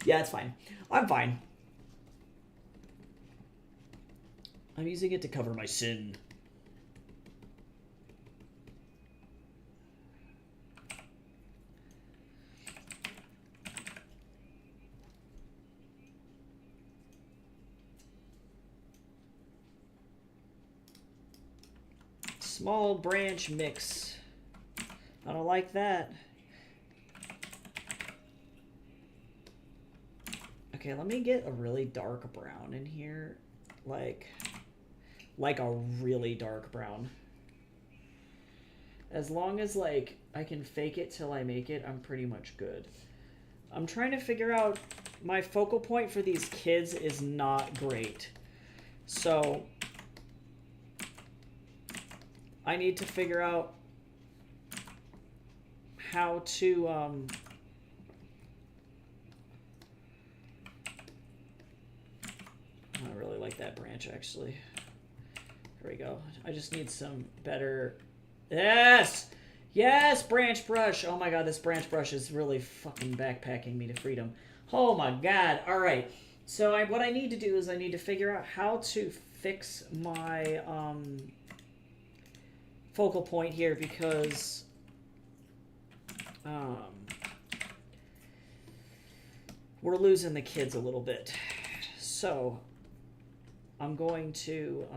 Yeah, it's fine. I'm fine. I'm using it to cover my sin. Small branch mix. I don't like that. Okay, let me get a really dark brown in here. Like a really dark brown. As long as, like, I can fake it till I make it, I'm pretty much good. I'm trying to figure out... my focal point for these kids is not great. So... I need to figure out how to, I really like that branch, actually. There we go. I just need some better... yes! Yes, branch brush! Oh my god, this branch brush is really fucking backpacking me to freedom. Oh my god. Alright. So what I need to do is I need to figure out how to fix my, focal point here, because we're losing the kids a little bit. So I'm going to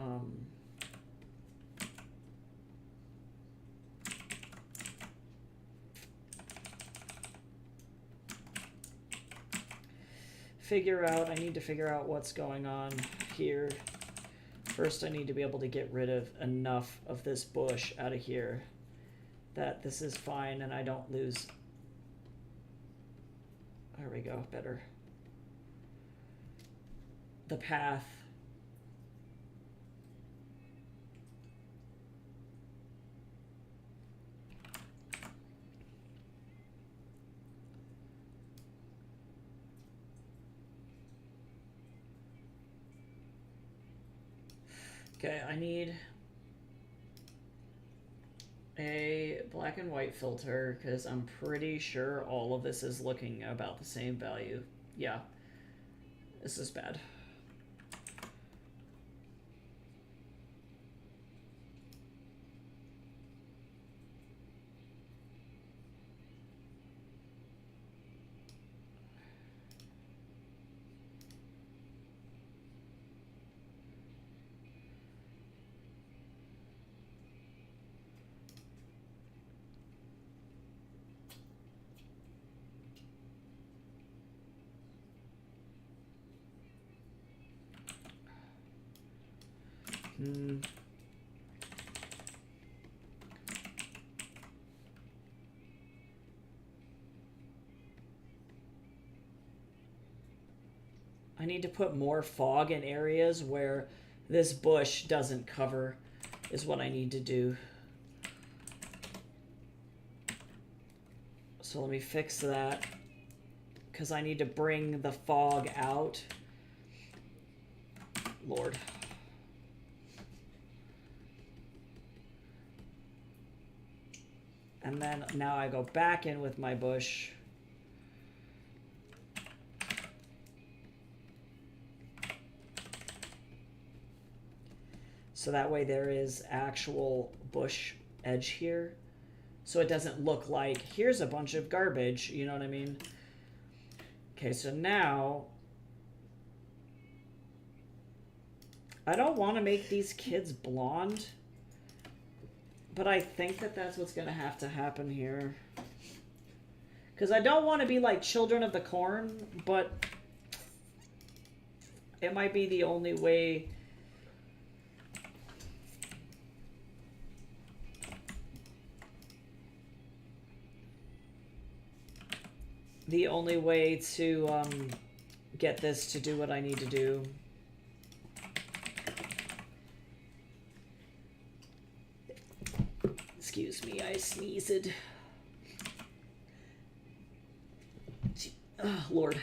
I need to figure out what's going on here. First, I need to be able to get rid of enough of this bush out of here that this is fine and I don't lose. There we go, better. The path. Okay, I need a black and white filter because I'm pretty sure all of this is looking about the same value. Yeah, this is bad. I need to put more fog in areas where this bush doesn't cover, is what I need to do. So let me fix that, because I need to bring the fog out. Lord. And then now I go back in with my bush. So that way there is actual bush edge here. So it doesn't look like, here's a bunch of garbage, you know what I mean? Okay, so now, I don't want to make these kids blonde, but I think that that's what's going to happen here. Because I don't want to be like Children of the Corn, but it might be the only way. The only way to get this to do what I need to do. Excuse me, I sneezed. Oh, Lord.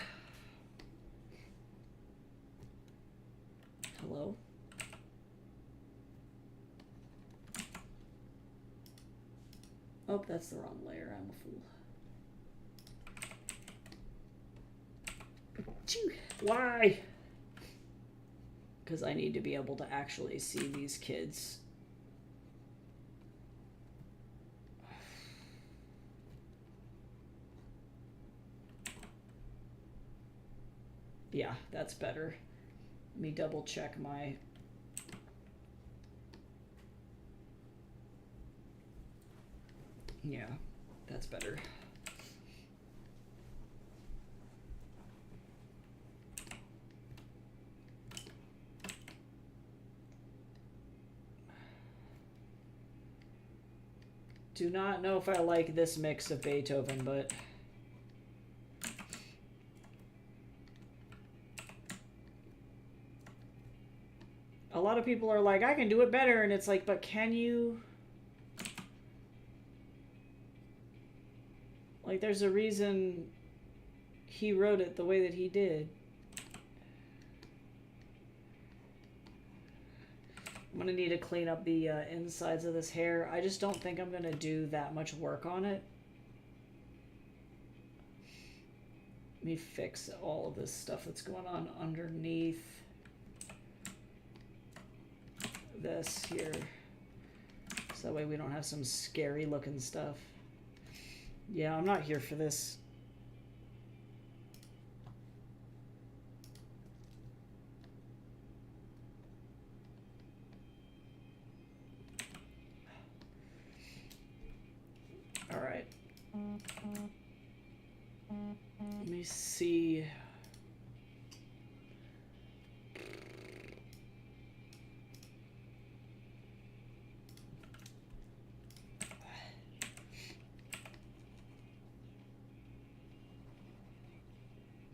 Hello? Oh, that's the wrong layer. I'm a fool. Why? Because I need to be able to actually see these kids. Yeah, that's better. Let me double check my... Yeah, that's better. Do not know if I like this mix of Beethoven, but... A lot of people are like, I can do it better, and it's like, but can you? Like, there's a reason he wrote it the way that he did. I'm gonna need to clean up the insides of this hair. I just don't think I'm gonna do that much work on it. Let me fix all of this stuff that's going on underneath this here. So that way we don't have some scary looking stuff. Yeah, I'm not here for this. All right. Let me see.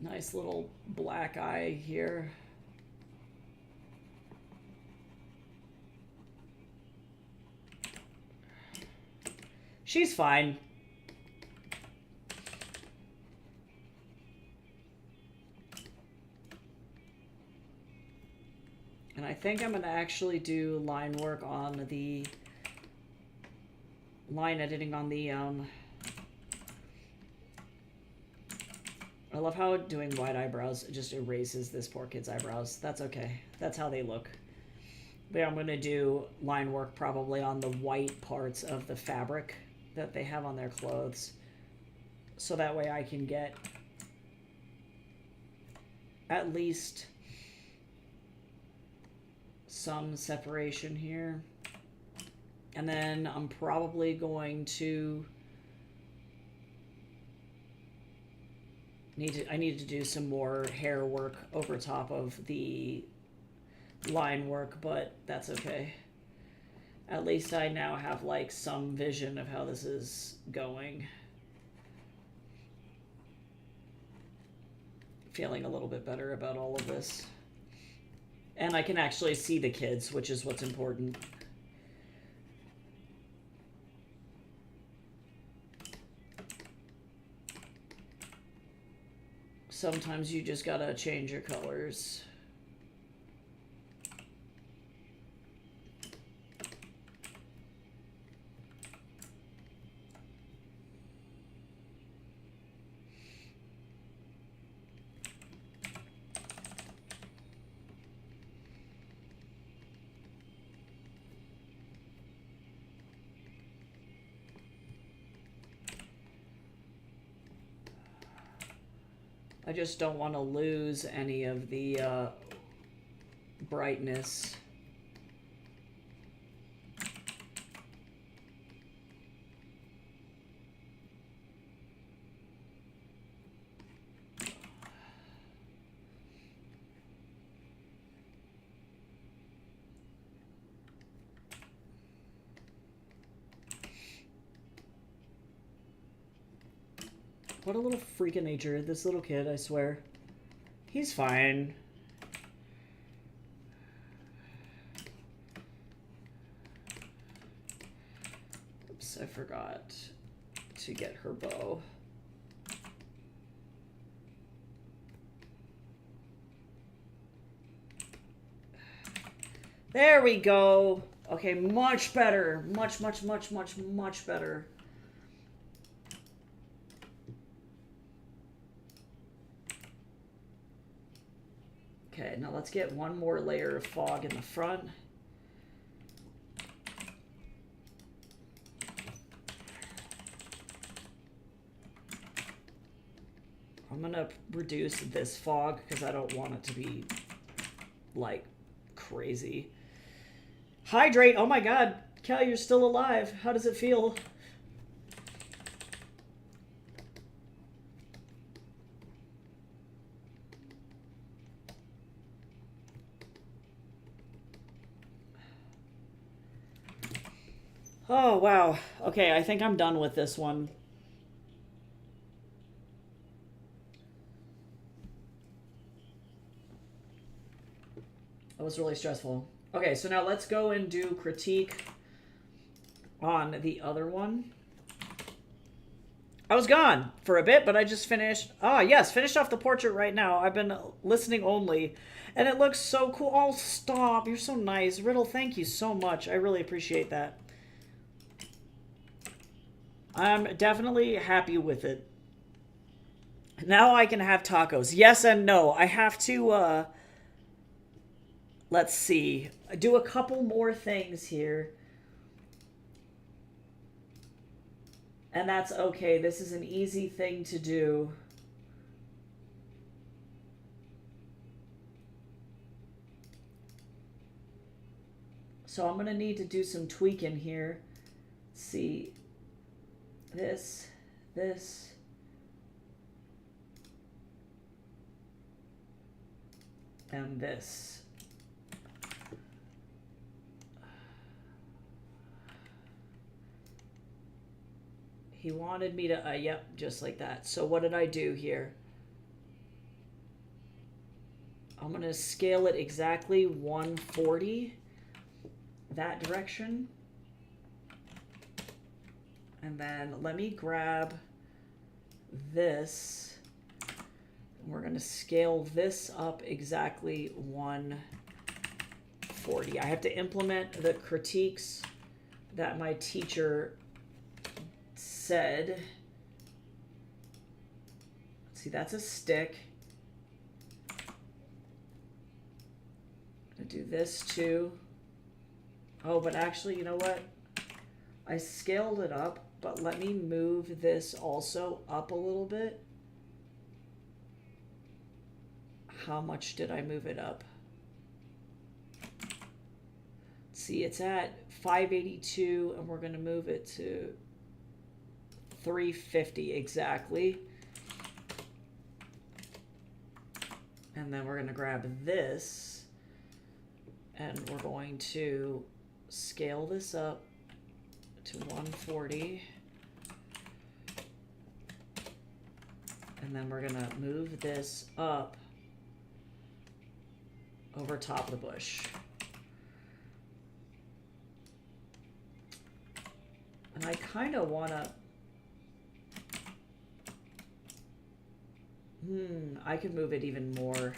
Nice little black eye here. She's fine. And I think I'm going to actually do line work on the line editing on the I love how doing wide eyebrows just erases this poor kid's eyebrows. That's okay. That's how they look. But yeah, I'm going to do line work probably on the white parts of the fabric that they have on their clothes. So that way I can get at least some separation here. And then I'm probably going to I need to do some more hair work over top of the line work, but that's okay. At least I now have like some vision of how this is going. Feeling a little bit better about all of this. And I can actually see the kids, which is what's important. Sometimes you just gotta change your colors. I just don't want to lose any of the brightness. What a little freak of nature, this little kid, I swear. He's fine. Oops, I forgot to get her bow. There we go. Okay, much better. Much better. Okay, now let's get one more layer of fog in the front. I'm gonna reduce this fog because I don't want it to be like crazy. Hydrate! Oh my god, Cal, you're still alive. How does it feel? Oh, wow. Okay, I think I'm done with this one. That was really stressful. Okay, so now let's go and do critique on the other one. I was gone for a bit, but I just finished. Ah, yes, finished off the portrait right now. I've been listening only, and it looks so cool. Oh, stop. You're so nice. Riddle, thank you so much. I really appreciate that. I'm definitely happy with it. Now I can have tacos. Yes and no. I have to, let's see. Do a couple more things here. And that's okay. This is an easy thing to do. So I'm going to need to do some tweaking here. Let's see. This. And this. He wanted me to, yep, just like that. So what did I do here? I'm going to scale it exactly 140, that direction. And then let me grab this. We're going to scale this up exactly 140. I have to implement the critiques that my teacher said. See, that's a stick. I'm going to do this too. Oh, but actually, you know what? I scaled it up, but let me move this also up a little bit. How much did I move it up? See, it's at 582, and we're going to move it to 350 exactly. And then we're going to grab this. And we're going to scale this up to 140. And then we're gonna move this up over top of the bush. And I kind of wanna, I could move it even more.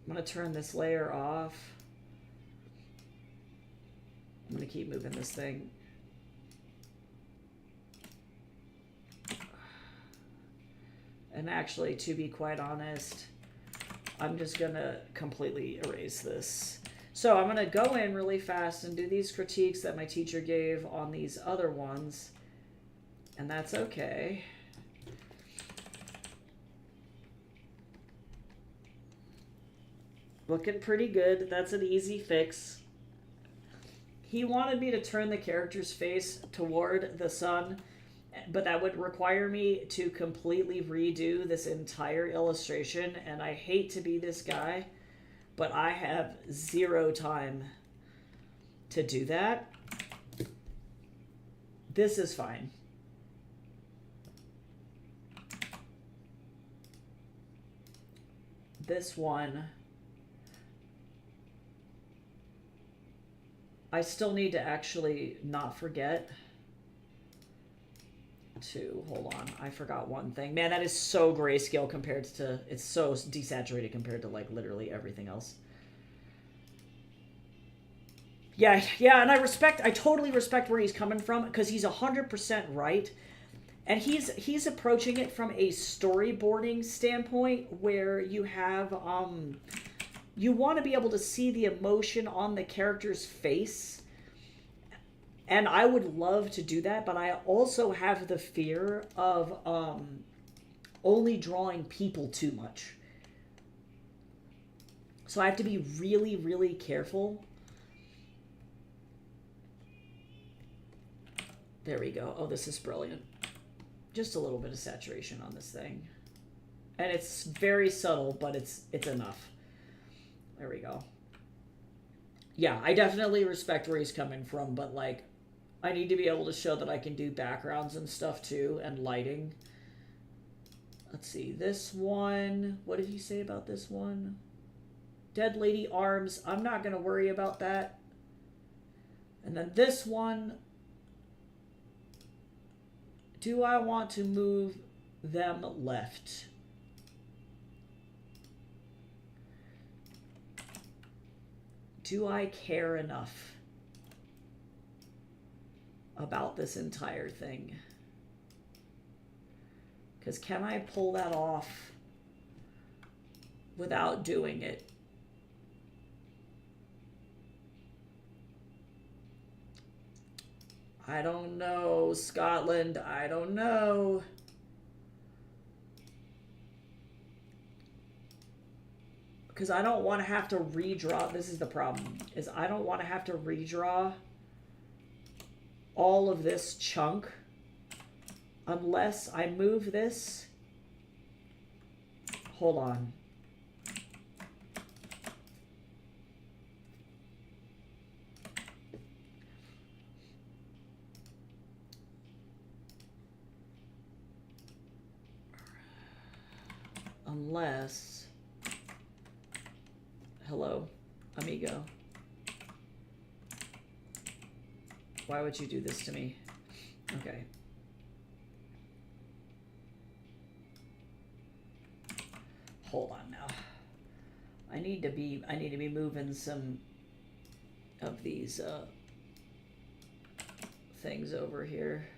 I'm gonna turn this layer off. I'm gonna keep moving this thing. And actually, to be quite honest, I'm just gonna completely erase this. So I'm gonna go in really fast and do these critiques that my teacher gave on these other ones. And that's okay. Looking pretty good. That's an easy fix. He wanted me to turn the character's face toward the sun, but that would require me to completely redo this entire illustration, and I hate to be this guy, but I have zero time to do that. This is fine. This one, I still need to actually not forget to, hold on, I forgot one thing. Man, that is so grayscale compared to, it's so desaturated compared to like literally everything else. Yeah, and I totally respect where he's coming from, because he's 100% right. And he's approaching it from a storyboarding standpoint where you have, you want to be able to see the emotion on the character's face. And I would love to do that, but I also have the fear of only drawing people too much. So I have to be really, really careful. There we go. Oh, this is brilliant. Just a little bit of saturation on this thing. And it's very subtle, but it's enough. There we go. Yeah, I definitely respect where he's coming from, but like, I need to be able to show that I can do backgrounds and stuff too, and lighting. Let's see, this one, what did he say about this one? Dead lady arms, I'm not going to worry about that. And then this one, do I want to move them left? Do I care enough about this entire thing? Because can I pull that off without doing it? I don't know, Scotland. I don't know. Because I don't want to have to redraw. This is the problem, is I don't want to have to redraw all of this chunk unless I move this. Hold on. Unless, hello, amigo. Why would you do this to me? Okay. Hold on now. I need to be moving some of these things over here.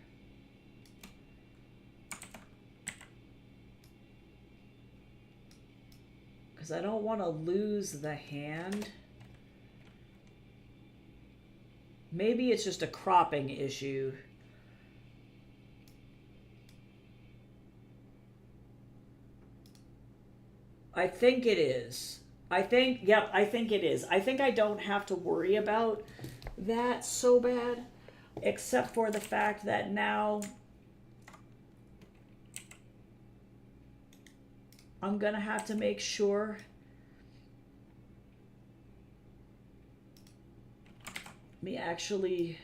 Because I don't want to lose the hand. Maybe it's just a cropping issue. I think it is. I think it is. I think I don't have to worry about that so bad, except for the fact that now I'm gonna have to make sure Let me actually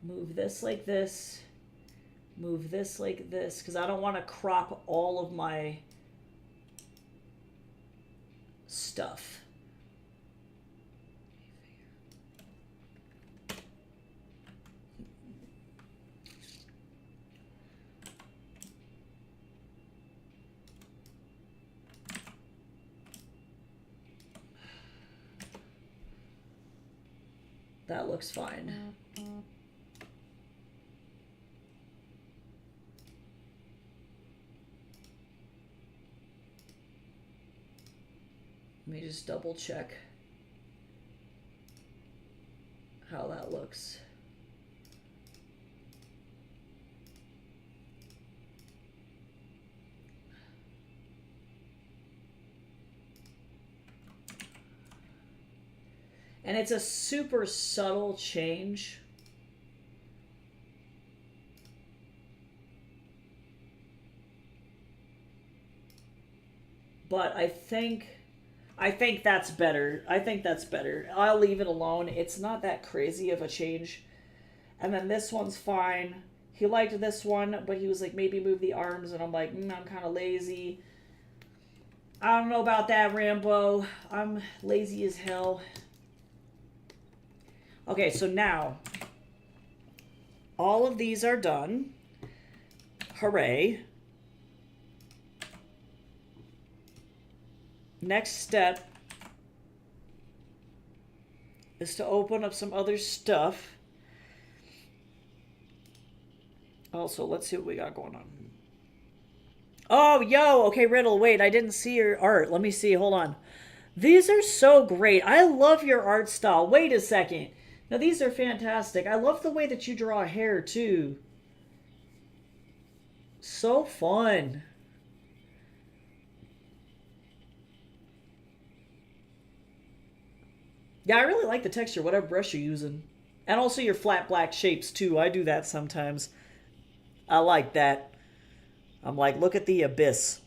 move this like this, move this like this, because I don't want to crop all of my stuff. That looks fine. Let me just double check how that looks. And it's a super subtle change. But I think that's better. I think that's better. I'll leave it alone. It's not that crazy of a change. And then this one's fine. He liked this one, but he was like, maybe move the arms. And I'm like, I'm kind of lazy. I don't know about that, Rambo. I'm lazy as hell. Okay, so now all of these are done. Hooray. Next step is to open up some other stuff. Also, let's see what we got going on. Oh, yo, okay, Riddle, wait, I didn't see your art. Let me see, hold on. These are so great. I love your art style. Wait a second. Now, these are fantastic. I love the way that you draw hair, too. So fun. Yeah, I really like the texture, whatever brush you're using. And also your flat black shapes, too. I do that sometimes. I like that. I'm like, look at the abyss.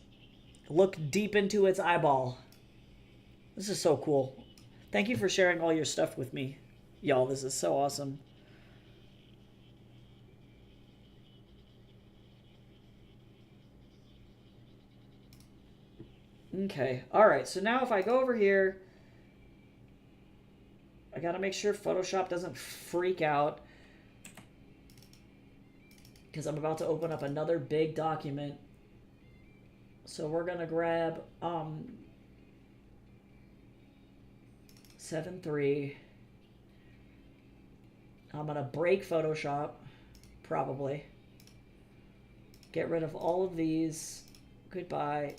Look deep into its eyeball. This is so cool. Thank you for sharing all your stuff with me. Y'all, this is so awesome. Okay, alright, so now if I go over here, I gotta make sure Photoshop doesn't freak out, because I'm about to open up another big document. So we're gonna grab 7.3. I'm gonna break Photoshop, probably. Get rid of all of these. Goodbye.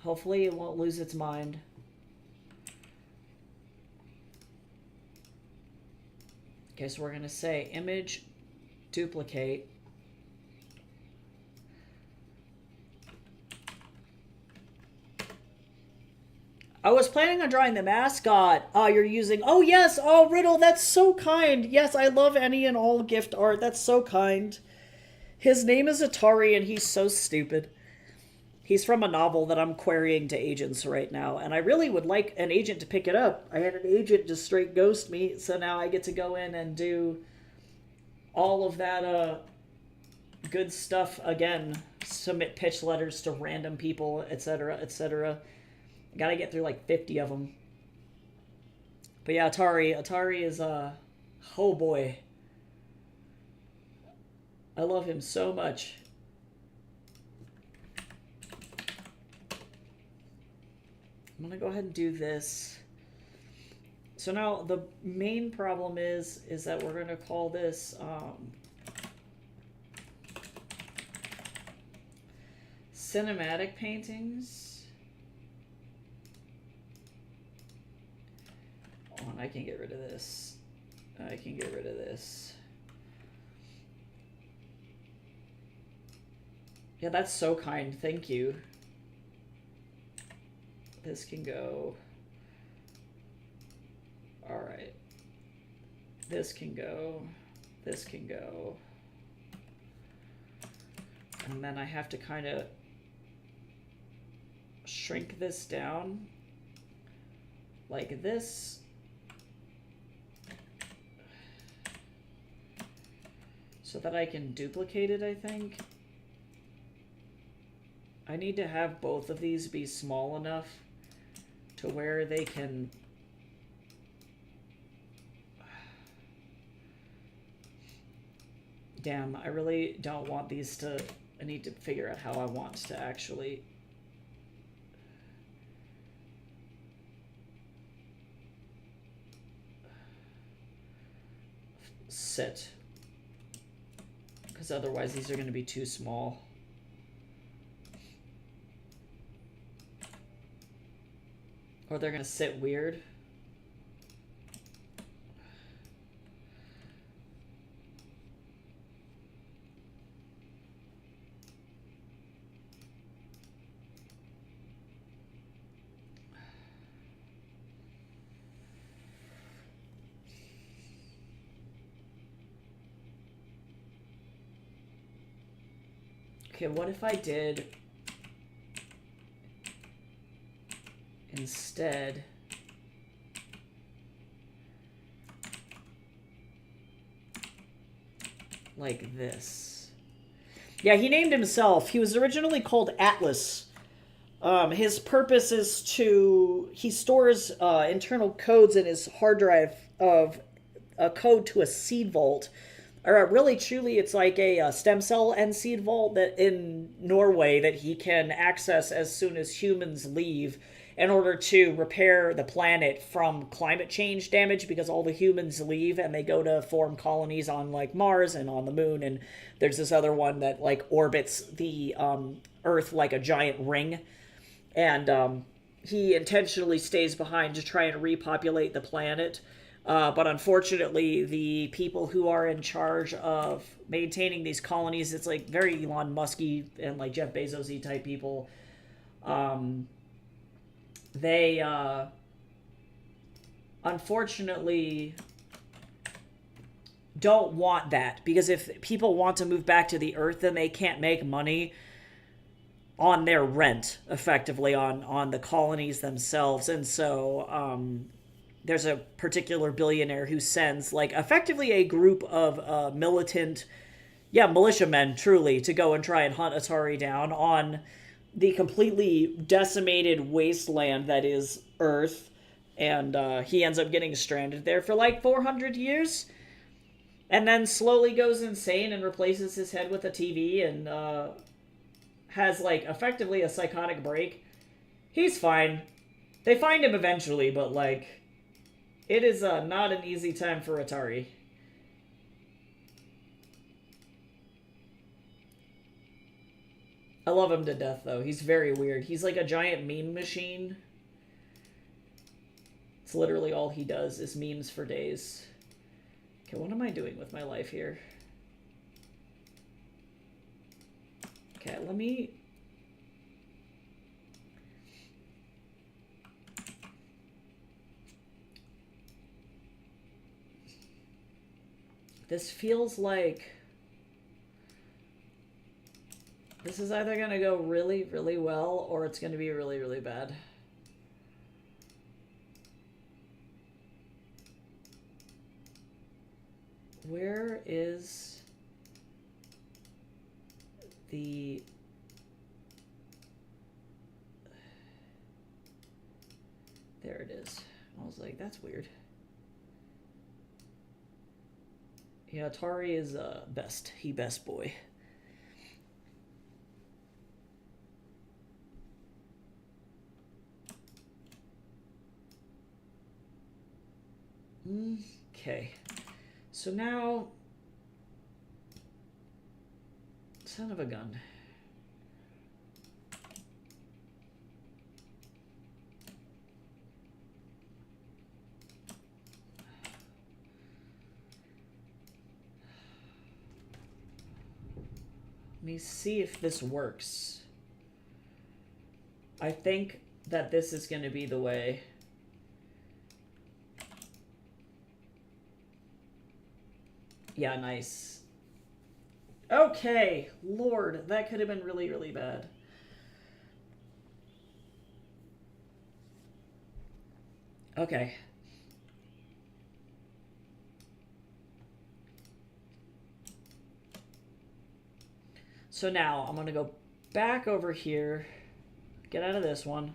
Hopefully it won't lose its mind. Okay, so we're gonna say image, duplicate. I was planning on drawing the mascot. You're using... Oh, yes. Oh, Riddle, that's so kind. Yes, I love any and all gift art. That's so kind. His name is Atari, and he's so stupid. He's from a novel that I'm querying to agents right now, and I really would like an agent to pick it up. I had an agent just straight ghost me, so now I get to go in and do all of that good stuff again. Submit pitch letters to random people, etc., etc. Gotta get through like 50 of them. But yeah, Atari is oh boy. I love him so much. I'm gonna go ahead and do this. So now the main problem is that we're gonna call this cinematic paintings. I can get rid of this. I can get rid of this. Yeah, that's so kind. Thank you. This can go. All right. This can go. This can go. And then I have to kind of shrink this down like this. so that I can duplicate it, I think. I need to have both of these be small enough to where they can... Damn, I really don't want these to... I need to figure out how I want to actually... sit. Because otherwise these are going to be too small. Or they're going to sit weird. Okay, what if I did instead like this? Yeah, he named himself. He was originally called Atlas. His purpose is to... He stores internal codes in his hard drive of a code to a seed vault. Or really, truly, it's like a stem cell and seed vault that in Norway that he can access as soon as humans leave in order to repair the planet from climate change damage, because all the humans leave and they go to form colonies on like Mars and on the moon, and there's this other one that like orbits the Earth like a giant ring, and he intentionally stays behind to try and repopulate the planet. But unfortunately, the people who are in charge of maintaining these colonies, it's like very Elon Musky and like Jeff Bezos-y type people. They unfortunately don't want that, because if people want to move back to the Earth, then they can't make money on their rent, effectively, on the colonies themselves. And so there's a particular billionaire who sends like effectively a group of militant, militiamen, truly, to go and try and hunt Atari down on the completely decimated wasteland that is Earth. And he ends up getting stranded there for like 400 years, and then slowly goes insane and replaces his head with a TV and has like effectively a psychotic break. He's fine. They find him eventually, but like it is not an easy time for Atari. I love him to death, though. He's very weird. He's like a giant meme machine. It's literally all he does is memes for days. Okay, what am I doing with my life here? Okay, let me... This feels like... This is either going to go really, really well, or it's going to be really, really bad. Where is the... There it is. I was like, that's weird. Yeah, Atari is best. He best boy. Okay. So now... Son of a gun. Let me see if this works. I think that this is going to be the way. Yeah, nice. Okay, Lord, that could have been really, really bad. Okay. So now I'm going to go back over here, get out of this one.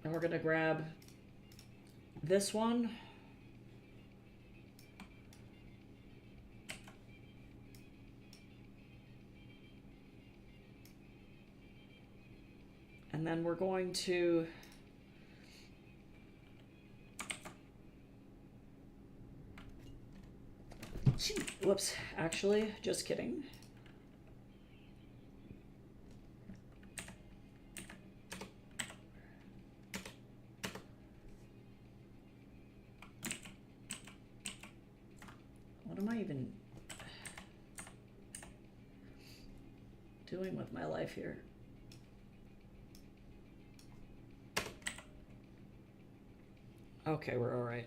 And we're going to grab this one. And then we're going to whoops, actually, just kidding. What am I even doing with my life here? Okay, we're all right.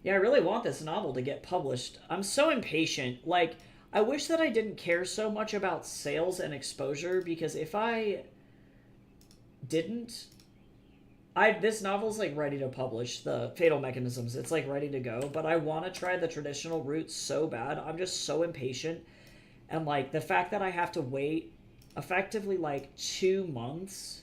Yeah, I really want this novel to get published. I'm so impatient. Like, I wish that I didn't care so much about sales and exposure, because if I didn't, this novel's like ready to publish, the Fatal Mechanisms. It's like ready to go, but I want to try the traditional route so bad. I'm just so impatient. And like the fact that I have to wait effectively like 2 months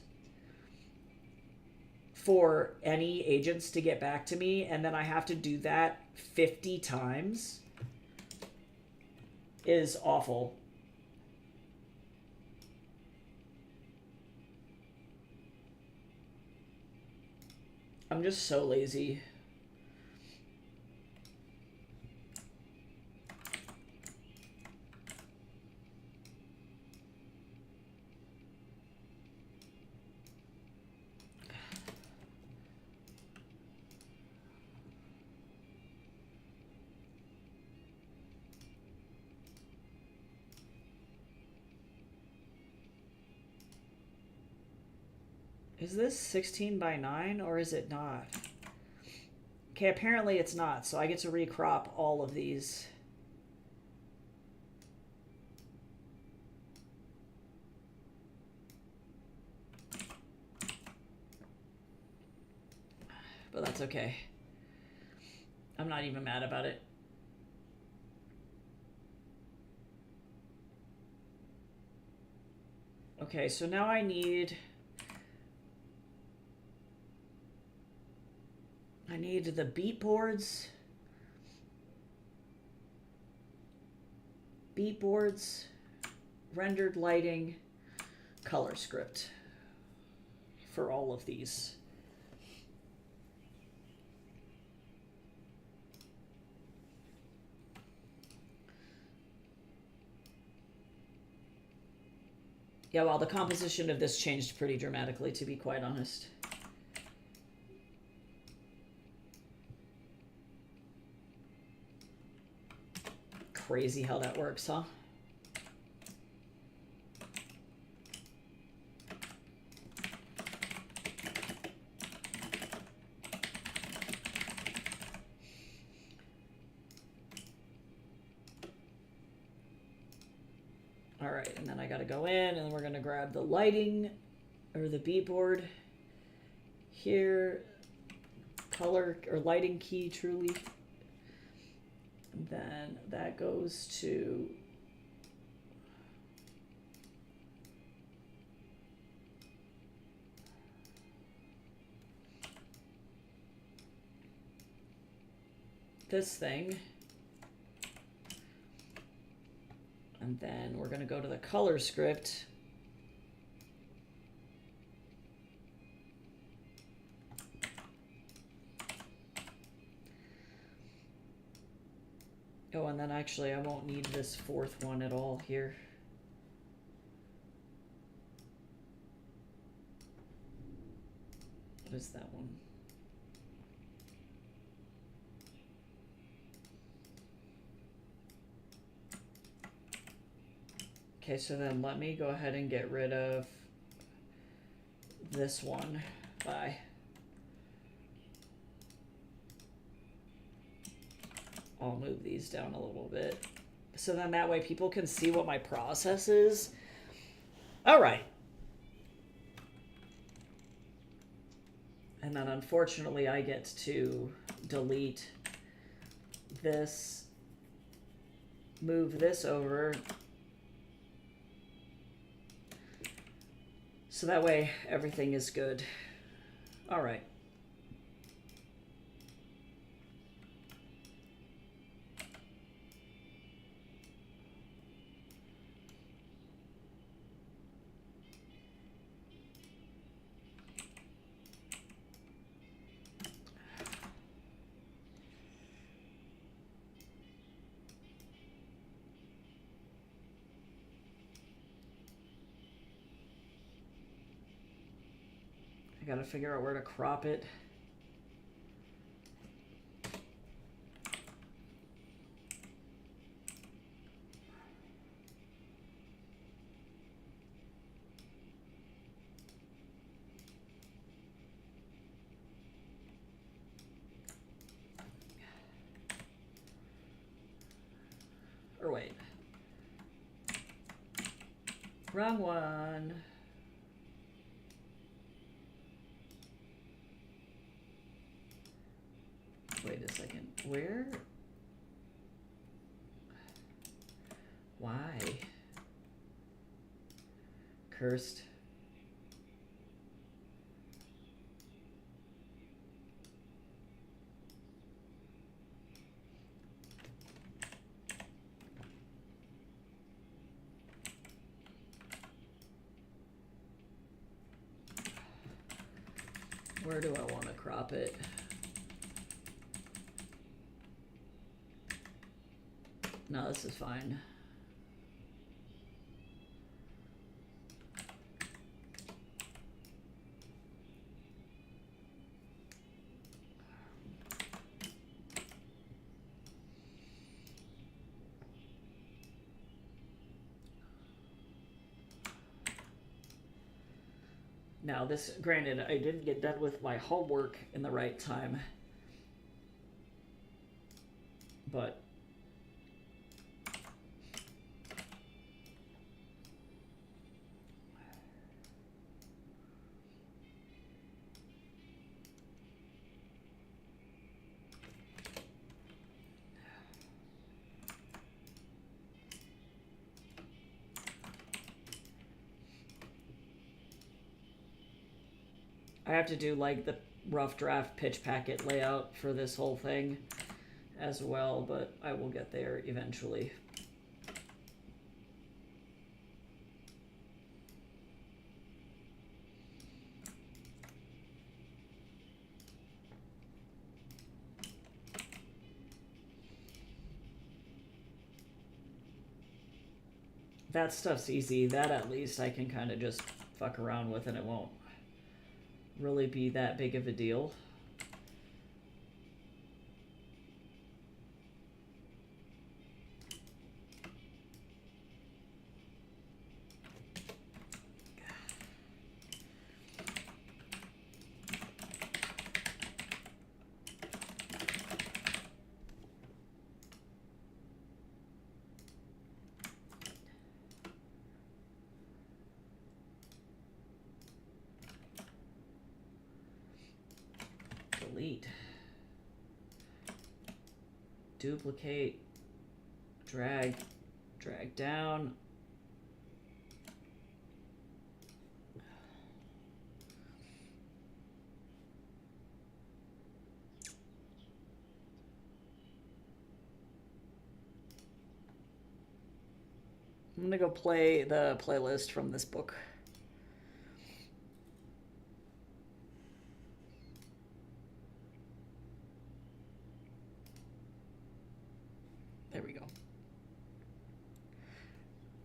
for any agents to get back to me, and then I have to do that 50 times is awful. I'm just so lazy. Is this 16 by 9 or is it not? Okay, apparently it's not, so I get to recrop all of these. But that's okay. I'm not even mad about it. Okay, so now I need the beat boards. Beat boards, rendered lighting, color script for all of these. Yeah, well, the composition of this changed pretty dramatically, to be quite honest. Crazy how that works, huh? All right, and then I gotta go in and we're gonna grab the lighting or the beat board here, color or lighting key truly. And then that goes to this thing. And then we're going to go to the color script. Oh, and then actually I won't need this fourth one at all here. What is that one? Okay, so then let me go ahead and get rid of this one. Bye. I'll move these down a little bit. So then that way people can see what my process is. All right. And then unfortunately I get to delete this, move this over, so that way everything is good. All right. I gotta figure out where to crop it. Or wait. Wrong one. Wait a second. Where? Why? Cursed. Where do I want to crop it? No, this is fine. Now this, granted, I didn't get done with my homework in the right time, but I have to do like the rough draft pitch packet layout for this whole thing as well, but I will get there eventually. That stuff's easy. That at least I can kind of just fuck around with and it won't really be that big of a deal. Delete, duplicate, drag down. I'm gonna go play the playlist from this book. There we go.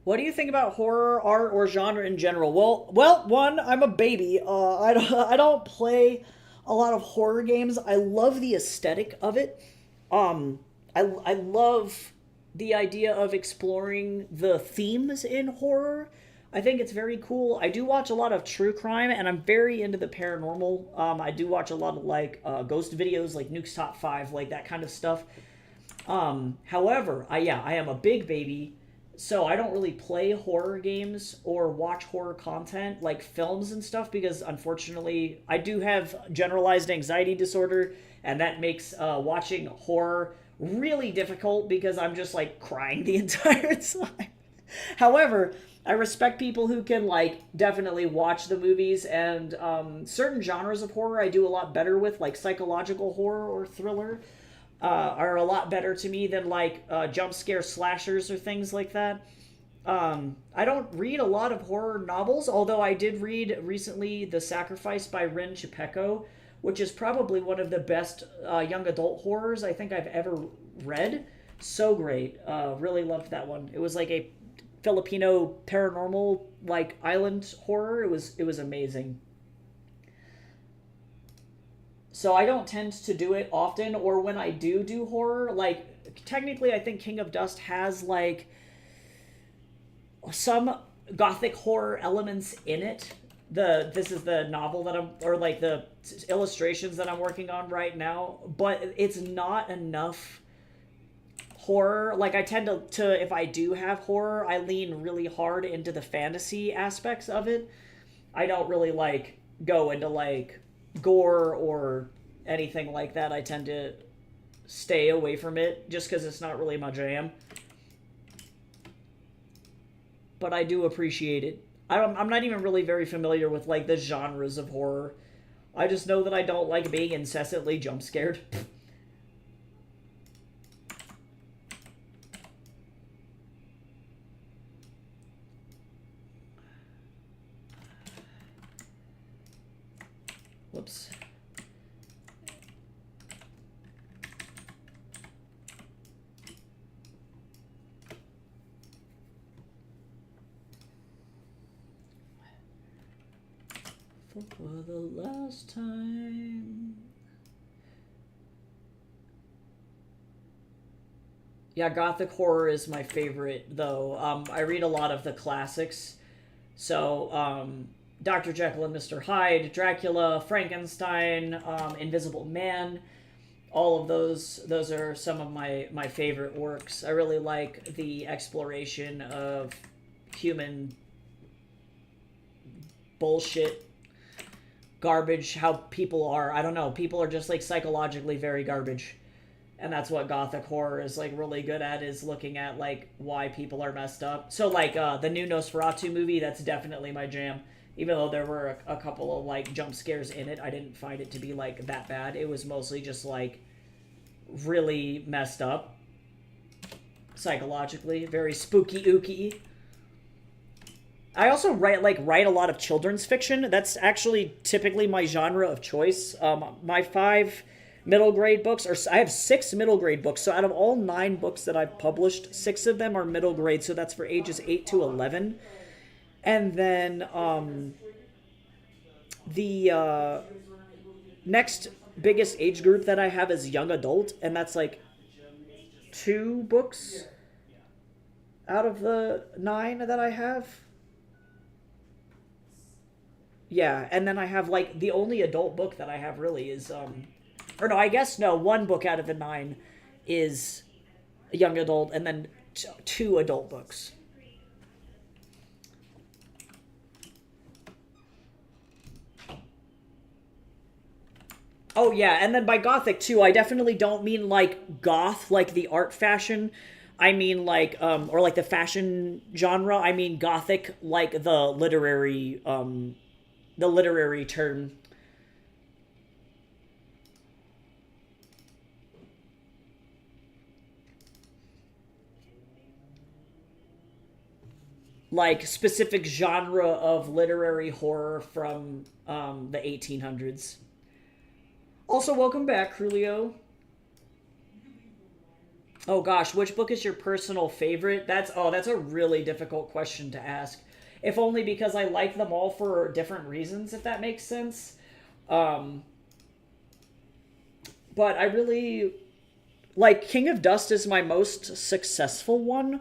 What do you think about horror, art, or genre in general? Well, one, I'm a baby. I don't play a lot of horror games. I love the aesthetic of it. I love the idea of exploring the themes in horror. I think it's very cool. I do watch a lot of true crime, and I'm very into the paranormal. I do watch a lot of like ghost videos, like Nuke's Top 5, like that kind of stuff. However, I am a big baby, So I don't really play horror games or watch horror content like films and stuff because unfortunately I do have generalized anxiety disorder, and that makes watching horror really difficult because I'm just like crying the entire time. However, I respect people who can like definitely watch the movies, and certain genres of horror I do a lot better with, like psychological horror or thriller are a lot better to me than like jump scare slashers or things like that. I don't read a lot of horror novels, although I did read recently The Sacrifice by Rin Chipeco, which is probably one of the best young adult horrors I think I've ever read. So great. Really loved that one. It was like a Filipino paranormal like island horror. It was amazing. So I don't tend to do it often, or when I do horror, like technically I think King of Dust has like some gothic horror elements in it. This is the novel that I'm, or like the illustrations that I'm working on right now, but it's not enough horror. Like I tend to if I do have horror, I lean really hard into the fantasy aspects of it. I don't really like go into like gore or anything like that. I tend to stay away from it just because it's not really my jam. But I do appreciate it. I'm not even really very familiar with like the genres of horror. I just know that I don't like being incessantly jump scared. Whoops. For the last time. Yeah, gothic horror is my favorite, though. I read a lot of the classics. So, Dr. Jekyll and Mr. Hyde, Dracula, Frankenstein, Invisible Man. All of those are some of my favorite works. I really like the exploration of human bullshit, garbage, how people are. I don't know. People are just like psychologically very garbage. And that's what gothic horror is like really good at, is looking at like why people are messed up. So like the new Nosferatu movie, that's definitely my jam. Even though there were a couple of like jump scares in it, I didn't find it to be like that bad. It was mostly just like really messed up psychologically, very spooky ooky. I also write a lot of children's fiction. That's actually typically my genre of choice. My 5 middle grade books, or I have 6 middle grade books. So out of all 9 books that I've published, 6 of them are middle grade. So that's for ages 8 to 11. And then the next biggest age group that I have is young adult, and that's like 2 books out of the 9 that I have. Yeah, and then I have like the only adult book that I have really is or no, I guess no, 1 book out of the 9 is a young adult, and then 2 adult books. Oh yeah, and then by gothic too, I definitely don't mean like goth, like the art fashion. I mean like or like the fashion genre. I mean gothic like the literary term. Like specific genre of literary horror from the 1800s. Also, welcome back, Crulio. Oh gosh, which book is your personal favorite? That's a really difficult question to ask. If only because I like them all for different reasons, if that makes sense. Um, but I really like King of Dust is my most successful one.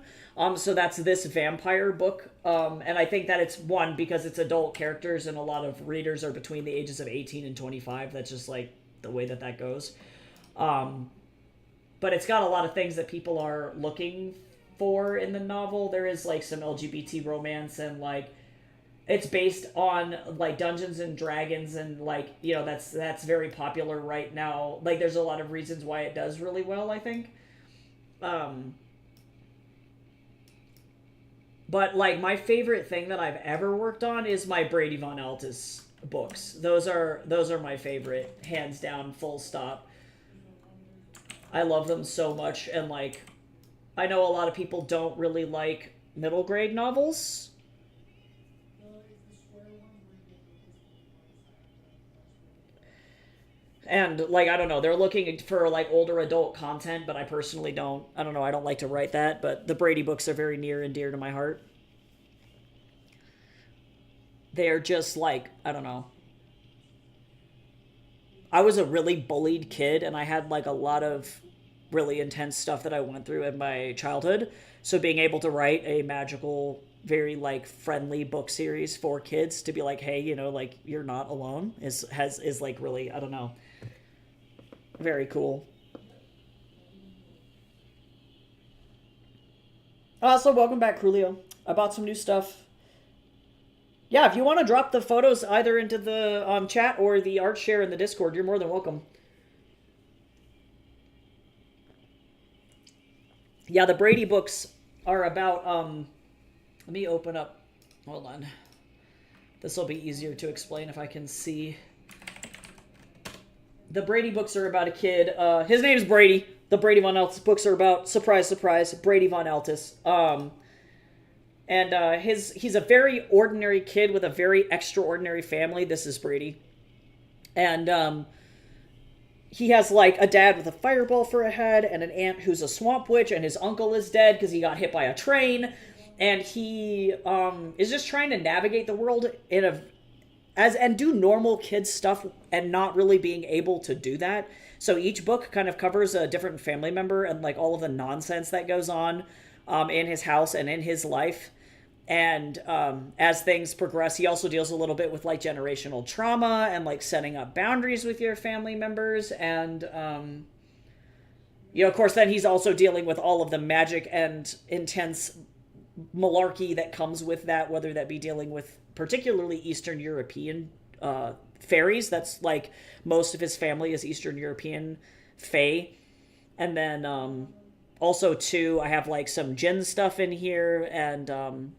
So that's this vampire book. And I think that it's one because it's adult characters and a lot of readers are between the ages of 18 and 25. That's just like the way that goes. But it's got a lot of things that people are looking for in the novel. There is like some LGBT romance, and like it's based on like Dungeons and Dragons, and like, you know, that's very popular right now. Like there's a lot of reasons why it does really well, I think. But like my favorite thing that I've ever worked on is my Brady Von Altus books. Those are my favorite, hands down, full stop. I love them so much, and like I know a lot of people don't really like middle grade novels. And like I don't know, they're looking for like older adult content, but I personally don't. I don't know, I don't like to write that, but the Brady books are very near and dear to my heart. They're just like, I don't know. I was a really bullied kid, and I had like a lot of really intense stuff that I went through in my childhood. So being able to write a magical, very like friendly book series for kids to be like, hey, you know, like you're not alone is like really, I don't know, very cool. So welcome back, Crulio. I bought some new stuff. Yeah, if you want to drop the photos either into the chat or the art share in the Discord, you're more than welcome. Yeah, the Brady books are about, let me open up, hold on. This will be easier to explain if I can see. The Brady books are about a kid, his name's Brady. The Brady Von Altus books are about, surprise, surprise, Brady Von Altus. And he's a very ordinary kid with a very extraordinary family. This is Brady. And he has like a dad with a fireball for a head, and an aunt who's a swamp witch, and his uncle is dead because he got hit by a train. And he is just trying to navigate the world and do normal kid stuff, and not really being able to do that. So each book kind of covers a different family member and like all of the nonsense that goes on in his house and in his life. And as things progress, he also deals a little bit with like generational trauma and like setting up boundaries with your family members. And, you know, of course, then he's also dealing with all of the magic and intense malarkey that comes with that, whether that be dealing with particularly Eastern European fairies. That's like most of his family is Eastern European fae. And then also, too, I have like some djinn stuff in here, and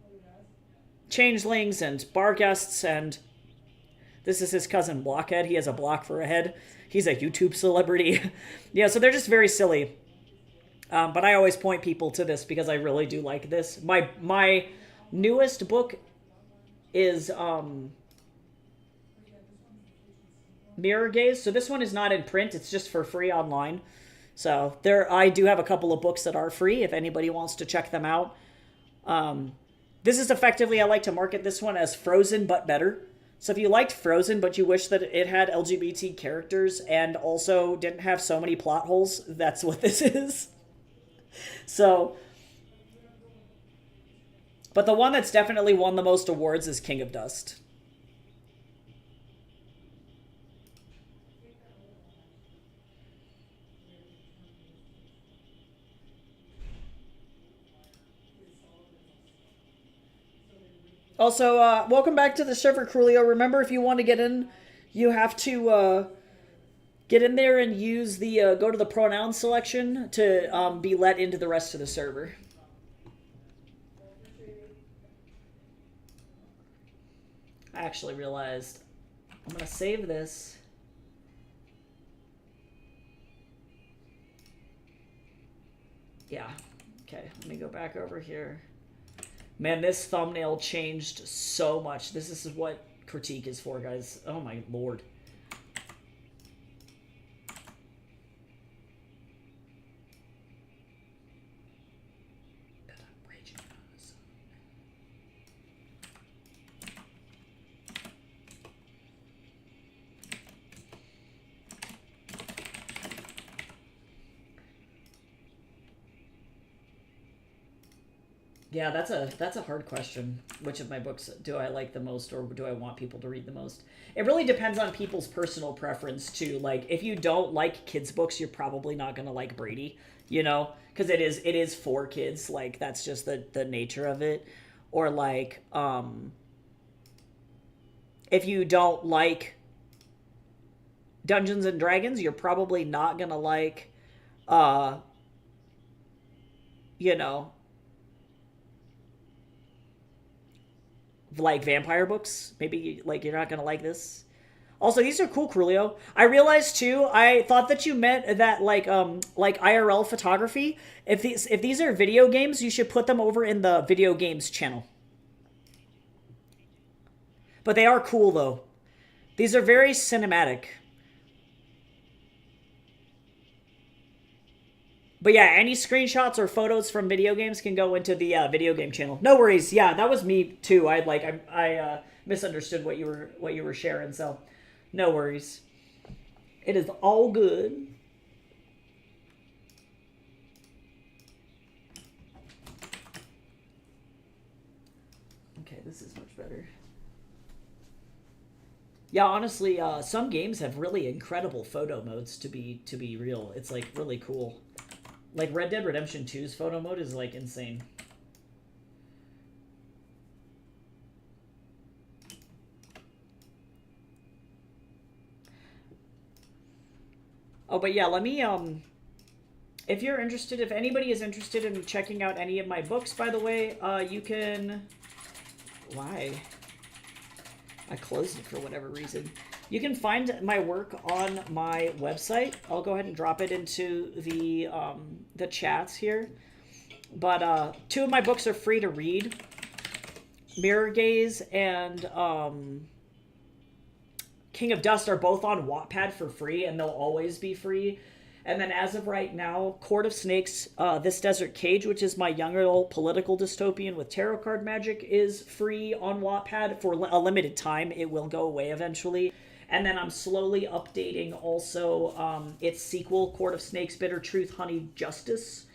changelings and bar guests, and this is his cousin Blockhead. He has a block for a head. He's a YouTube celebrity. Yeah, so they're just very silly. But I always point people to this because I really do like this. My newest book is Mirror Gaze. So this one is not in print. It's just for free online. So I do have a couple of books that are free if anybody wants to check them out. This is effectively, I like to market this one as Frozen but better. So if you liked Frozen but you wish that it had LGBT characters and also didn't have so many plot holes, that's what this is. So, but the one that's definitely won the most awards is King of Dust. Also, welcome back to the server, Crulio. Remember, if you want to get in, you have to get in there and use the go to the pronoun selection to be let into the rest of the server. I actually realized I'm going to save this. Yeah. Okay, let me go back over here. Man, this thumbnail changed so much. This is what critique is for, guys. Oh my lord. Yeah, that's a hard question. Which of my books do I like the most, or do I want people to read the most? It really depends on people's personal preference too. Like, if you don't like kids' books, you're probably not gonna like Brady, you know, because it is for kids. Like, that's just the nature of it. Or like, if you don't like Dungeons and Dragons, you're probably not gonna like, uh, you know, like vampire books. Maybe like you're not gonna like this. Also, these are cool, Crulio. I realized too. I thought that you meant that like IRL photography. If these are video games, you should put them over in the video games channel. But they are cool though. These are very cinematic. But yeah, any screenshots or photos from video games can go into the video game channel. No worries. Yeah, that was me too. I misunderstood what you were sharing. So, no worries. It is all good. Okay, this is much better. Yeah, honestly, some games have really incredible photo modes. To be real, it's like really cool. Like Red Dead Redemption 2's photo mode is like insane. Oh, but yeah, let me if you're interested, if anybody is interested in checking out any of my books, by the way, you can. Why? I closed it for whatever reason. You can find my work on my website. I'll go ahead and drop it into the chats here. But two of my books are free to read. Mirror Gaze and King of Dust are both on Wattpad for free, and they'll always be free. And then as of right now, Court of Snakes, This Desert Cage, which is my young adult political dystopian with tarot card magic, is free on Wattpad for a limited time. It will go away eventually. And then I'm slowly updating also its sequel, Court of Snakes, Bitter Truth, Honey Justice,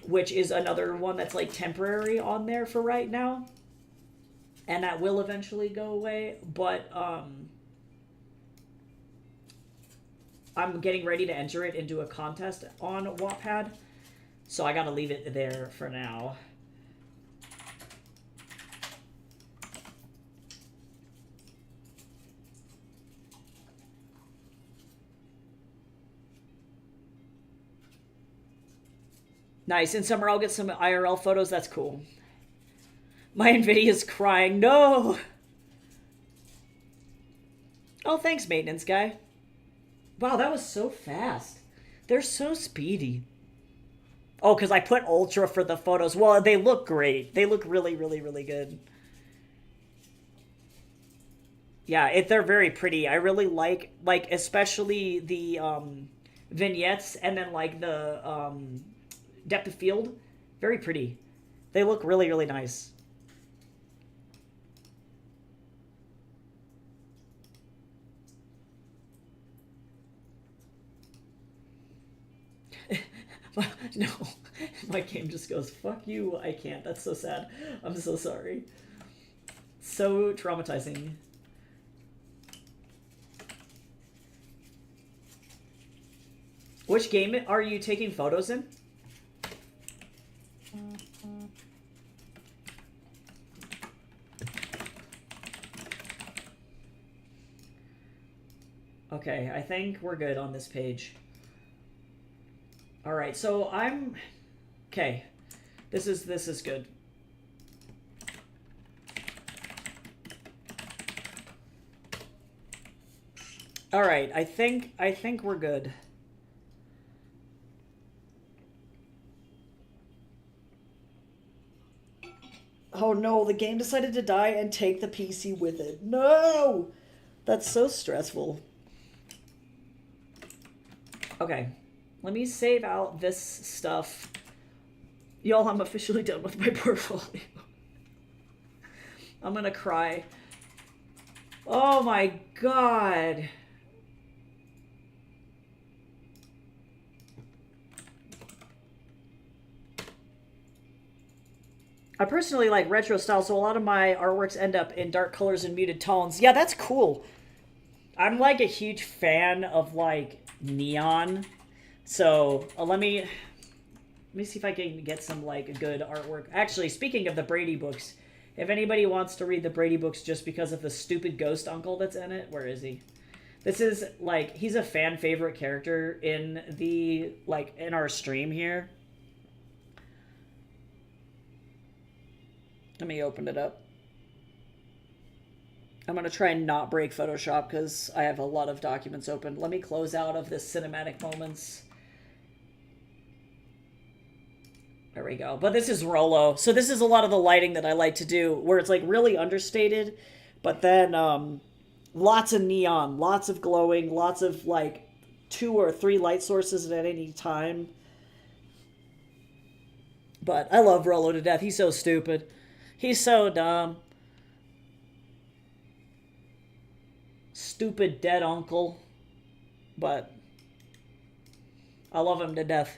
which is another one that's like temporary on there for right now. And that will eventually go away. But I'm getting ready to enter it into a contest on Wattpad. So I gotta leave it there for now. Nice. In summer, I'll get some IRL photos. That's cool. My NVIDIA's crying. No! Oh, thanks, maintenance guy. Wow, that was so fast. They're so speedy. Oh, because I put ultra for the photos. Well, they look great. They look really, really, really good. Yeah, they're very pretty. I really like especially the vignettes and then like the depth of field. Very pretty. They look really, really nice. No, my game just goes, fuck you, I can't. That's so sad. I'm so sorry. So traumatizing. Which game are you taking photos in? Okay, I think we're good on this page. All right, so I'm okay. This is good. All right, I think we're good. Oh no, the game decided to die and take the PC with it. No! That's so stressful. Okay. Let me save out this stuff. Y'all, I'm officially done with my portfolio. I'm gonna cry. Oh my god. I personally like retro style, so a lot of my artworks end up in dark colors and muted tones. Yeah, that's cool. I'm like a huge fan of like neon. So let me see if I can get some like good artwork. Actually, speaking of the Brady books, if anybody wants to read the Brady books just because of the stupid ghost uncle that's in it, where is he? This is like, he's a fan favorite character in the, like, in our stream here. Let me open it up. I'm going to try and not break Photoshop because I have a lot of documents open. Let me close out of this cinematic moments. There we go. But this is Rollo. So this is a lot of the lighting that I like to do where it's like really understated, but then lots of neon, lots of glowing, lots of like 2 or 3 light sources at any time. But I love Rollo to death. He's so stupid. He's so dumb. Stupid dead uncle. But I love him to death.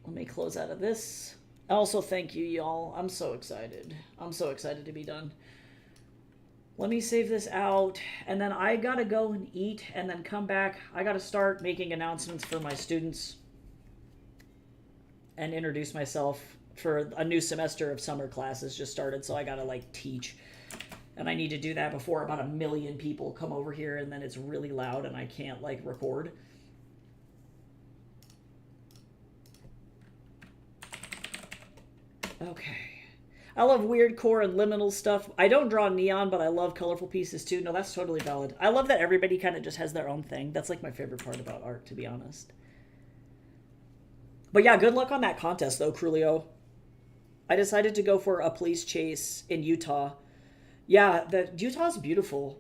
Let me close out of this. Also, thank you, y'all. I'm so excited. I'm so excited to be done. Let me save this out, and then I gotta go and eat, and then come back. I gotta start making announcements for my students and introduce myself for a new semester of summer classes just started, so I gotta, like, teach. And I need to do that before about 1 million people come over here, and then it's really loud, and I can't, like, record. Okay. I love weird core and liminal stuff. I don't draw neon, but I love colorful pieces too. No, that's totally valid. I love that everybody kind of just has their own thing. That's like my favorite part about art, to be honest. But yeah, good luck on that contest though, Crulio. I decided to go for a police chase in Utah. Yeah, Utah's beautiful.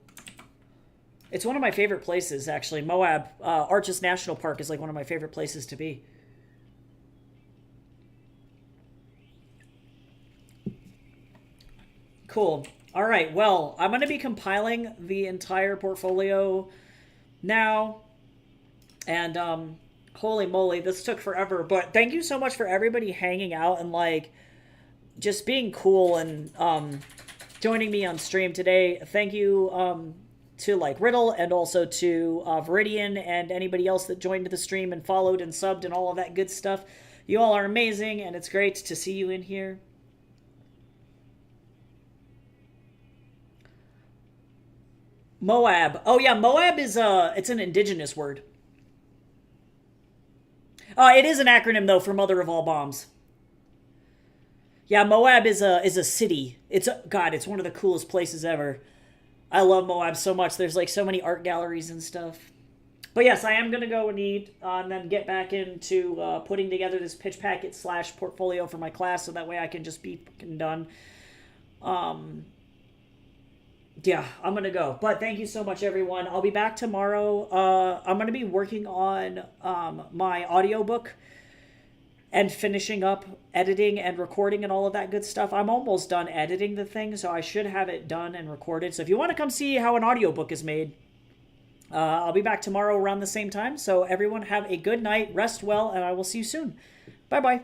It's one of my favorite places, actually. Moab, Arches National Park is like one of my favorite places to be. Cool. All right, well, I'm going to be compiling the entire portfolio now. And, holy moly, this took forever. But thank you so much for everybody hanging out and, like, just being cool and joining me on stream today. Thank you to, like, Riddle and also to Viridian and anybody else that joined the stream and followed and subbed and all of that good stuff. You all are amazing, and it's great to see you in here. Moab. Oh yeah, Moab is it's an indigenous word. It is an acronym though for Mother of All Bombs. Yeah, Moab is a city. God, it's one of the coolest places ever. I love Moab so much. There's like so many art galleries and stuff. But yes, I am gonna go and eat and then get back into putting together this pitch packet / portfolio for my class, so that way I can just be fucking done. Yeah, I'm going to go. But thank you so much, everyone. I'll be back tomorrow. I'm going to be working on my audiobook and finishing up editing and recording and all of that good stuff. I'm almost done editing the thing, so I should have it done and recorded. So if you want to come see how an audiobook is made, I'll be back tomorrow around the same time. So everyone have a good night, rest well, and I will see you soon. Bye-bye.